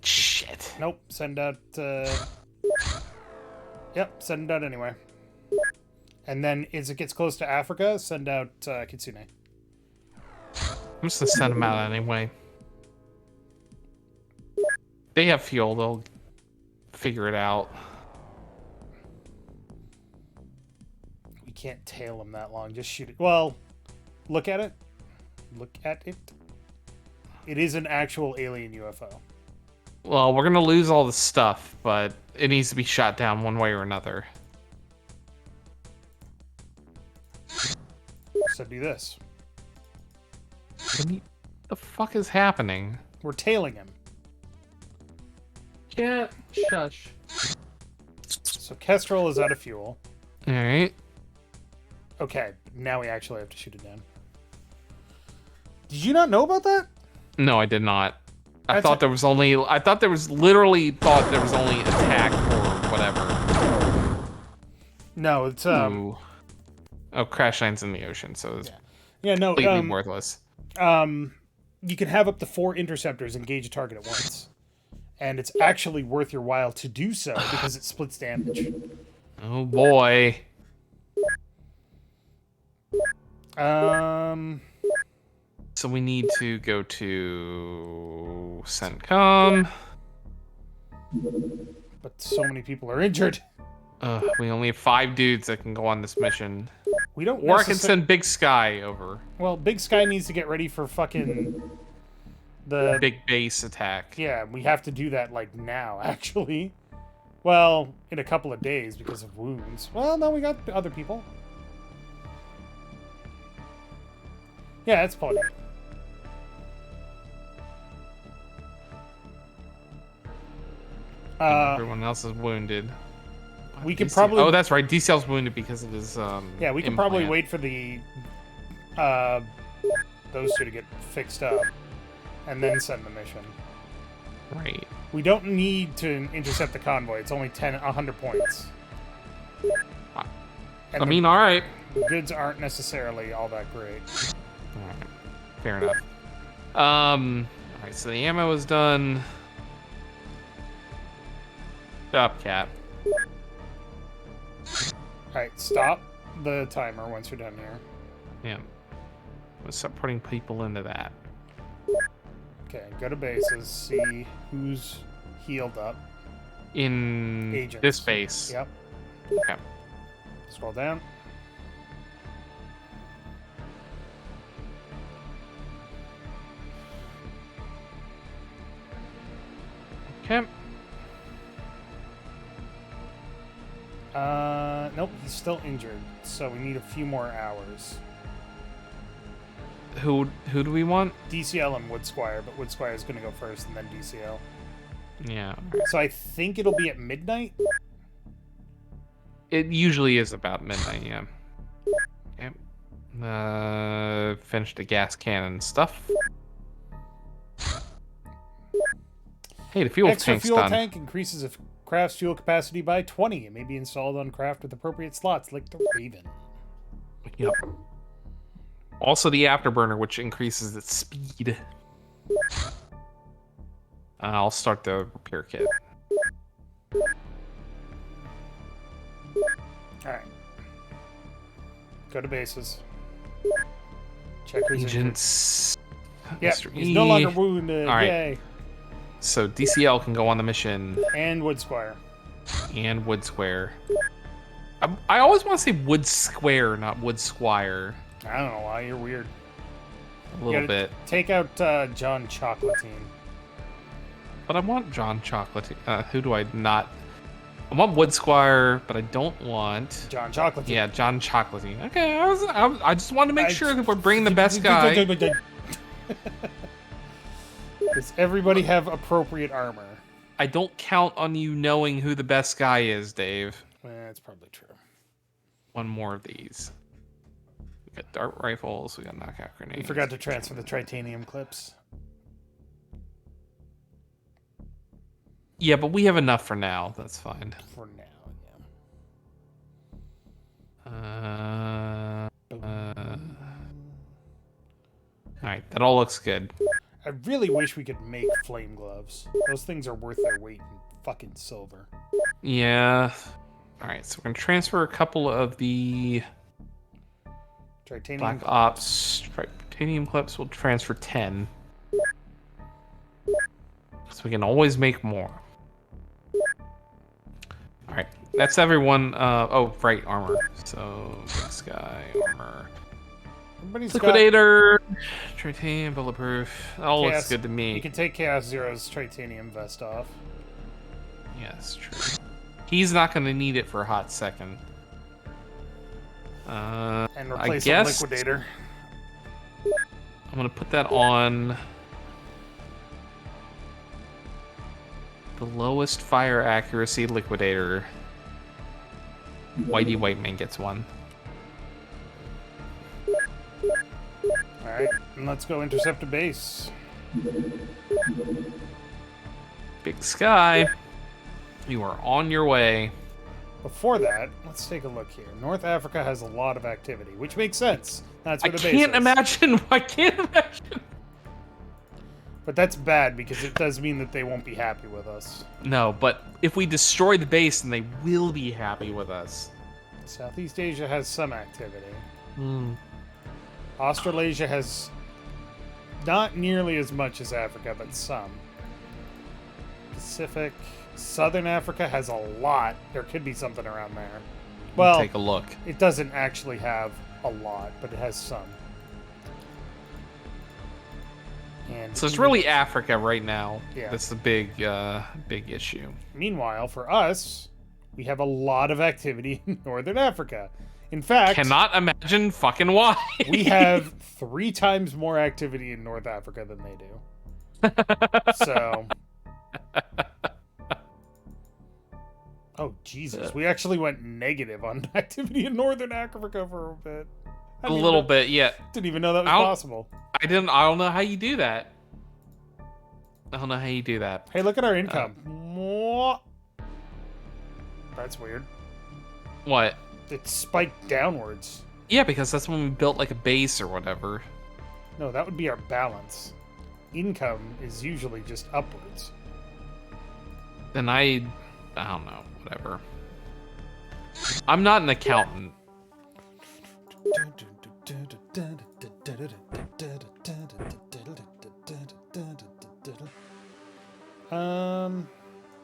Shit. Nope. Send out. Yep, send out anyway. And then as it gets close to Africa, send out Kitsune. I'm just gonna send them out anyway. They have fuel. They'll figure it out. We can't tail them that long. Just shoot it. Well, look at it. Look at it. It is an actual alien UFO. Well, we're gonna lose all the stuff, but it needs to be shot down one way or another. So do this. The fuck is happening? We're tailing him. Can't shush. So Kestrel is out of fuel. All right. Okay, now we actually have to shoot it down. Did you not know about that? No, I did not. I That's thought there was only. I thought there was literally thought there was only attack or whatever. No, it's Ooh. Oh, crash lands in the ocean, so it's yeah, no, completely worthless. you can have up to 4 interceptors engage a target at once. And it's actually worth your while to do so because it splits damage. Oh boy. So we need to go to CENTCOM. But so many people are injured. We only have 5 dudes that can go on this mission. We don't Or I can send Big Sky over. Well, Big Sky needs to get ready for fucking the Big base attack. Yeah, we have to do that like now, actually. Well, in a couple of days because of wounds. Well, no, we got other people. Yeah, it's plenty. Everyone else is wounded. We could DC probably. Oh, that's right. DCL's wounded because of his Yeah, we can probably implant. wait for the those 2 to get fixed up, and then send the mission. Right. We don't need to intercept the convoy. It's only 100 points. And I mean, all right. the goods aren't necessarily all that great. All right. Fair enough. All right. So the ammo is done. Stop, Cap. Alright, stop the timer once you're done here. Yeah. Let's start putting people into that. Okay, go to bases, see who's healed up. In Agents. this base. Yep. Okay. Scroll down. Okay. Nope, he's still injured, so we need a few more hours. Who do we want? DCL and Woodsquire, but Woodsquire is going to go first and then DCL. Yeah. So I think it'll be at midnight? It usually is about midnight, yeah. Okay. Finish the gas cannon stuff. Hey, the fuel Extra tank's fuel done. tank increases a craft's fuel capacity by 20. It may be installed on craft with appropriate slots, like the Raven. Yep. Also the afterburner, which increases its speed. I'll start the repair kit. Alright. Go to bases. Check who's injured. Agents. Yep, Mr. he's no E. longer wounded. All right. Yay. So DCL can go on the mission, And Woodsquire. and Wood Square. I always want to say Wood Square, not Wood Squire. I don't know why, you're weird. A little bit. Take out John Chocolatine. But I want John Chocolate. Who do I not? I want Wood Squire, but I don't want. John Chocolatine. Yeah, John Chocolatine. Okay, I just wanted to make sure that we're bringing the best guy. Does everybody have appropriate armor? I don't count on you knowing who the best guy is, Dave. That's probably true. One more of these. We got dart rifles. We got knockout grenades. We forgot to transfer the titanium clips. Yeah, but we have enough for now. That's fine. For now, All right, that all looks good. I really wish we could make flame gloves. Those things are worth their weight in fucking silver. Yeah. All right, so we're gonna transfer a couple of the Titanium Black Ops titanium clips. We'll transfer 10, so we can always make more. All right, that's everyone. Oh, right, armor. So this guy, armor. Everybody's Liquidator, titanium, bulletproof. All Chaos. looks good to You me. can take Chaos Zero's titanium vest off. Yeah, that's true. He's not going to need it for a hot second. And I replace guess the Liquidator. I'm going to put that on the lowest fire accuracy Liquidator. Whitey White Man gets one. Alright, and let's go intercept a base. Big Sky, you are on your way. Before that, let's take a look here. North Africa has a lot of activity, which makes sense. That's I where the base can't is. imagine. I can't imagine. But that's bad because it does mean that they won't be happy with us. No, but if we destroy the base, then they will be happy with us. Southeast Asia has some activity. Hmm. Australasia has not nearly as much as Africa, but some. Pacific. Southern Africa has a lot. There could be something around there. Well, Take a look. it doesn't actually have a lot, but it has some. And So it's really Africa right now. Yeah. That's the big, big issue. Meanwhile, for us, we have a lot of activity in Northern Africa. In fact, Cannot imagine fucking why. we have 3 times more activity in North Africa than they do. So. Oh, Jesus. We actually went negative on activity in Northern Africa for a bit. A little bit, yeah. Didn't even know that was I don't- possible. I don't know how you do that. I don't know how you do that. Hey, look at our income. Mwah. That's weird. What? It spiked downwards. Yeah, because that's when we built like a base or whatever. No, that would be our balance. Income is usually just upwards. Then I don't know, whatever. I'm not an accountant.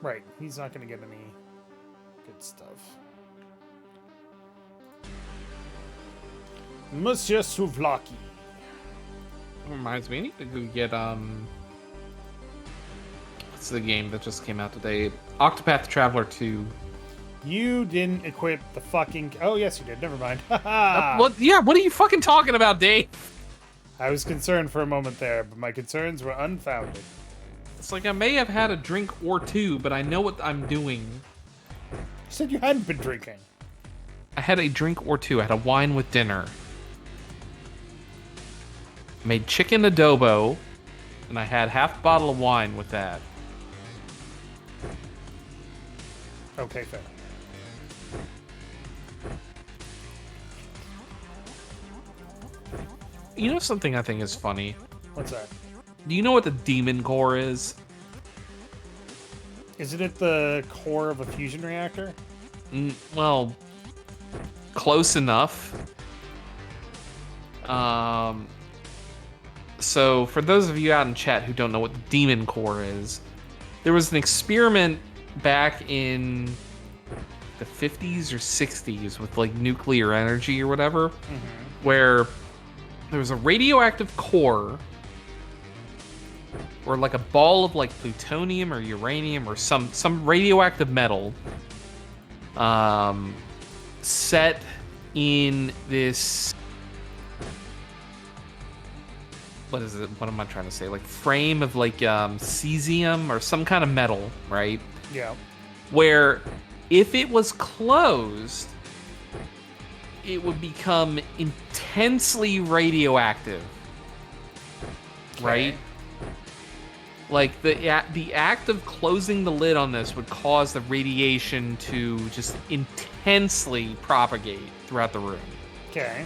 Right. He's not going to get any good stuff. Monsieur Souvlaki. Reminds me, I need to go get what's the game that just came out today? Octopath Traveler 2. You didn't equip the fucking... Oh, yes, you did. Never mind. What? Yeah, what are you fucking talking about, Dave? I was concerned for a moment there, but my concerns were unfounded. It's like I may have had a drink or two, but I know what I'm doing. You said you hadn't been drinking. I had a drink or two. I had a wine with dinner. Made chicken adobo, and I had half a bottle of wine with that. Okay, fair. You know something I think is funny? What's that? Do you know what the demon core is? Isn't it the core of a fusion reactor? Well, close enough. So for those of you out in chat who don't know what the demon core is, there was an experiment back in the 50s or 60s with like nuclear energy or whatever, where there was a radioactive core or like a ball of like plutonium or uranium or some radioactive metal set in this, what is it? What am I trying to say? Like frame of like cesium or some kind of metal, right? Yeah. Where if it was closed, it would become intensely radioactive, right? Like the act of closing the lid on this would cause the radiation to just intensely propagate throughout the room. Okay.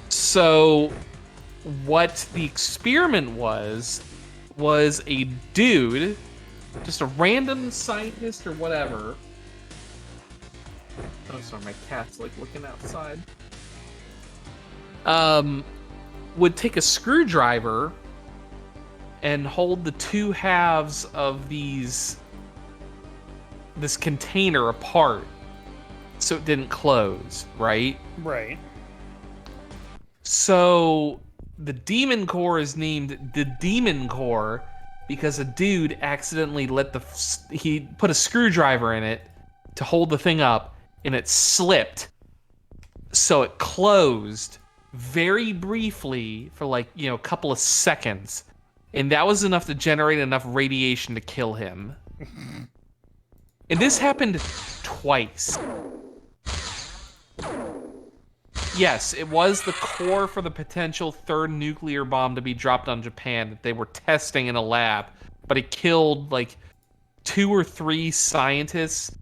So what the experiment was a dude, just a random scientist or whatever. Oh, sorry, my cat's like looking outside. Would take a screwdriver and hold the two halves of this container apart so it didn't close, right? Right. So the demon core is named the demon core because a dude accidentally he put a screwdriver in it to hold the thing up, and it slipped, so it closed very briefly for like, a couple of seconds, and that was enough to generate enough radiation to kill him. And this happened twice. Yes, it was the core for the potential third nuclear bomb to be dropped on Japan that they were testing in a lab, but it killed like 2 or 3 scientists.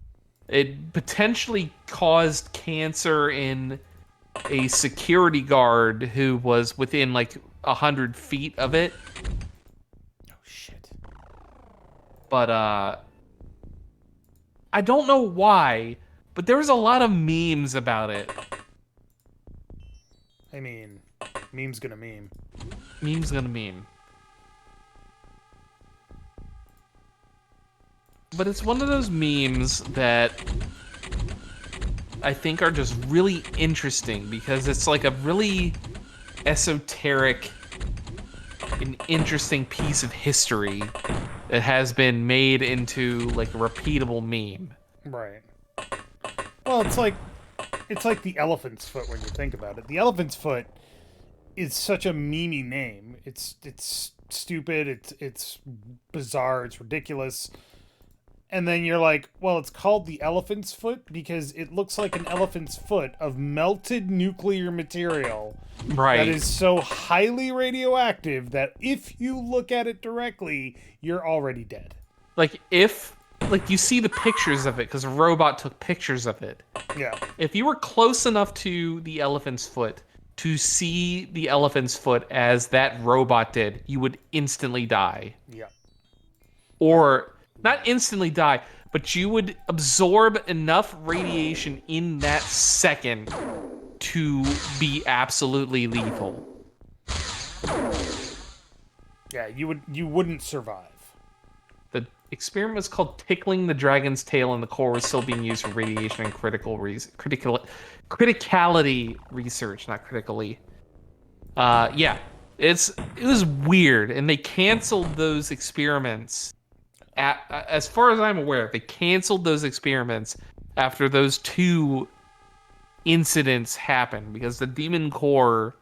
It potentially caused cancer in a security guard who was within like 100 feet of it. Oh, shit. But I don't know why, but there was a lot of memes about it. I mean, meme's gonna meme. Meme's gonna meme. But it's one of those memes that I think are just really interesting because it's like a really esoteric and interesting piece of history that has been made into like a repeatable meme. Right. Well, it's like the elephant's foot when you think about it. The elephant's foot is such a memey name. It's stupid. It's bizarre. It's ridiculous. And then you're like, well, it's called the elephant's foot because it looks like an elephant's foot of melted nuclear material. Right. That is so highly radioactive that if you look at it directly, you're already dead. Like you see the pictures of it because a robot took pictures of it. Yeah. If you were close enough to the elephant's foot to see the elephant's foot as that robot did, you would instantly die. Yeah. Or not instantly die, but you would absorb enough radiation in that second to be absolutely lethal. Yeah, you wouldn't survive. The experiment was called Tickling the Dragon's Tail, and the core was still being used for radiation and criticality research, not critically. Yeah, it was weird, and they canceled those experiments. As far as I'm aware, they canceled those experiments after those two incidents happened because the demon core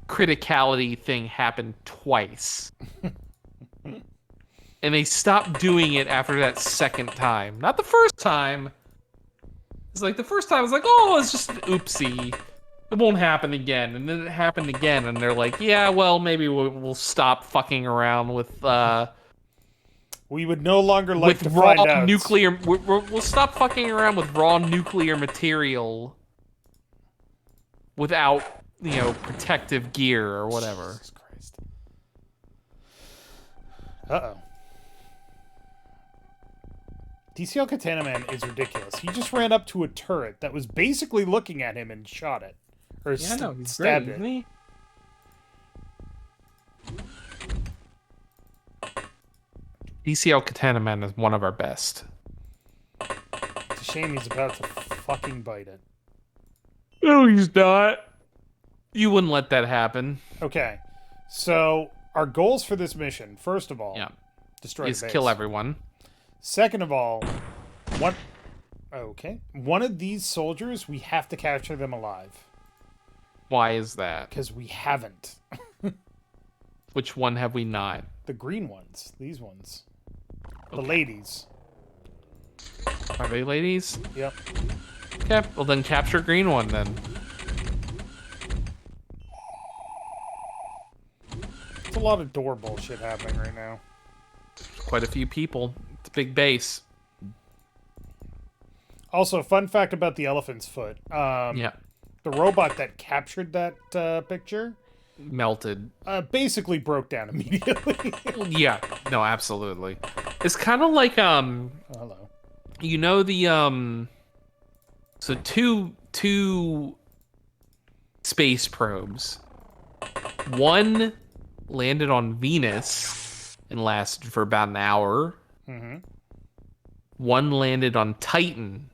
criticality thing happened twice. And they stopped doing it after that second time. Not the first time. It's like the first time, it's like, oh, it's just an oopsie. It won't happen again. And then it happened again, and they're like, yeah, well, maybe we'll stop fucking around with We would no longer like to raw find out. nuclear. We'll stop fucking around with raw nuclear material without, protective gear or whatever. Jesus Christ. Uh-oh. DCL Katana Man is ridiculous. He just ran up to a turret that was basically looking at him and shot it. Or Yeah, no, he's stabbed great, it. isn't he? DCL Katana Man is one of our best. It's a shame he's about to fucking bite it. No, he's not. You wouldn't let that happen. Okay, so our goals for this mission, first of all, Yeah. destroy Is the base. kill everyone. Second of all, one of these soldiers, we have to capture them alive. Why is that? Because we haven't. Which one have we not? The green ones. These ones. The ladies. Are they ladies? Yep. Okay, well then capture green one then. It's a lot of door bullshit happening right now. Quite a few people. It's a big base. Also, fun fact about the elephant's foot. Yeah. The robot that captured that picture Melted. basically broke down immediately. Yeah. No, absolutely. It's kind of like Oh, hello. you know the so two space probes. One landed on Venus and lasted for about an hour. Mm-hmm. One landed on Titan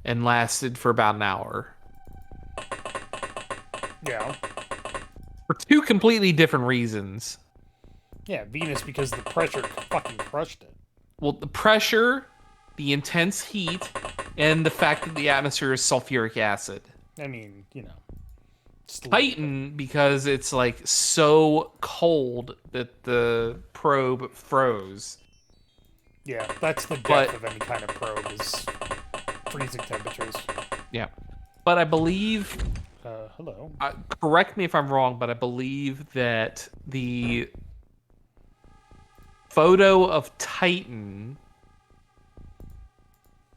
and lasted for about an hour. Yeah. For two completely different reasons. Yeah, Venus because the pressure fucking crushed it. Well, the pressure, the intense heat, and the fact that the atmosphere is sulfuric acid. I mean, just Titan, because it's like so cold that the probe froze. Yeah, that's the depth But- of any kind of probe is freezing temperatures. Yeah. But I believe, Hello. correct me if I'm wrong, but I believe that the photo of Titan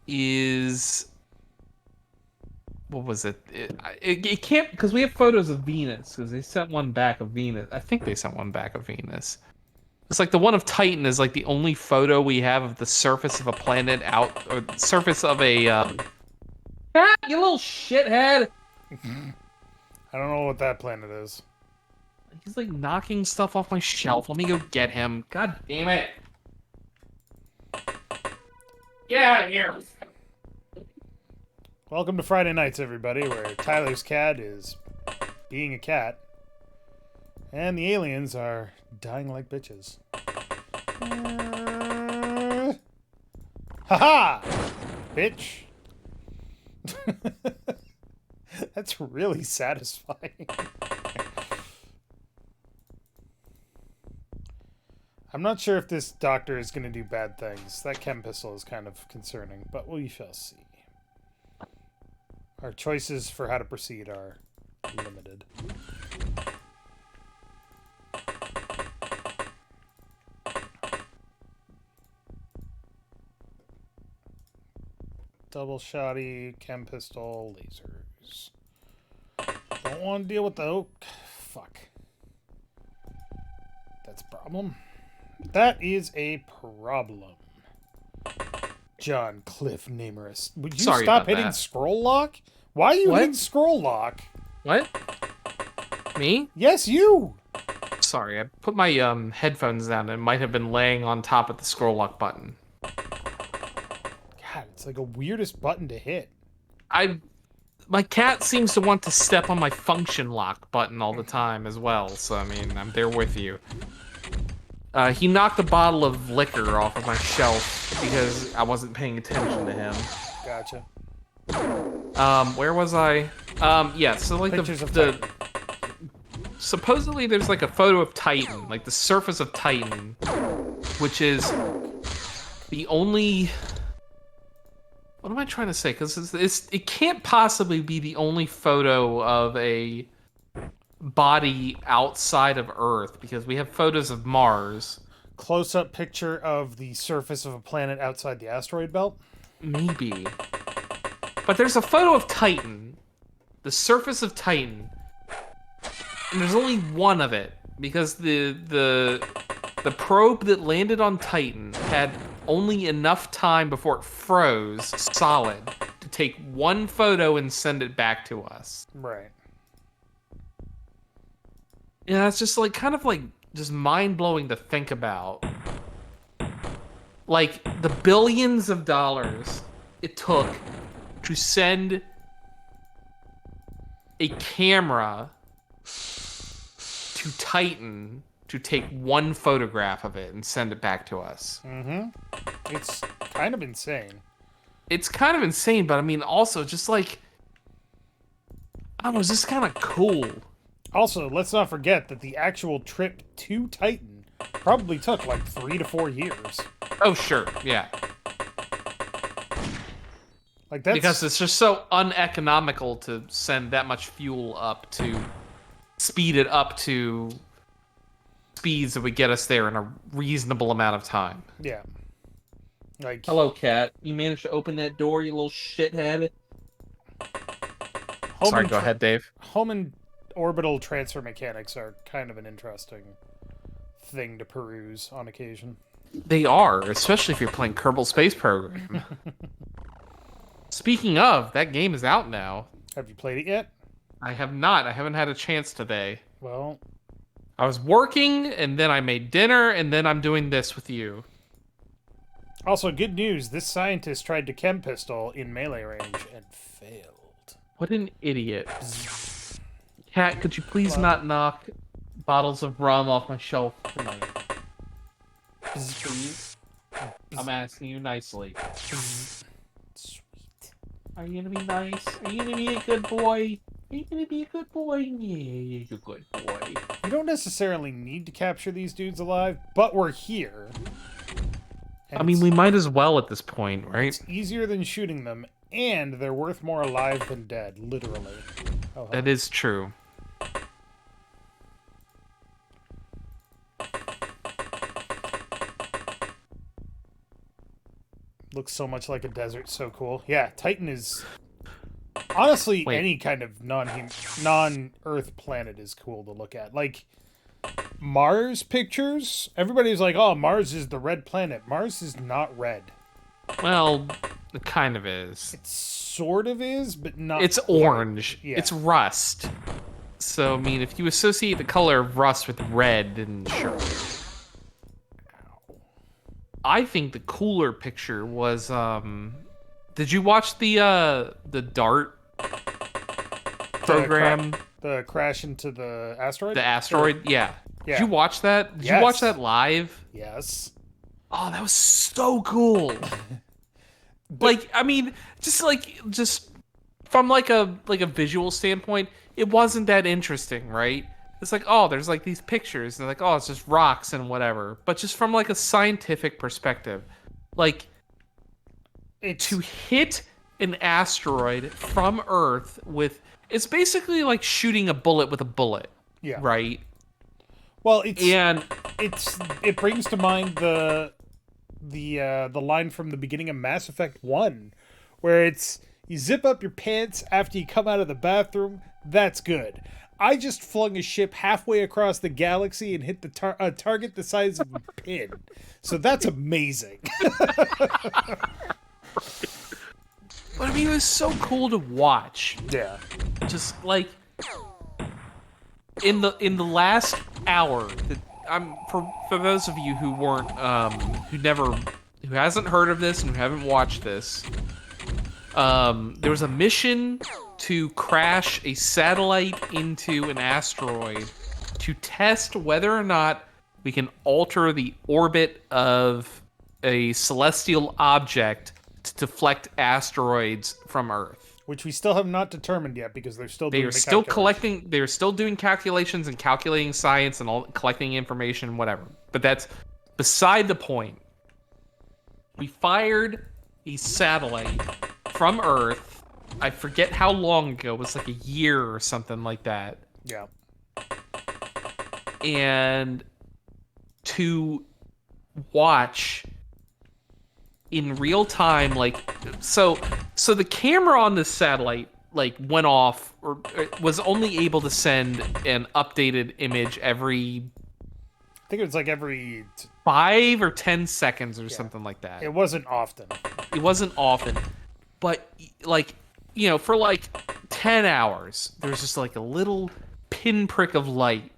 is... What was it? It can't, because we have photos of Venus, because they sent one back of Venus. I think they sent one back of Venus. It's like the one of Titan is like the only photo we have of the surface of a planet or surface of a... Ah, you little shithead! I don't know what that planet is. He's like knocking stuff off my shelf. Let me go get him. God damn it. Get out of here. Welcome to Friday Nights, everybody, where Tyler's cat is being a cat, and the aliens are dying like bitches. Haha! Bitch! That's really satisfying. I'm not sure if this doctor is going to do bad things. That chem pistol is kind of concerning, but we shall see. Our choices for how to proceed are limited. Double shotty, chem pistol, lasers. Don't want to deal with the oak. Fuck. That's a problem. That is a problem. John Cliff Namerus. Would you Sorry stop about hitting that. scroll lock? Why are you What? hitting scroll lock? What? Me? Yes, you! Sorry, I put my headphones down and might have been laying on top of the scroll lock button. God, it's like a weirdest button to hit. My cat seems to want to step on my function lock button all the time as well, so I mean, I'm there with you. He knocked a bottle of liquor off of my shelf because I wasn't paying attention to him. Gotcha. Where was I? Yeah, so like Pictures of Titan. supposedly there's like a photo of Titan, like the surface of Titan, which is the only... What am I trying to say? Because it can't possibly be the only photo of a body outside of Earth, because we have photos of Mars. Close-up picture of the surface of a planet outside the asteroid belt. Maybe. But there's a photo of Titan, the surface of Titan, and there's only one of it, because the probe that landed on Titan had only enough time before it froze solid to take one photo and send it back to us. Right. Yeah, it's just like kind of like just mind-blowing to think about. Like the billions of dollars it took to send a camera to Titan to take one photograph of it and send it back to us. Mm-hmm. It's kind of insane. It's kind of insane, but I mean, also just like, I don't know, it's just kind of cool. Also, let's not forget that the actual trip to Titan probably took like 3 to 4 years. Oh, sure, yeah. Like that's Because it's just so uneconomical to send that much fuel up to speed it up to speeds that would get us there in a reasonable amount of time. yeah. Like Hello, cat. You managed to open that door, you little shithead. Sorry, go ahead, Dave. Home and orbital transfer mechanics are kind of an interesting thing to peruse on occasion. They are, especially if you're playing Kerbal Space Program. Speaking of, that game is out now. Have you played it yet? I have not. I haven't had a chance today. Well, I was working, and then I made dinner, and then I'm doing this with you. also good news, this scientist tried to chem pistol in melee range and failed. What an idiot. Cat, could you please not knock bottles of rum off my shelf tonight? Please? I'm asking you nicely. Sweet. Are you gonna be nice? Are you gonna be a good boy? Are you gonna be a good boy? Yeah, you're a good boy. You don't necessarily need to capture these dudes alive, but we're here. And I mean, we might as well at this point, right? it's easier than shooting them, and they're worth more alive than dead, literally. Oh, That is true. looks so much like a desert, so cool. Yeah, Titan is... Honestly, Wait. any kind of non-Earth planet is cool to look at. Like, Mars pictures, everybody's like, oh, Mars is the red planet. Mars is not red. Well, it kind of is. It sort of is, but not It's quite. orange. Yeah. It's rust. So, I mean, if you associate the color of rust with red, then sure. I think the cooler picture was, did you watch the DART program? The crash into the asteroid? The asteroid? Yeah. Yeah. Did you watch that? Did Yes. you watch that live? Yes. Oh, that was so cool. Like, I mean, just from like a visual standpoint, it wasn't that interesting, right? It's like, oh, there's like these pictures, and they're like, oh, it's just rocks and whatever. But just from like a scientific perspective, like to hit an asteroid from Earth with, it's basically like shooting a bullet with a bullet, Yeah. right? Well, And it brings to mind the line from the beginning of Mass Effect 1, where it's, you zip up your pants after you come out of the bathroom. That's good. I just flung a ship halfway across the galaxy and hit the target the size of a pin. So that's amazing. mean, it was so cool to watch. Yeah. Just like in the last hour, for those of you who weren't who hasn't heard of this and who haven't watched this, there was a mission to crash a satellite into an asteroid to test whether or not we can alter the orbit of a celestial object to deflect asteroids from Earth. Which we still have not determined yet because they're still doing They're still doing calculations and calculating science and all collecting information, whatever. But that's beside the point. We fired a satellite from Earth. I forget how long ago. It was like a year or something like that. Yeah. And to watch in real time, like, so the camera on this satellite like went off, or was only able to send an updated image every, I think it was like every 5 or 10 seconds or something like that. It wasn't often. It wasn't often, but like, you know, for like 10 hours, there's just like a little pinprick of light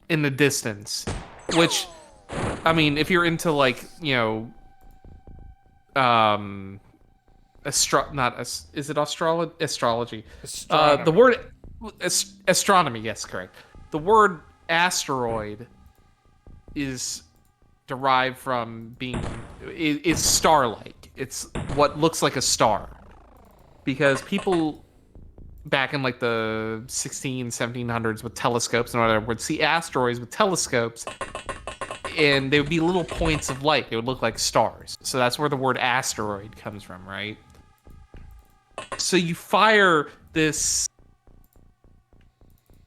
in the distance, which, I mean, if you're into like, you know, is it astrology? The word astronomy, yes, correct. The word asteroid is derived from it's star-like. It's what looks like a star. Because people back in like the 1700s with telescopes and whatever would see asteroids with telescopes, and they would be little points of light. They would look like stars. So that's where the word asteroid comes from, right? So you fire this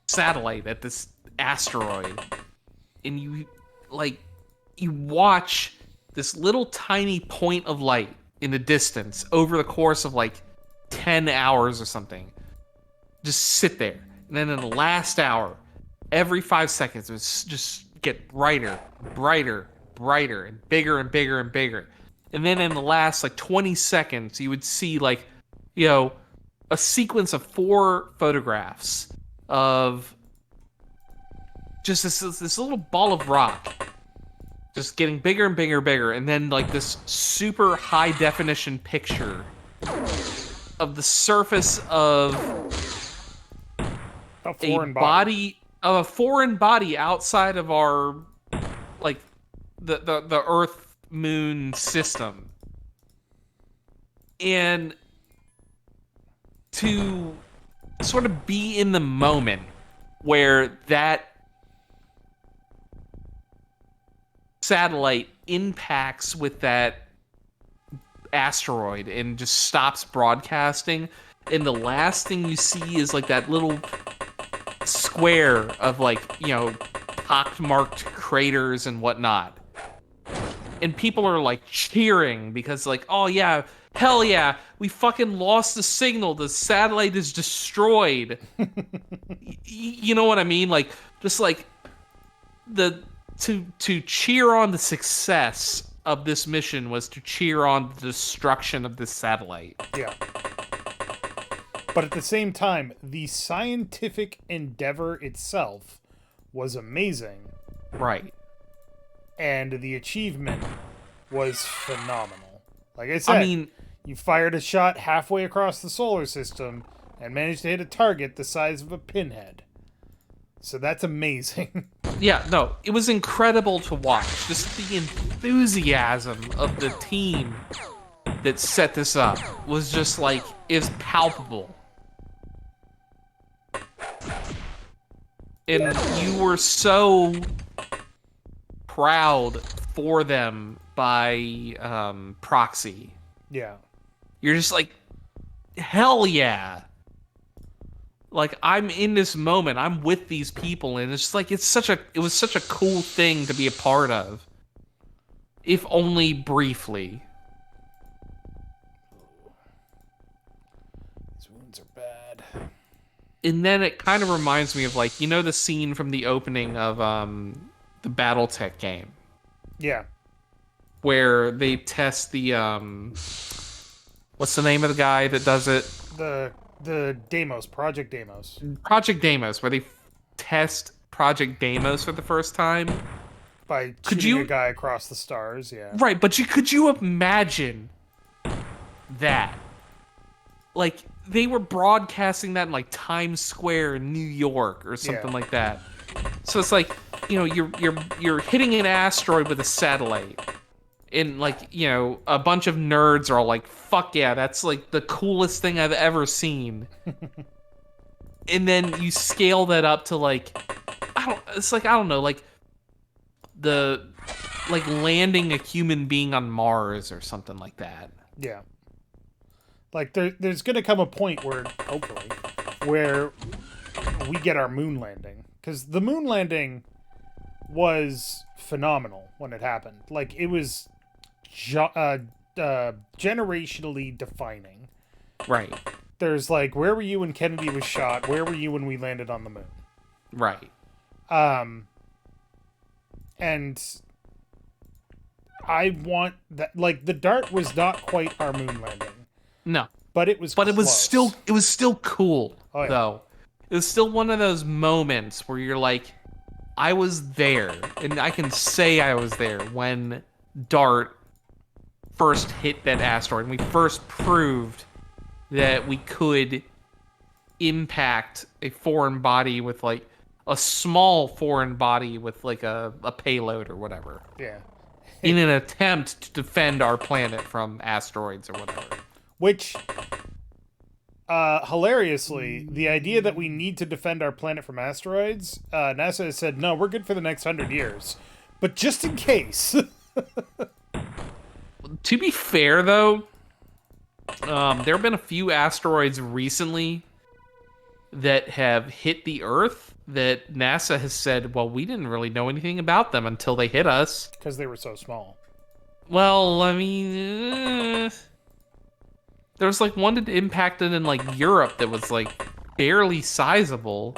satellite at this asteroid, and you watch this little tiny point of light in the distance over the course of like 10 hours or something. Just sit there. And then in the last hour, every 5 seconds, it was just get brighter, and bigger and bigger and bigger. And then in the last like 20 seconds, you would see like, you know, a sequence of 4 photographs of just this little ball of rock just getting bigger and bigger and bigger, and then like this super high definition picture of the surface of a foreign body of a foreign body outside of our, like, the Earth Moon system. And to sort of be in the moment where that satellite impacts with that asteroid and just stops broadcasting, and the last thing you see is like that little square of like, you know, pockmarked craters and whatnot, and people are like cheering because like, oh yeah, hell yeah, we fucking lost the signal, the satellite is destroyed. You know what I mean? Like, just like to cheer on the success of this mission was to cheer on the destruction of this satellite. Yeah. But at the same time, the scientific endeavor itself was amazing. Right. And the achievement was phenomenal. Like I said, I mean, you fired a shot halfway across the solar system and managed to hit a target the size of a pinhead. So that's amazing. Yeah, no, it was incredible to watch. Just the enthusiasm of the team that set this up was just like, is palpable. And you were so proud for them by proxy. Yeah. You're just like, hell yeah. Like, I'm in this moment, I'm with these people, and it's just like, it was such a cool thing to be a part of. If only briefly. These wounds are bad. And then it kind of reminds me of, like, you know the scene from the opening of the BattleTech game? Yeah. Where they test the What's the name of the guy that does it? The Deimos, Project Deimos. Project Deimos, where they test Project Deimos for the first time. By Could shooting you- a guy across the stars, yeah. Right, but could you imagine that? Like, they were broadcasting that in, like, Times Square in New York or something like that. So it's like, you know, you're hitting an asteroid with a satellite. And, like, you know, a bunch of nerds are all like, fuck yeah, that's, like, the coolest thing I've ever seen. And then you scale that up to, like, I don't know, like, like, landing a human being on Mars or something like that. Yeah. Like, there's going to come a point where, hopefully, where we get our moon landing. Because the moon landing was phenomenal when it happened. Like, it was generationally defining. Right. There's, like, where were you when Kennedy was shot? Where were you when we landed on the moon? Right. And I want that, like, the DART was not quite our moon landing. No. But it was But close. it was still cool, Oh, yeah. though. It was still one of those moments where you're like, I was there, and I can say I was there when DART first hit that asteroid, and we first proved that we could impact a foreign body with, like, a small foreign body with, like, a payload or whatever. Yeah. In an attempt to defend our planet from asteroids or whatever. Which, hilariously, the idea that we need to defend our planet from asteroids, NASA has said, no, we're good for the next 100 years. But just in case. To be fair, though, there have been a few asteroids recently that have hit the Earth that NASA has said, well, we didn't really know anything about them until they hit us. Because they were so small. Well, I mean, there was, like, one that impacted in, like, Europe that was, like, barely sizable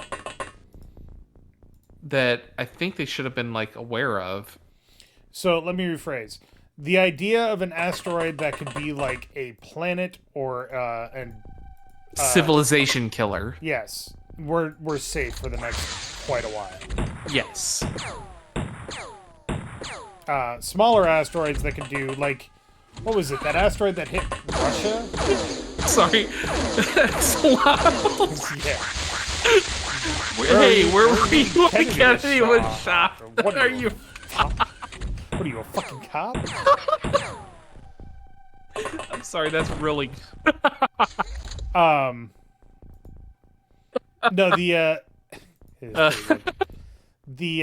that I think they should have been, like, aware of. So let me rephrase. The idea of an asteroid that could be like a planet or Civilization killer. yes, we're safe for the next quite a while. Yes. Smaller asteroids that could do, like, what was it? That asteroid that hit Russia? Sorry. That's loud. Yeah. Hey, where were you when Kennedy Kennedy was was shot? shot. What are you? What are you, a fucking cop? I'm sorry, that's really. No, the it is pretty good. The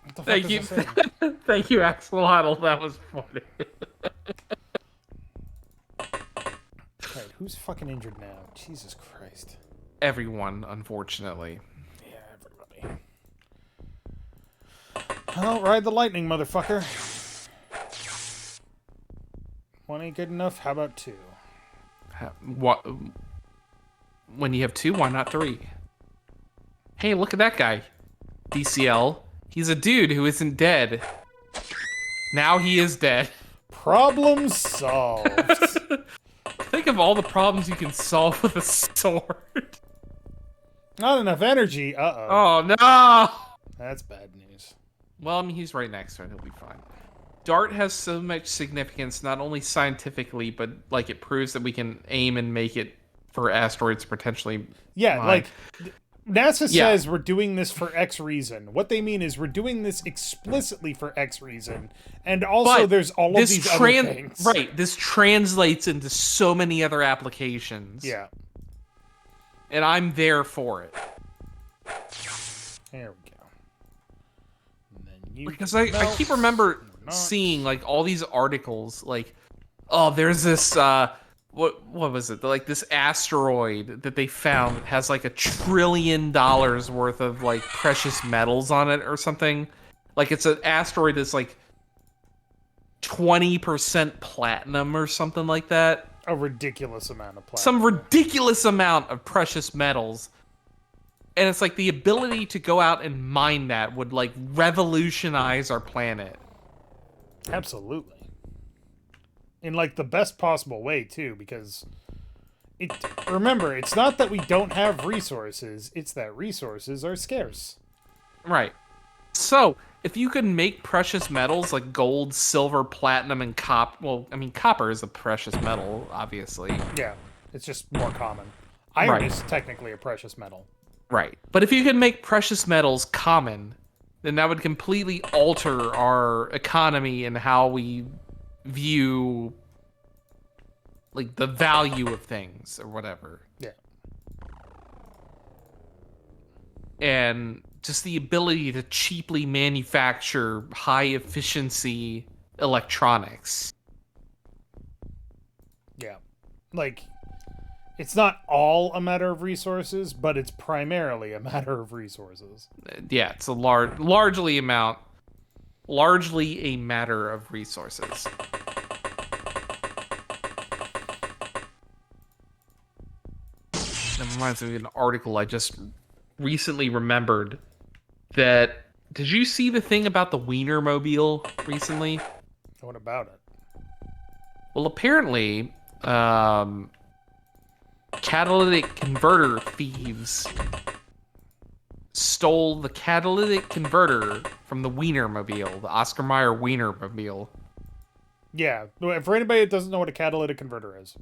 what the fuck Thank was you, I saying? thank you, Axolotl. That was funny. Right, who's fucking injured now? Jesus Christ. Everyone, unfortunately. Yeah, everybody. Well, ride the lightning, motherfucker. One ain't good enough. How about two? What? When you have two, why not three? Hey, look at that guy. DCL. He's a dude who isn't dead. Now he is dead. Problem solved. Think of all the problems you can solve with a sword. Not enough energy. Uh-oh. Oh, no! That's bad news. Well, I mean, he's right next to it. He'll be fine. DART has so much significance, not only scientifically, but, like, it proves that we can aim and make it for asteroids potentially. Yeah, mine. like, NASA Yeah. says we're doing this for X reason. What they mean is we're doing this explicitly for X reason. And also But there's all of this these other things. Right, this translates into so many other applications. Yeah. And I'm there for it. There we go. And then you Because I keep remember seeing, like, all these articles, like, oh, there's this, what was it? Like, this asteroid that they found that has, like, $1 trillion worth of, like, precious metals on it or something. Like, it's an asteroid that's, like, 20% platinum or something like that. a ridiculous amount of platinum. Some ridiculous amount of precious metals. And it's like the ability to go out and mine that would, like, revolutionize our planet. Absolutely. in like the best possible way too, because remember, it's not that we don't have resources, it's that resources are scarce. Right. So, if you could make precious metals like gold, silver, platinum, and copper is a precious metal, obviously. Yeah, it's just more common. Iron Right. is technically a precious metal. Right. But if you could make precious metals common, then that would completely alter our economy and how we view like the value of things or whatever. Yeah. And just the ability to cheaply manufacture high efficiency electronics. Yeah. Like, it's not all a matter of resources, but it's primarily a matter of resources. Yeah, it's a largely a matter of resources. That reminds me of an article I just recently remembered. Did you see the thing about the Wienermobile recently? What about it? Well, apparently, catalytic converter thieves stole the catalytic converter from the Wienermobile, the Oscar Mayer Wienermobile. Yeah, for anybody that doesn't know what a catalytic converter is,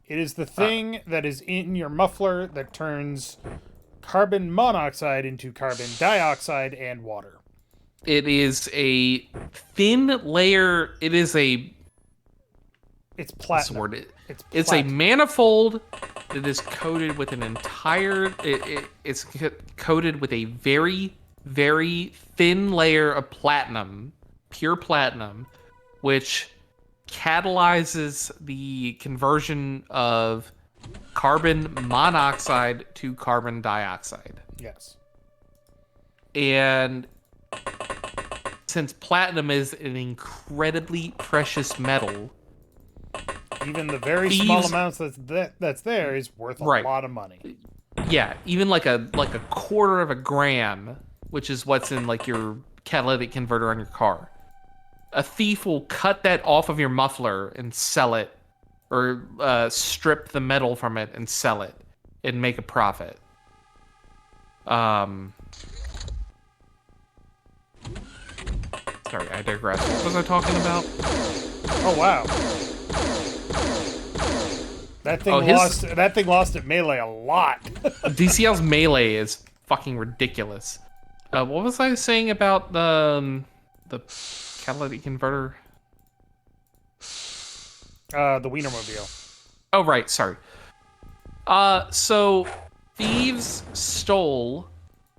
it is the thing that is in your muffler that turns carbon monoxide into carbon dioxide and water. It is a thin layer. It is a It's what's the platinum. word? It's a manifold that is coated with an entire. It's coated with a very, very thin layer of platinum, pure platinum, which catalyzes the conversion of carbon monoxide to carbon dioxide. Yes. And since platinum is an incredibly precious metal, Even the very small amounts that's there is worth a lot of money. Yeah, even like a quarter of a gram, which is what's in like your catalytic converter on your car. A thief will cut that off of your muffler and sell it, or strip the metal from it and sell it and make a profit. Sorry, I digress. What was I talking about? Oh wow. That thing lost at Melee a lot. DCL's Melee is fucking ridiculous. What was I saying about the catalytic converter? The Wienermobile. Oh, right. Sorry. So thieves stole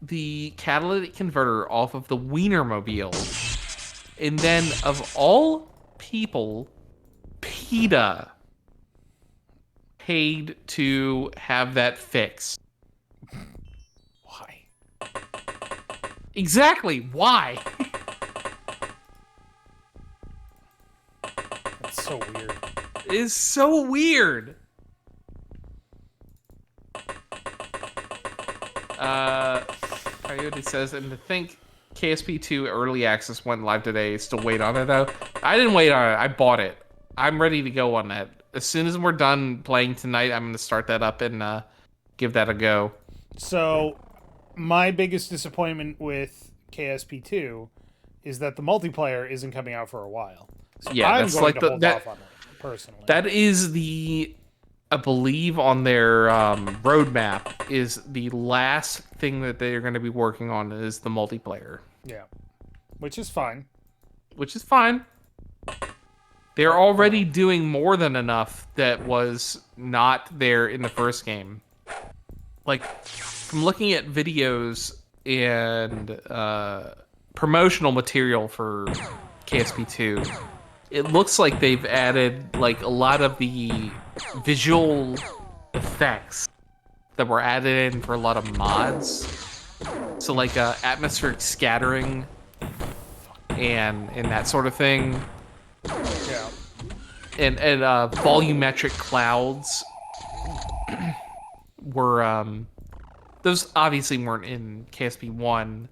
the catalytic converter off of the Wienermobile, and then of all people, PETA paid to have that fixed. Why? Exactly. Why? That's so weird. It is so weird. Coyote says, and to think KSP2 early access went live today. Still wait on it though. I didn't wait on it. I bought it. I'm ready to go on that. As soon as we're done playing tonight, I'm gonna start that up and give that a go. So, my biggest disappointment with KSP2 is that the multiplayer isn't coming out for a while. So Yeah, I'm that's going like to hold off on it, personally. That is I believe on their roadmap is the last thing that they're going to be working on is the multiplayer. Yeah, which is fine. Which is fine. They're already doing more than enough that was not there in the first game. Like, from looking at videos and promotional material for KSP2, it looks like they've added like a lot of the visual effects that were added in for a lot of mods. So like atmospheric scattering and that sort of thing. Yeah. And volumetric clouds were those obviously weren't in KSP1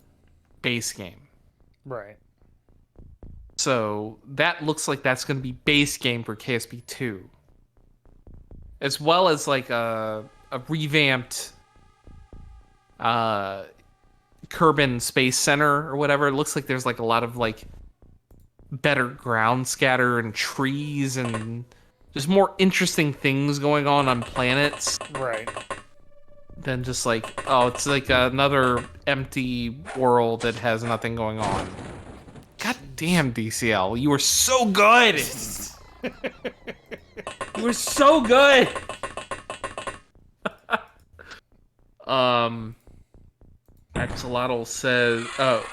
base game. Right. So that looks like that's going to be base game for KSP 2, as well as like a revamped Kerbin Space Center or whatever. It looks like there's like a lot of like better ground scatter and trees and just more interesting things going on planets Right. than just like, oh, it's like another empty world that has nothing going on. God damn, DCL, you were so good. You were so good. Axolotl says,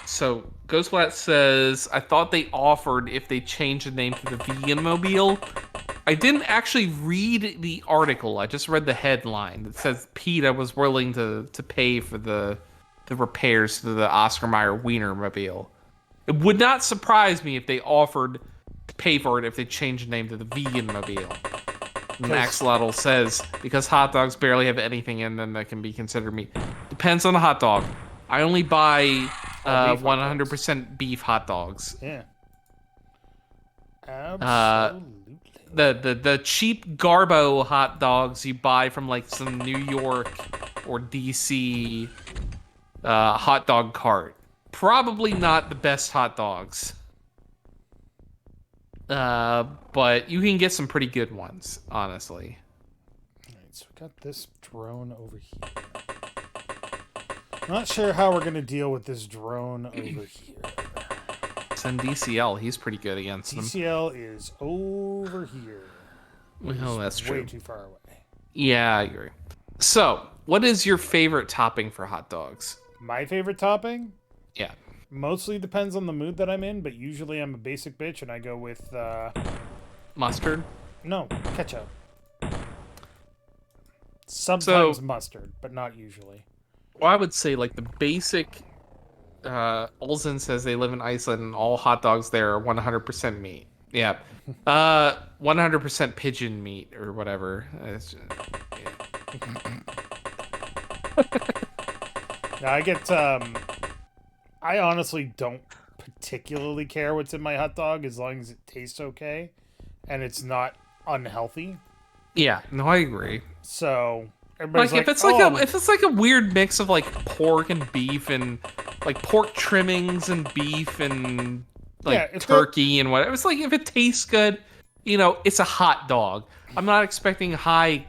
so Ghostblat says, I thought they offered if they changed the name to the Vegan Mobile. I didn't actually read the article. I just read the headline that says PETA was willing to pay for the repairs to the Oscar Mayer Wiener Mobile. It would not surprise me if they offered to pay for it if they changed the name to the Vegan Mobile. And Axolotl says, because hot dogs barely have anything in them that can be considered meat. Depends on the hot dog. I only buy 100% beef hot dogs. Yeah. Absolutely. The cheap Garbo hot dogs you buy from like some New York or DC hot dog cart. Probably not the best hot dogs. But you can get some pretty good ones, honestly. Alright, so we got this drone over here. Not sure how we're gonna deal with this drone over here. Send DCL, he's pretty good against them. DCL is over here. Well, that's Way true. too far away. Yeah, I agree. So, what is your favorite topping for hot dogs? My favorite topping? Yeah. Mostly depends on the mood that I'm in, but usually I'm a basic bitch and I go with, Mustard? no, ketchup. Sometimes So- mustard, but not usually. Well, I would say like the basic. Olsen says they live in Iceland and all hot dogs there are 100% meat. Yeah. 100% pigeon meat or whatever. It's just, Now I get, I honestly don't particularly care what's in my hot dog as long as it tastes okay and it's not unhealthy. yeah. No, I agree. So everybody's Like, like, if it's like a weird mix of like pork and beef and like pork trimmings and beef and like if turkey and whatever. It's like if it tastes good, you know, it's a hot dog. I'm not expecting high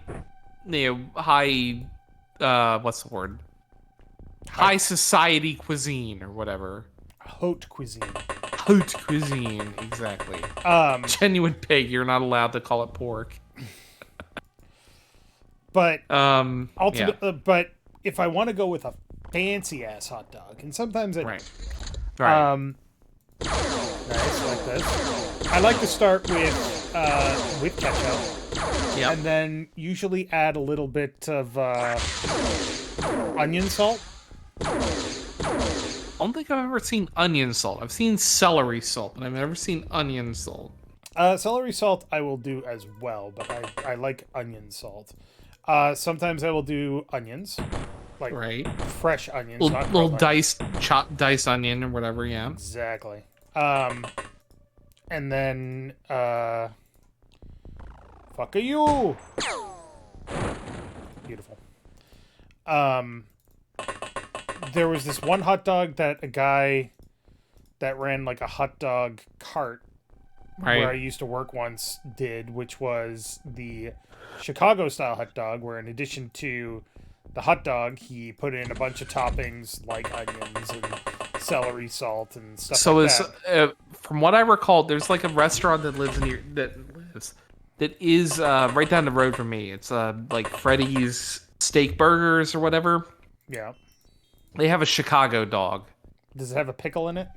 what's the word? High society cuisine or whatever. haute cuisine. Haute cuisine, exactly. Genuine pig, you're not allowed to call it pork. But Yeah. but if I want to go with a fancy ass hot dog, and sometimes I Right. nice like this. I like to start with ketchup, Yep. and then usually add a little bit of onion salt. I don't think I've ever seen onion salt. I've seen celery salt, but I've never seen onion salt. Celery salt I will do as well, but I like onion salt. Sometimes I will do onions, like Right. fresh onions, Little, not little grilled chopped diced onion or whatever, yeah. Exactly. And then, fuck you. Beautiful. There was this one hot dog that a guy that ran like a hot dog cart where I Right. used to work once did, which was the Chicago style hot dog, where in addition to the hot dog, he put in a bunch of toppings like onions and celery salt and stuff So like is that. from what I recall, there's like a restaurant that is right down the road from me. It's like Freddy's Steak Burgers or whatever. Yeah. They have a Chicago dog. Does it have a pickle in it?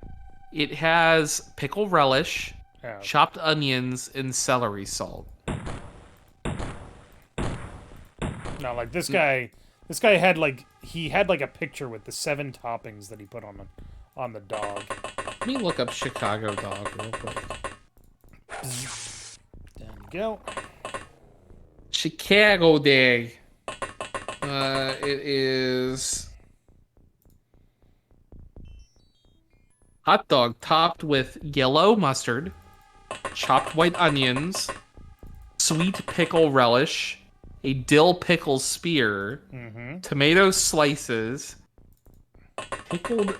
It has pickle relish, Yeah. chopped onions, and celery salt. No, like this guy had like a picture with the 7 toppings that he put on the dog. Let me look up Chicago dog real quick. There you go. Chicago Day. It is Hot dog topped with yellow mustard, chopped white onions, sweet pickle relish, a dill pickle spear, tomato slices, pickled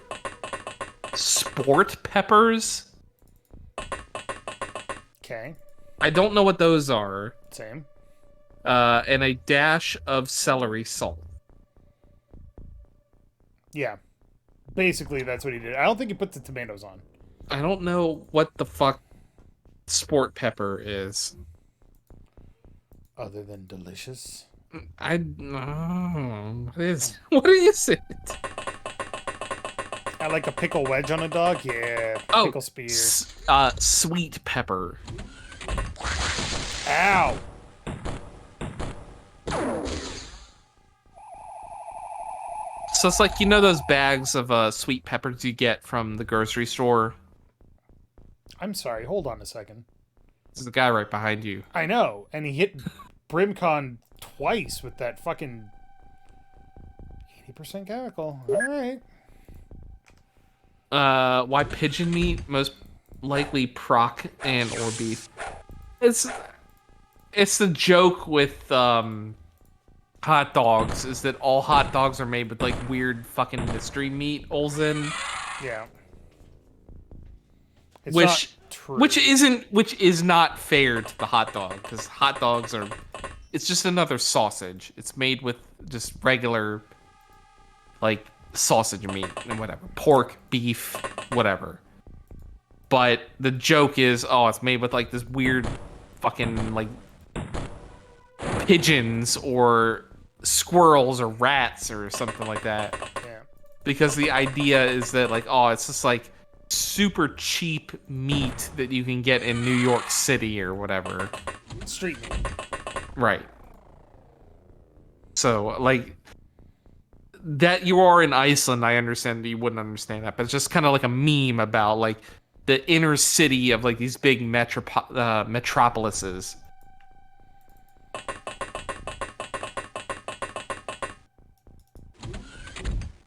sport peppers. Okay. I don't know what those are. Same. And a dash of celery salt. Yeah. Basically, that's what he did. I don't think he put the tomatoes on. I don't know what the fuck sport pepper is. Other than delicious. What is it? I like a pickle wedge on a dog. Yeah. Oh, Pickle spear. sweet pepper. Ow. So it's like, you know those bags of sweet peppers you get from the grocery store? I'm sorry. Hold on a second. There's a guy right behind you. I know. And he hit Brimcon twice with that fucking 80% chemical. All right. Why pigeon meat? Most likely proc and or beef. It's the joke with hot dogs is that all hot dogs are made with like weird fucking mystery meat holes in. Yeah. It's which not true. which is not fair to the hot dog, because hot dogs are, it's just another sausage. It's made with just regular like sausage meat and whatever, pork, beef, whatever. But the joke is, oh, it's made with like this weird fucking like pigeons or squirrels or rats or something like that. Yeah. Because the idea is that like, oh, it's just like super cheap meat that you can get in New York City or whatever. Street meat. Right. So like that, you are in Iceland, I understand that you wouldn't understand that, but it's just kind of like a meme about like the inner city of like these big metropolises.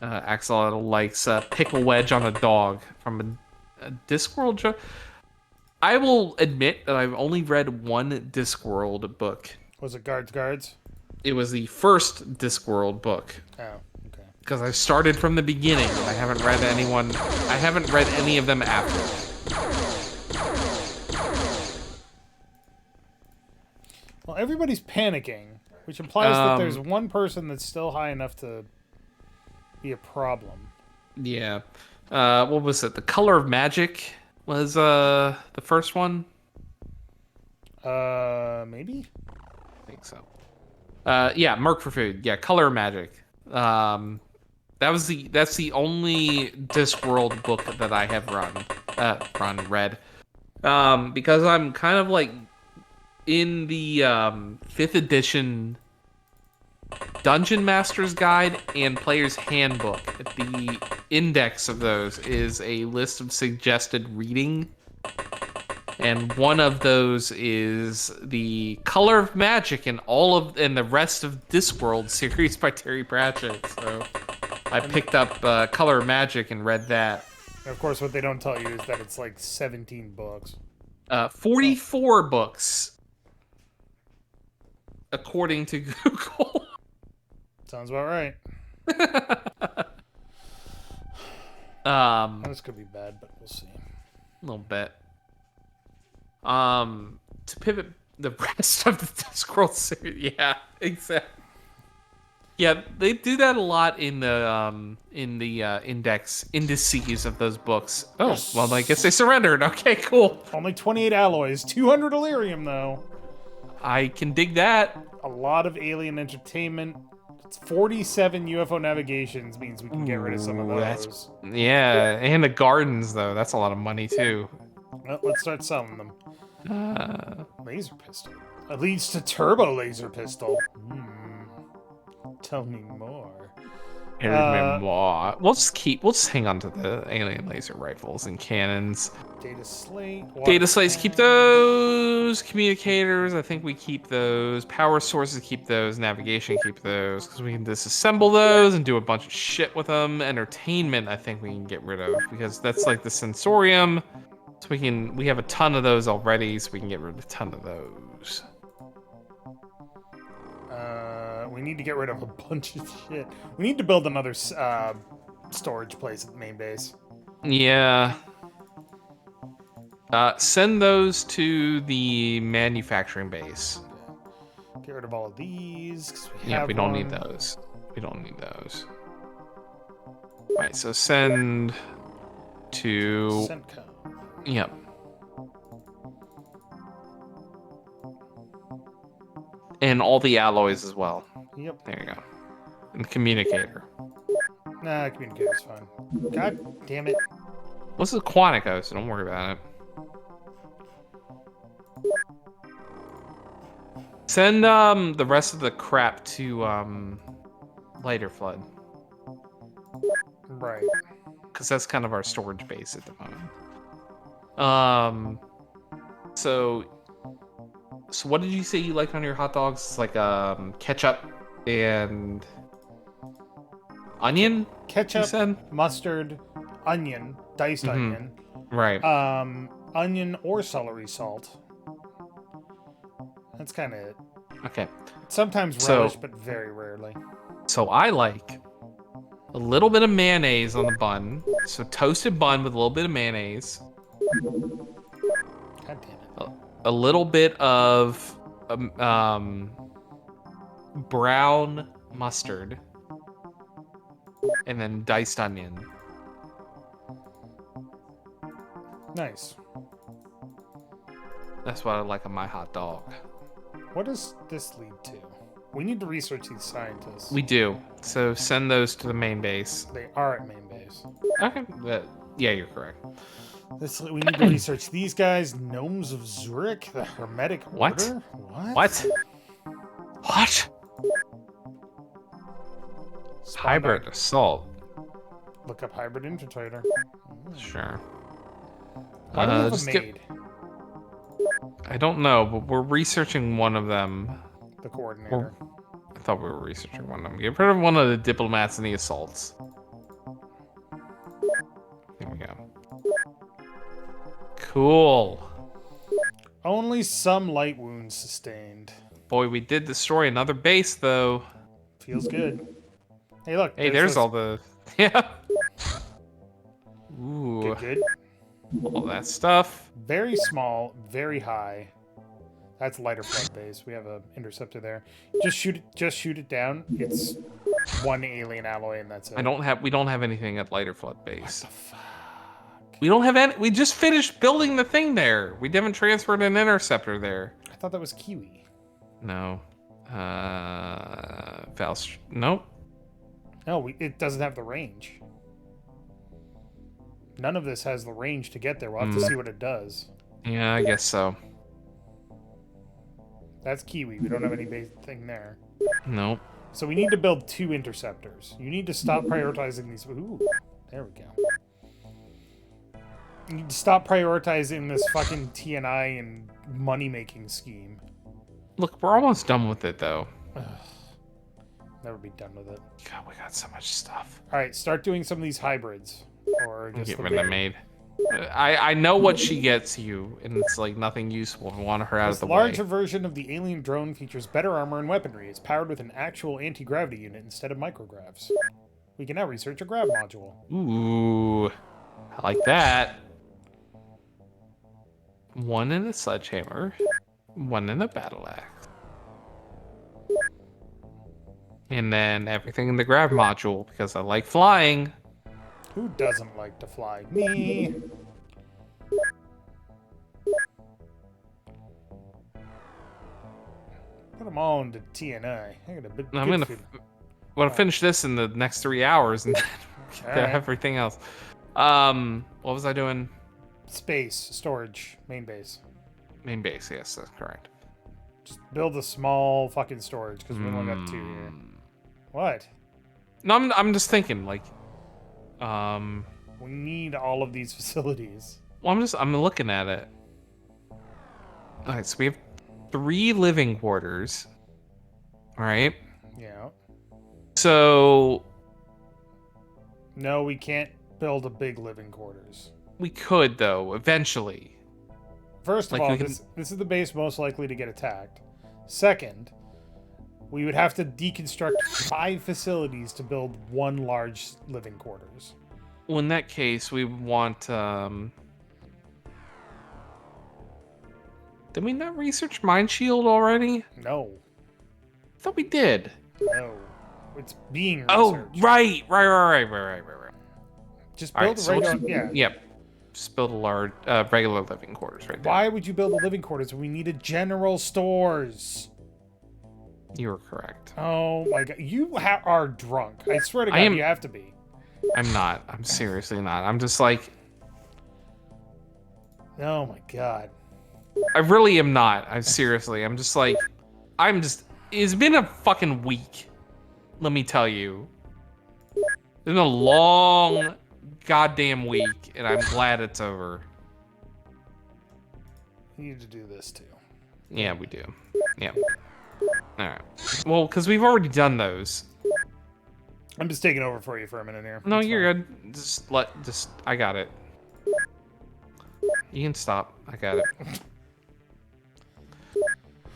Axel likes pickle wedge on a dog from a Discworld joke. I will admit that I've only read one Discworld book. Was it Guards? It was the first Discworld book. Oh, okay. Because I started from the beginning. I haven't read any of them after. Well, everybody's panicking, which implies that there's one person that's still high enough to be a problem. Yeah. What was it? The Color of Magic was the first one? Maybe? I think so. Yeah, Merc for Food. Yeah, Color of Magic. That's the only Discworld book that I have read. Because I'm kind of like in the 5th edition Dungeon Master's Guide and Player's Handbook. At the index of those is a list of suggested reading, and one of those is the Color of Magic and the rest of Discworld series by Terry Pratchett. So I picked up Color of Magic and read that. And of course, what they don't tell you is that it's like 17 books. 44 books, according to Google. Sounds about right. This could be bad, but we'll see. A little bit. To pivot the rest of the Discworld series, yeah, exactly. Yeah, they do that a lot in the indices of those books. Oh, well, I guess they surrendered. Okay, cool. Only 28 alloys, 200 Illyrium though. I can dig that. A lot of alien entertainment. It's 47 UFO navigations means we can get rid of some of those. Yeah, and the gardens though. That's a lot of money too. Well, let's start selling them. Laser pistol. It leads to turbo laser pistol. Tell me more. Paranormal. We'll just hang on to the alien laser rifles and cannons. Data slate. Data slates, keep those. Communicators, I think we keep those. Power sources, keep those. Navigation, keep those. Because we can disassemble those and do a bunch of shit with them. Entertainment, I think we can get rid of. Because that's like the sensorium. So we have a ton of those already, so we can get rid of a ton of those. We need to get rid of a bunch of shit. We need to build another storage place at the main base. Yeah. Send those to the manufacturing base. Get rid of all of these. 'Cause We don't need those. We don't need those. All right, so send to... Centcom. Yep. And all the alloys as well. Yep. There you go. And the communicator. Nah, communicator's fine. God damn it. This is Quantico, so don't worry about it. Send the rest of the crap to Lighter Flood. Right. Because that's kind of our storage base at the moment. So what did you say you like on your hot dogs? It's like ketchup and onion? Ketchup, mustard, onion, diced onion. Right. Onion or celery salt. That's kind of it. Okay. Sometimes relish, but very rarely. So I like a little bit of mayonnaise on the bun. So toasted bun with a little bit of mayonnaise. God damn it. A little bit of brown mustard. And then diced onion. Nice. That's what I like on my hot dog. What does this lead to? We need to research these scientists. We do. So send those to the main base. They are at main base. Okay. Yeah, you're correct. We need to research these guys. Gnomes of Zurich, the Hermetic What? Order? What? What? Hybrid assault. Look up hybrid infiltrator. Sure. Why do we have a just maid? I don't know, but we're researching one of them. The coordinator. I thought we were researching one of them. Get rid of one of the diplomats and the assaults. There we go. Cool. Only some light wounds sustained. Boy, we did destroy another base, though. Feels good. Hey, look. Hey, there's all the... Yeah. Ooh. Good. All that stuff. Very small, very high. That's lighter flood base. We have an interceptor there. Just shoot it down. It's one alien alloy and that's it. We don't have anything at lighter flood base. What the fuck? We don't have any. We just finished building the thing there. We haven't transferred an interceptor there. I thought that was Kiwi. No. Nope. No, it doesn't have the range. None of this has the range to get there. We'll have to see what it does. Yeah, I guess so. That's Kiwi. We don't have any base thing there. Nope. So we need to build 2 interceptors. You need to stop prioritizing these. Ooh, there we go. You need to stop prioritizing this fucking TNI and money-making scheme. Look, we're almost done with it, though. Never be done with it. God, we got so much stuff. All right, start doing some of these hybrids. Or just Get the rid of the maid. I know what she gets you, and it's like nothing useful. I want her out of the This larger way. version of the alien drone features better armor and weaponry. It's powered with an actual anti-gravity unit instead of microgravs. We can now research a grav module. Ooh, I like that. 1 in a sledgehammer, 1 in a battle axe. And then everything in the grav module, because I like flying. Who doesn't like to fly? Me. Put them all into TNI. I got a bit. I'm gonna finish this in the next 3 hours and Right. everything else. What was I doing? Space storage main base. Main base, yes, that's correct. Just build a small fucking storage because we only got 2 here. What? No, I'm just thinking like, well, We need all of these facilities. I'm looking at it. All right, so we have 3 living quarters. All right. Yeah. So No, we can't build a big living quarters. we could though eventually. First of Like all, we can. this is the base most likely to get attacked. Second, we would have to deconstruct 5 facilities to build 1 large living quarters. Well, in that case, we would want. Did we not research Mind Shield already? No. I thought we did. No. It's being Oh, researched. right. Just All build right, a so regular. let's, Yeah. yep. Just build a large, regular living quarters right there. Why would you build a living quarters when we needed general stores? You were correct. Oh my god. You are drunk. I swear to God, am- you have to be. I'm not. I'm seriously not. I'm just like, Oh my god. I really am not. I'm seriously. I'm just like, it's been a fucking week. Let me tell you. It's been a long goddamn week, and I'm glad it's over. You need to do this too. Yeah, we do. Yeah. All right. Well, because we've already done those. I'm just taking over for you for a minute here. No, It's you're fine. good. I got it. You can stop. I got it.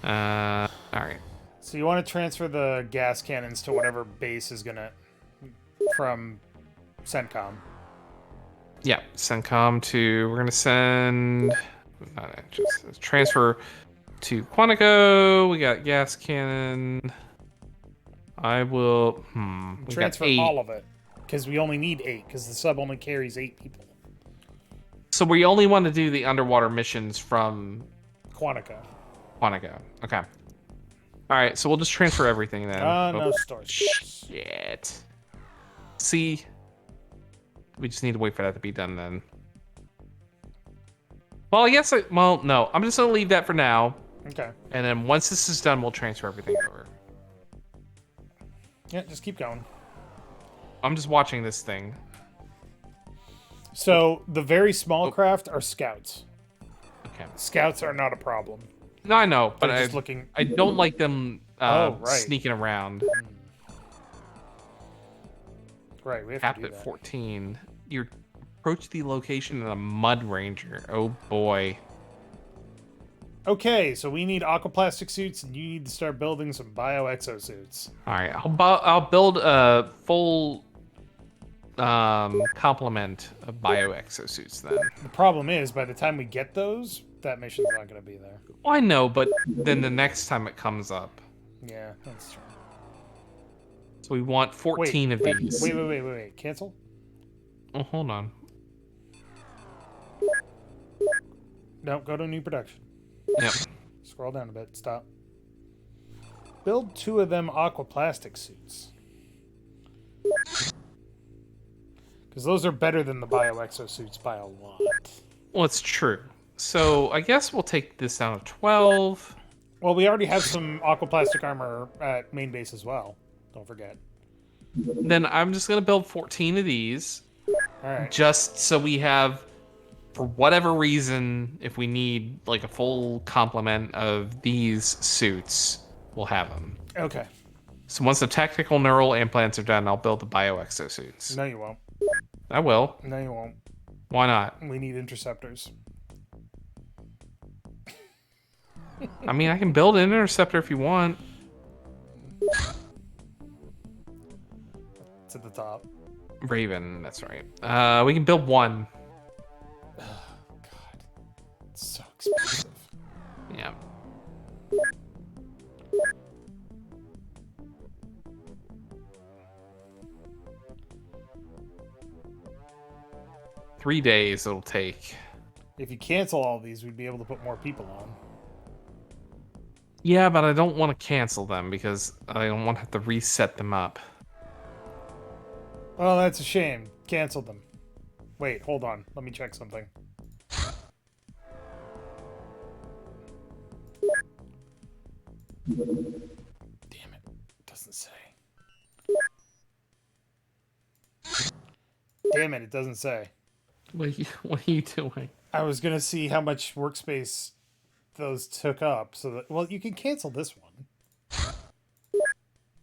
All right. So you want to transfer the gas cannons to whatever base is gonna from CENTCOM. Yeah, CENTCOM to. We're gonna send. Just transfer to Quantico. We got gas cannon. I will. We Transfer got 8. all of it because we only need 8 because the sub only carries 8 people. So we only want to do the underwater missions from Quantico. Quantico. Okay. All right, so we'll just transfer everything then. No stores. Shit. See, we just need to wait for that to be done then. Well, I guess. No. I'm just gonna leave that for now, Okay. and then once this is done, we'll transfer everything over. Yeah, just keep going. I'm just watching this thing. So the very small craft are scouts. Okay. Scouts are not a problem. No, I know, but They're just looking. I don't like them Oh, right. sneaking around. Right, we have Capped to do at that. 14. You approach the location in a Mud Ranger. Oh boy. Okay, so we need aquaplastic suits, and you need to start building some bio exosuits. All right, I'll build a full complement of bio exosuits then. The problem is, by the time we get those, that mission's not going to be there. Well, I know, but then the next time it comes up. Yeah, that's true. So we want 14 of these. Wait. Cancel? Oh, hold on. No, go to new production. Yep. Scroll down a bit. Stop. Build 2 of them aquaplastic suits. Because those are better than the bio exosuits by a lot. Well, it's true. So I guess we'll take this down to 12. Well, we already have some aquaplastic armor at main base as well. Don't forget. Then I'm just going to build 14 of these. All right. Just so we have, for whatever reason, if we need like a full complement of these suits, we'll have them. Okay. So once the tactical neural implants are done, I'll build the bio exosuits. No, you won't. I will. No, you won't. Why not? We need interceptors. I mean, I can build an interceptor if you want. It's at the top. Raven, that's right. We can build 1. God. It's so expensive. Yeah. Three days it'll take. If you cancel all these, we'd be able to put more people on. Yeah, but I don't want to cancel them because I don't want to have to reset them up. Well, that's a shame. Cancel them. Wait, hold on. Let me check something. Damn it. It doesn't say. damn it doesn't say. What are you doing? I was gonna see how much workspace those took up, so that, well, you can cancel this one,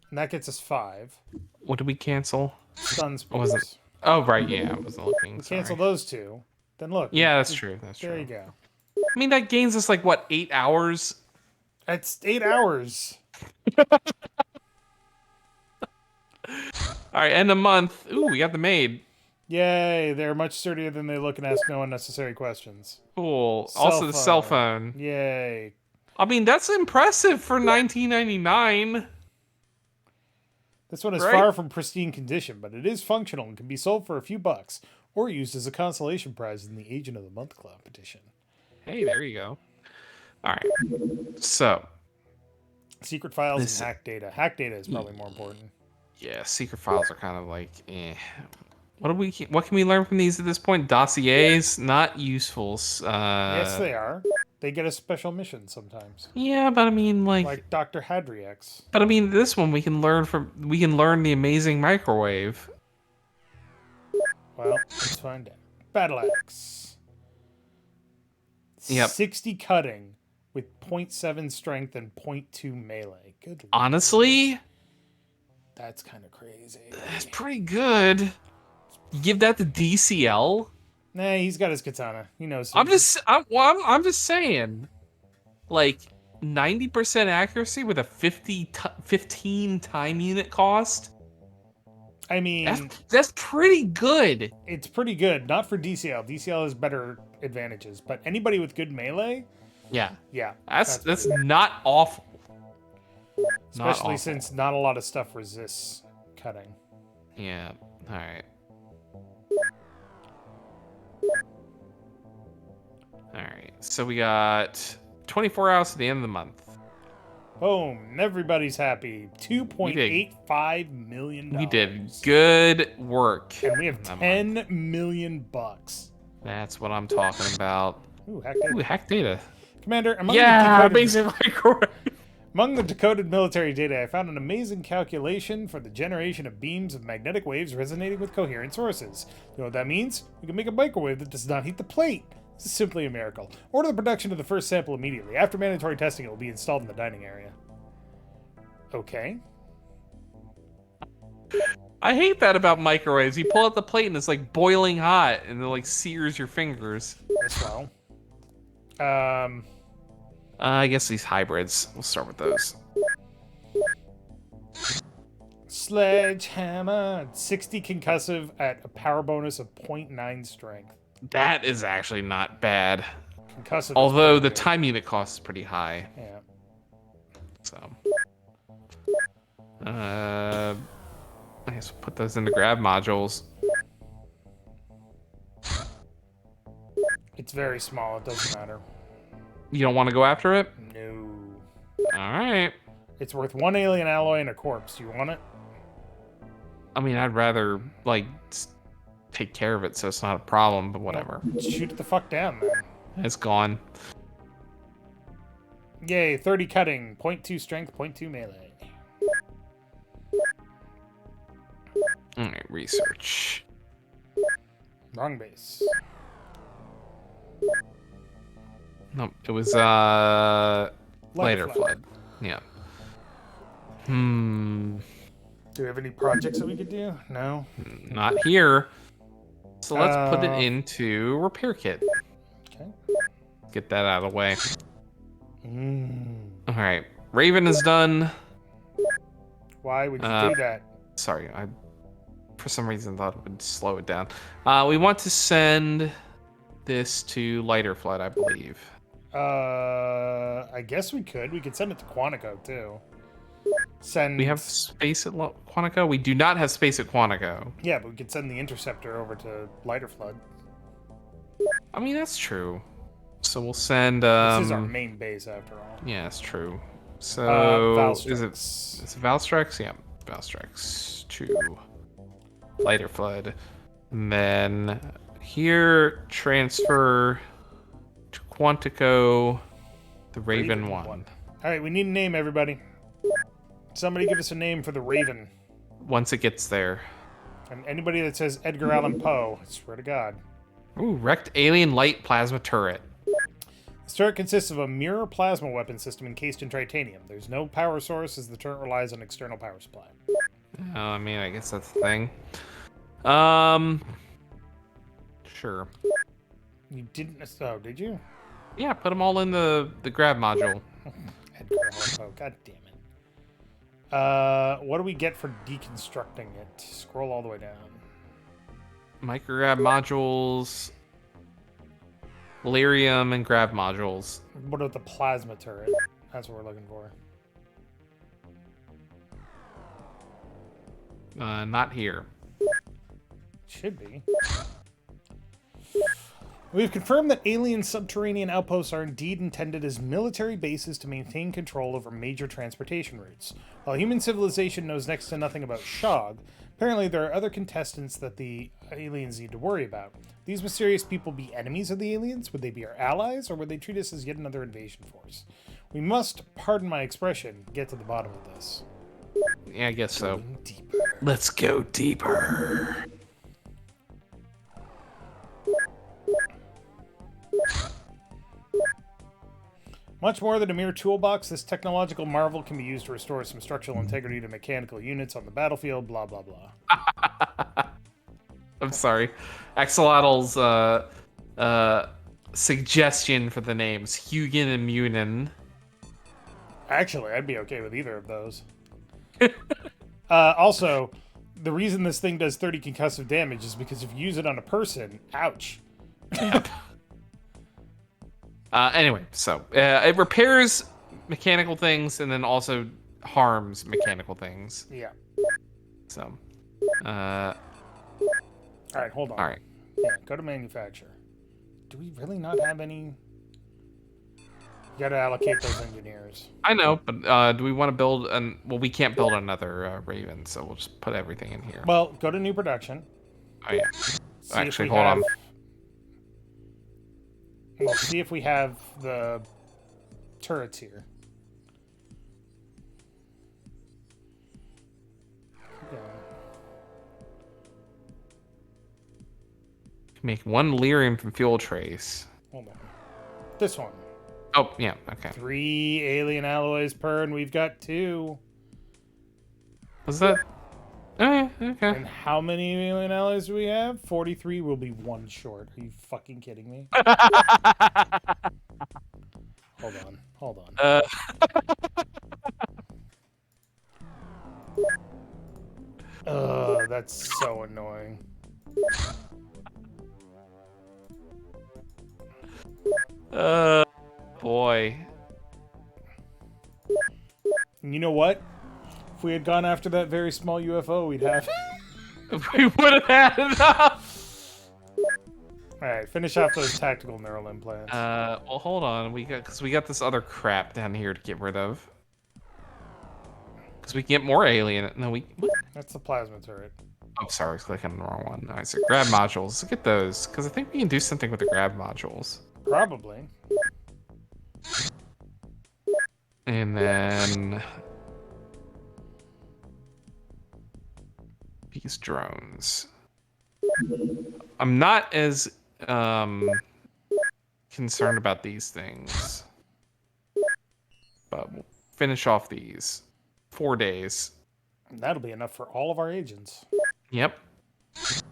and that gets us 5 What did we cancel? stun What was it? spores. Oh, right, yeah, I wasn't looking. We Sorry. cancel those 2. Then look. Yeah, that's true. That's There true. you go. I mean, that gains us like what, 8 hours? That's 8 hours. All right, end of month. Ooh, we got the maid. Yay! They're much sturdier than they look and ask no unnecessary questions. Cool. Also, the cell phone. Yay! I mean, that's impressive for 1999. This one is Right? far from pristine condition, but it is functional and can be sold for a few bucks, or used as a consolation prize in the Agent of the Month competition. Hey, there you go. All right. So, Secret files and hack data. Hack data is probably more important. yeah, secret files are kind of like, eh. What can we learn from these at this point? Dossiers, not useful. Yes, they are. They get a special mission sometimes, Yeah, but I mean, like Dr. Hadriax. but I mean, this one we can learn the amazing microwave. Well, let's find out. Battle axe. Yep. 60 cutting with 0.7 strength and 0.2 melee. Good lord. Honestly, That's kind of crazy. that's pretty good. You give that to DCL. Nah, he's got his katana. He knows. I'm just saying, like 90% accuracy with a 15 time unit cost. I mean, That's pretty good. it's pretty good. Not for DCL. DCL has better advantages, but anybody with good melee, Yeah, yeah, that's pretty good. not awful. Especially since not a lot of stuff resists cutting. Yeah. All right. All right. So we got 24 hours to the end of the month. Boom! Everybody's happy. $2.85 million. We did good work. And we have that month. 10 million bucks. That's what I'm talking about. Ooh, hack data. Ooh, hack data. Commander, among Yeah, the decoded, basically. among the decoded military data, I found an amazing calculation for the generation of beams of magnetic waves resonating with coherent sources. You know what that means? We can make a microwave that does not heat the plate. This is simply a miracle. Order the production of the first sample immediately. After mandatory testing, it will be installed in the dining area. Okay. I hate that about microwaves. You pull out the plate and it's like boiling hot and it like sears your fingers. As well. I guess these hybrids. We'll start with those. Sledgehammer. 60 concussive at a power bonus of 0.9 strength. That is actually not bad. Concussive. Although the time unit cost is pretty high. Yeah. So. I guess we'll put those into grab modules. It's very small. It doesn't matter. You don't want to go after it? No. Alright. It's worth 1 alien alloy and a corpse. You want it? I mean, I'd rather, like, take care of it so it's not a problem, but whatever. Shoot it the fuck down, then. It's gone. Yay, 30 cutting, 0.2 strength, 0.2 melee. Alright, research. Wrong base. Nope, it was, later flood. Yeah. Do we have any projects that we could do? No? Not here. So let's put it into repair kit. Okay. Get that out of the way. Alright, Raven is done. Why would you do that? Sorry, I for some reason thought it would slow it down. We want to send this to lighter flood, I believe. I guess we could. We could send it to Quantico, too. Send... We have space at Quantico? We do not have space at Quantico. Yeah, but we could send the Interceptor over to Lighter Flood. I mean, that's true. So we'll send... This is our main base, after all. Yeah, that's true. So... is it Valstrax? Yeah, Valstrax to lighter flood. And then here, transfer to Quantico the Raven one. Alright, we need a name, everybody. Somebody give us a name for the Raven. Once it gets there. And anybody that says Edgar Allan Poe, I swear to God. Ooh, wrecked alien light plasma turret. This turret consists of a mirror plasma weapon system encased in titanium. There's no power source as the turret relies on external power supply. Oh, I mean, I guess that's the thing. Sure. You didn't... Oh, did you? Yeah, put them all in the grab module. Edgar Allan Poe, God damn it. What do we get for deconstructing it? Scroll all the way down. Micro grab modules, lyrium, and grab modules. What about the plasma turret? That's what we're looking for. Not here. Should be. We've confirmed that alien subterranean outposts are indeed intended as military bases to maintain control over major transportation routes. While human civilization knows next to nothing about Shog, apparently there are other contestants that the aliens need to worry about. These mysterious people be enemies of the aliens? Would they be our allies, or would they treat us as yet another invasion force? We must, pardon my expression, get to the bottom of this. Yeah, I guess so. Going deeper. Let's go deeper. Much more than a mere toolbox, this technological marvel can be used to restore some structural integrity to mechanical units on the battlefield, blah, blah, blah. I'm sorry. Axolotl's suggestion for the names, Hugin and Munin. Actually, I'd be okay with either of those. Also, the reason this thing does 30 concussive damage is because if you use it on a person, ouch. Anyway, so it repairs mechanical things and then also harms mechanical things. Yeah. So, All right, hold on. all right. Yeah, go to manufacture. Do we really not have any? You gotta allocate those engineers. I know, but do we want to build an? Well, we can't build another Raven, so we'll just put everything in here. Well, go to new production. Oh yeah. See Actually, if we hold have... on. Well, see if we have the turrets here. Keep going. Make one lyrium from fuel trace. Hold on. This one. Oh yeah, okay. 3 alien alloys per, and we've got 2. Was that? Oh yeah, okay. And how many alien alloys do we have? 43 will be 1 short. Are you fucking kidding me? Hold on. Hold on. Ugh, that's so annoying. Boy. And you know what? If we had gone after that very small UFO, we'd have... We would have had enough. Alright, finish off those tactical neural implants. Well, hold on. We got this other crap down here to get rid of. Because we can get more alien. No, we. What? That's the plasma turret. Oh, sorry, I was clicking on the wrong one. Alright, so grab modules. Let's get those. Because I think we can do something with the grab modules. Probably. And then these drones. I'm not as concerned about these things, but we'll finish off these 4 days. That'll be enough for all of our agents. Yep. Kind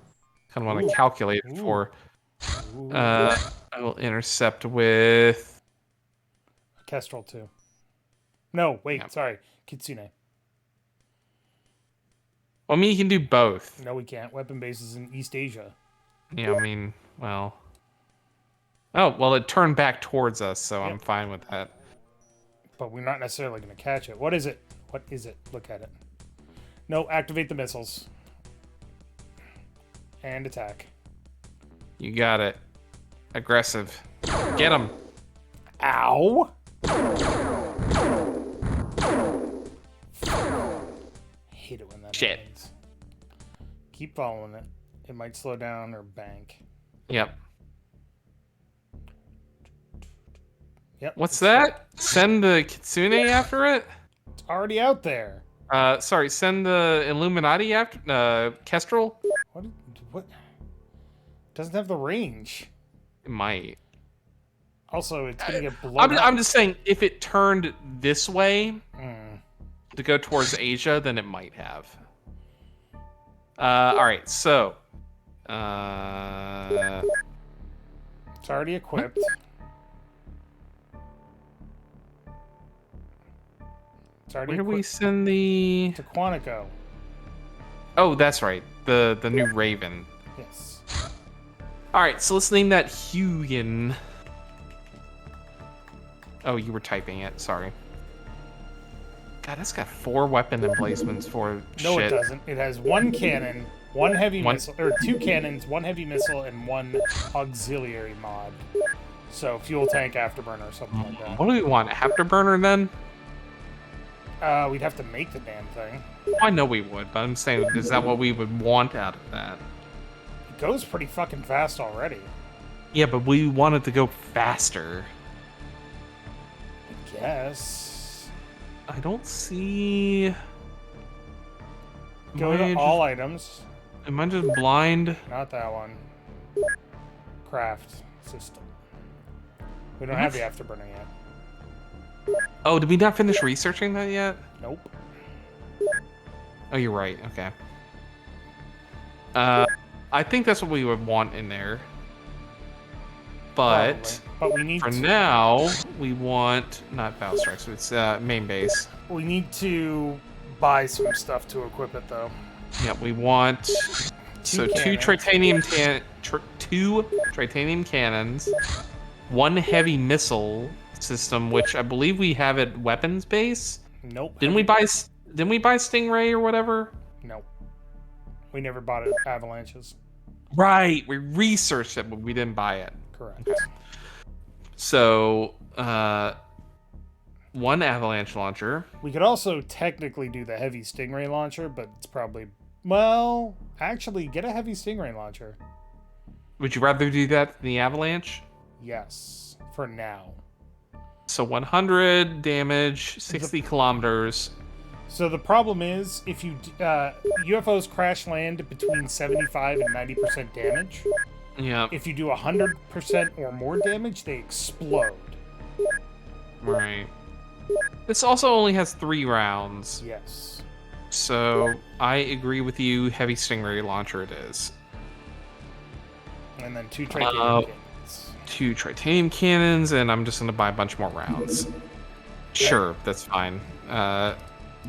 of want to calculate it for. Ooh. I will intercept with. Kestrel, too. No, wait, Yep. sorry. Kitsune. Well, I mean, you can do both. No, we can't. Weapon bases in East Asia. Yeah, I mean, well. Oh, well, it turned back towards us, so I'm Yep. fine with that. But we're not necessarily going to catch it. What is it? What is it? Look at it. No, activate the missiles. And attack. You got it. Aggressive. Get him. Ow! Hate it when that Shit. happens. Keep following it. It might slow down or bank. Yep. Yep. What's it's that? Send the Kitsune after it? It's already out there. Sorry, send the Illuminati after Kestrel. What? What? Doesn't have the range. It might. Also, it's gonna get blown up. I'm just saying, if it turned this way Mm. to go towards Asia, then it might have. All right, so. It's already equipped. It's already Where do we equipped send the? to Quantico. Oh, that's right. The new Raven. Yes. All right, so let's name that Hugin. Oh, you were typing it. Sorry. God, that's got 4 weapon emplacements for No, shit. it doesn't. It has 1 cannon, 1 heavy missile, or 2 cannons, 1 heavy missile, and 1 auxiliary mod. So fuel tank afterburner or something like that. What do we want? Afterburner then? We'd have to make the damn thing. I know we would, but I'm saying, is that what we would want out of that? It goes pretty fucking fast already. Yeah, but we want it to go faster. I guess. I don't see. Go to all items. Am I just blind? Not that one. Craft system. We don't have the afterburner yet. Oh, did we not finish researching that yet? Nope. Oh, you're right. Okay. I think that's what we would want in there. But Probably. But we need for to, now, we want not battle strikes. It's main base. we need to buy some stuff to equip it though. Yeah, we want two cannons. two titanium cannons, 1 heavy missile system, which I believe we have at weapons base. Nope. Didn't we buy Stingray or whatever? Nope. We never bought it at Avalanches. Right, we researched it, but we didn't buy it. Correct. So, 1 avalanche launcher. We could also technically do the heavy Stingray launcher, but it's probably... Well, actually, get a heavy Stingray launcher. Would you rather do that than the avalanche? Yes, for now. So 100 damage, 60 kilometers. So the problem is, if you UFOs crash land between 75 and 90% damage. Yeah. If you do 100% or more damage, they explode. Right. This also only has 3 rounds. Yes. So I agree with you. Heavy Stingray launcher it is. And then 2 titanium cannons. 2 titanium cannons, and I'm just gonna buy a bunch more rounds. Sure, that's fine.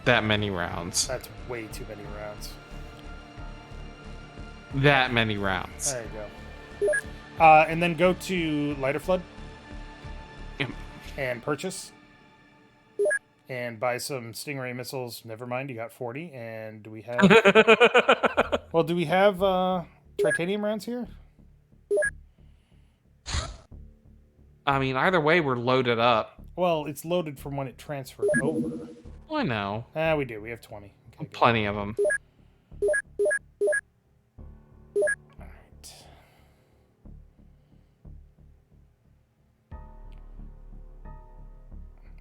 That many rounds. That's way too many rounds. That many rounds. There you go. And then go to Lighter Flood. Yep. And purchase. And buy some Stingray missiles. Never mind, you got 40. And do we have... well, do we have titanium rounds here? I mean, either way, we're loaded up. Well, it's loaded from when it transferred over. I know. We do. We have 20. Okay, good. Plenty of them. Alright.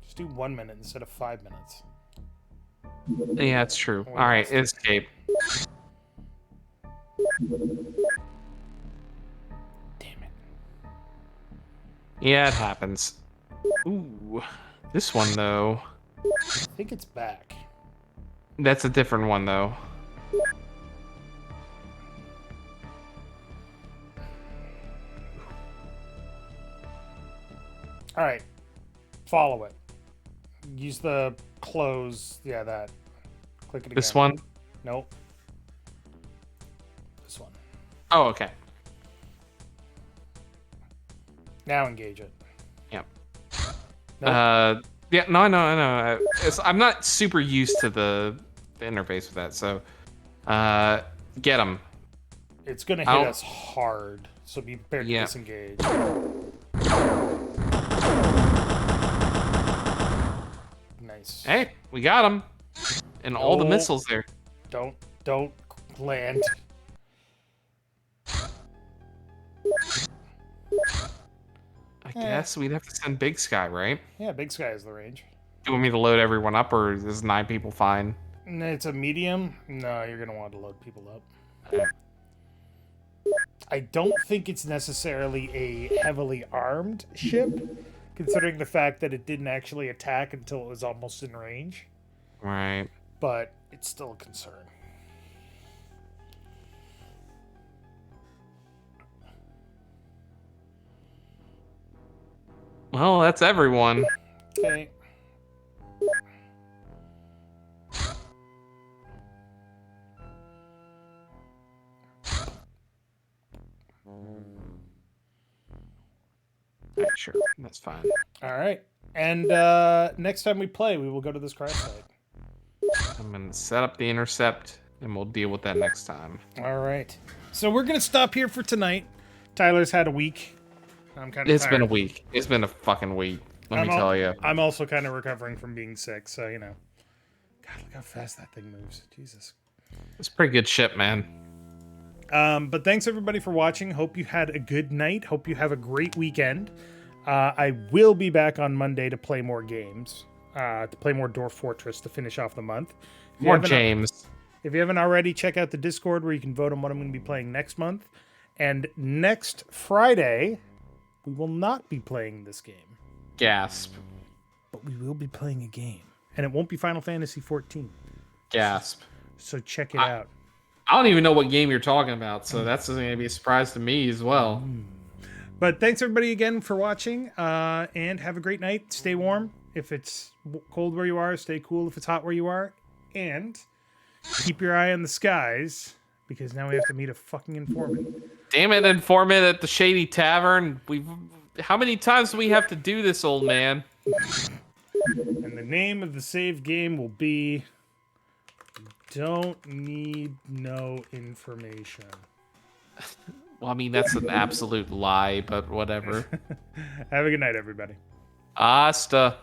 Just do 1 minute instead of 5 minutes. Yeah, it's true. All right, escape. Damn it. Yeah, it happens. Ooh, this one though. I think it's back. That's a different one though. Alright. Follow it. Use the close. Yeah, that. Click it again. This one? Nope. This one. Oh, okay. Now engage it. Yep. Nope. Yeah, no. I'm not super used to the interface with that, so get them. It's gonna hit us hard, so be prepared to disengage. Nice. Hey, we got them, and all the missiles there. Don't land. I guess we'd have to send Big Sky, right? Yeah, Big Sky is the range. Do you want me to load everyone up, or is 9 people fine? It's a medium? No, you're going to want to load people up. I don't think it's necessarily a heavily armed ship, considering the fact that it didn't actually attack until it was almost in range. Right. But it's still a concern. Well, that's everyone. Okay. Right, sure, that's fine. All right. And next time we play, we will go to this crash site. I'm gonna set up the intercept, and we'll deal with that next time. All right. So we're going to stop here for tonight. Tyler's had a week. I'm kind of It's tired. been a week. It's been a fucking week. Let me tell you. I'm also kind of recovering from being sick, so, you know. God, look how fast that thing moves. Jesus. It's pretty good shit, man. But thanks, everybody, for watching. Hope you had a good night. Hope you have a great weekend. I will be back on Monday to play more games. To play more Dwarf Fortress to finish off the month. More James. If you haven't already, check out the Discord where you can vote on what I'm going to be playing next month. And next Friday, we will not be playing this game. Gasp. But we will be playing a game. And it won't be Final Fantasy XIV. Gasp. So check it out. I don't even know what game you're talking about, so that's going to be a surprise to me as well. But thanks, everybody, again for watching. And have a great night. Stay warm. If it's cold where you are, stay cool if it's hot where you are. And keep your eye on the skies, because now we have to meet a fucking informant. Damn it, informant at the Shady Tavern. How many times do we have to do this, old man? And the name of the save game will be Don't Need No Information. Well, I mean, that's an absolute lie, but whatever. Have a good night, everybody. Asta.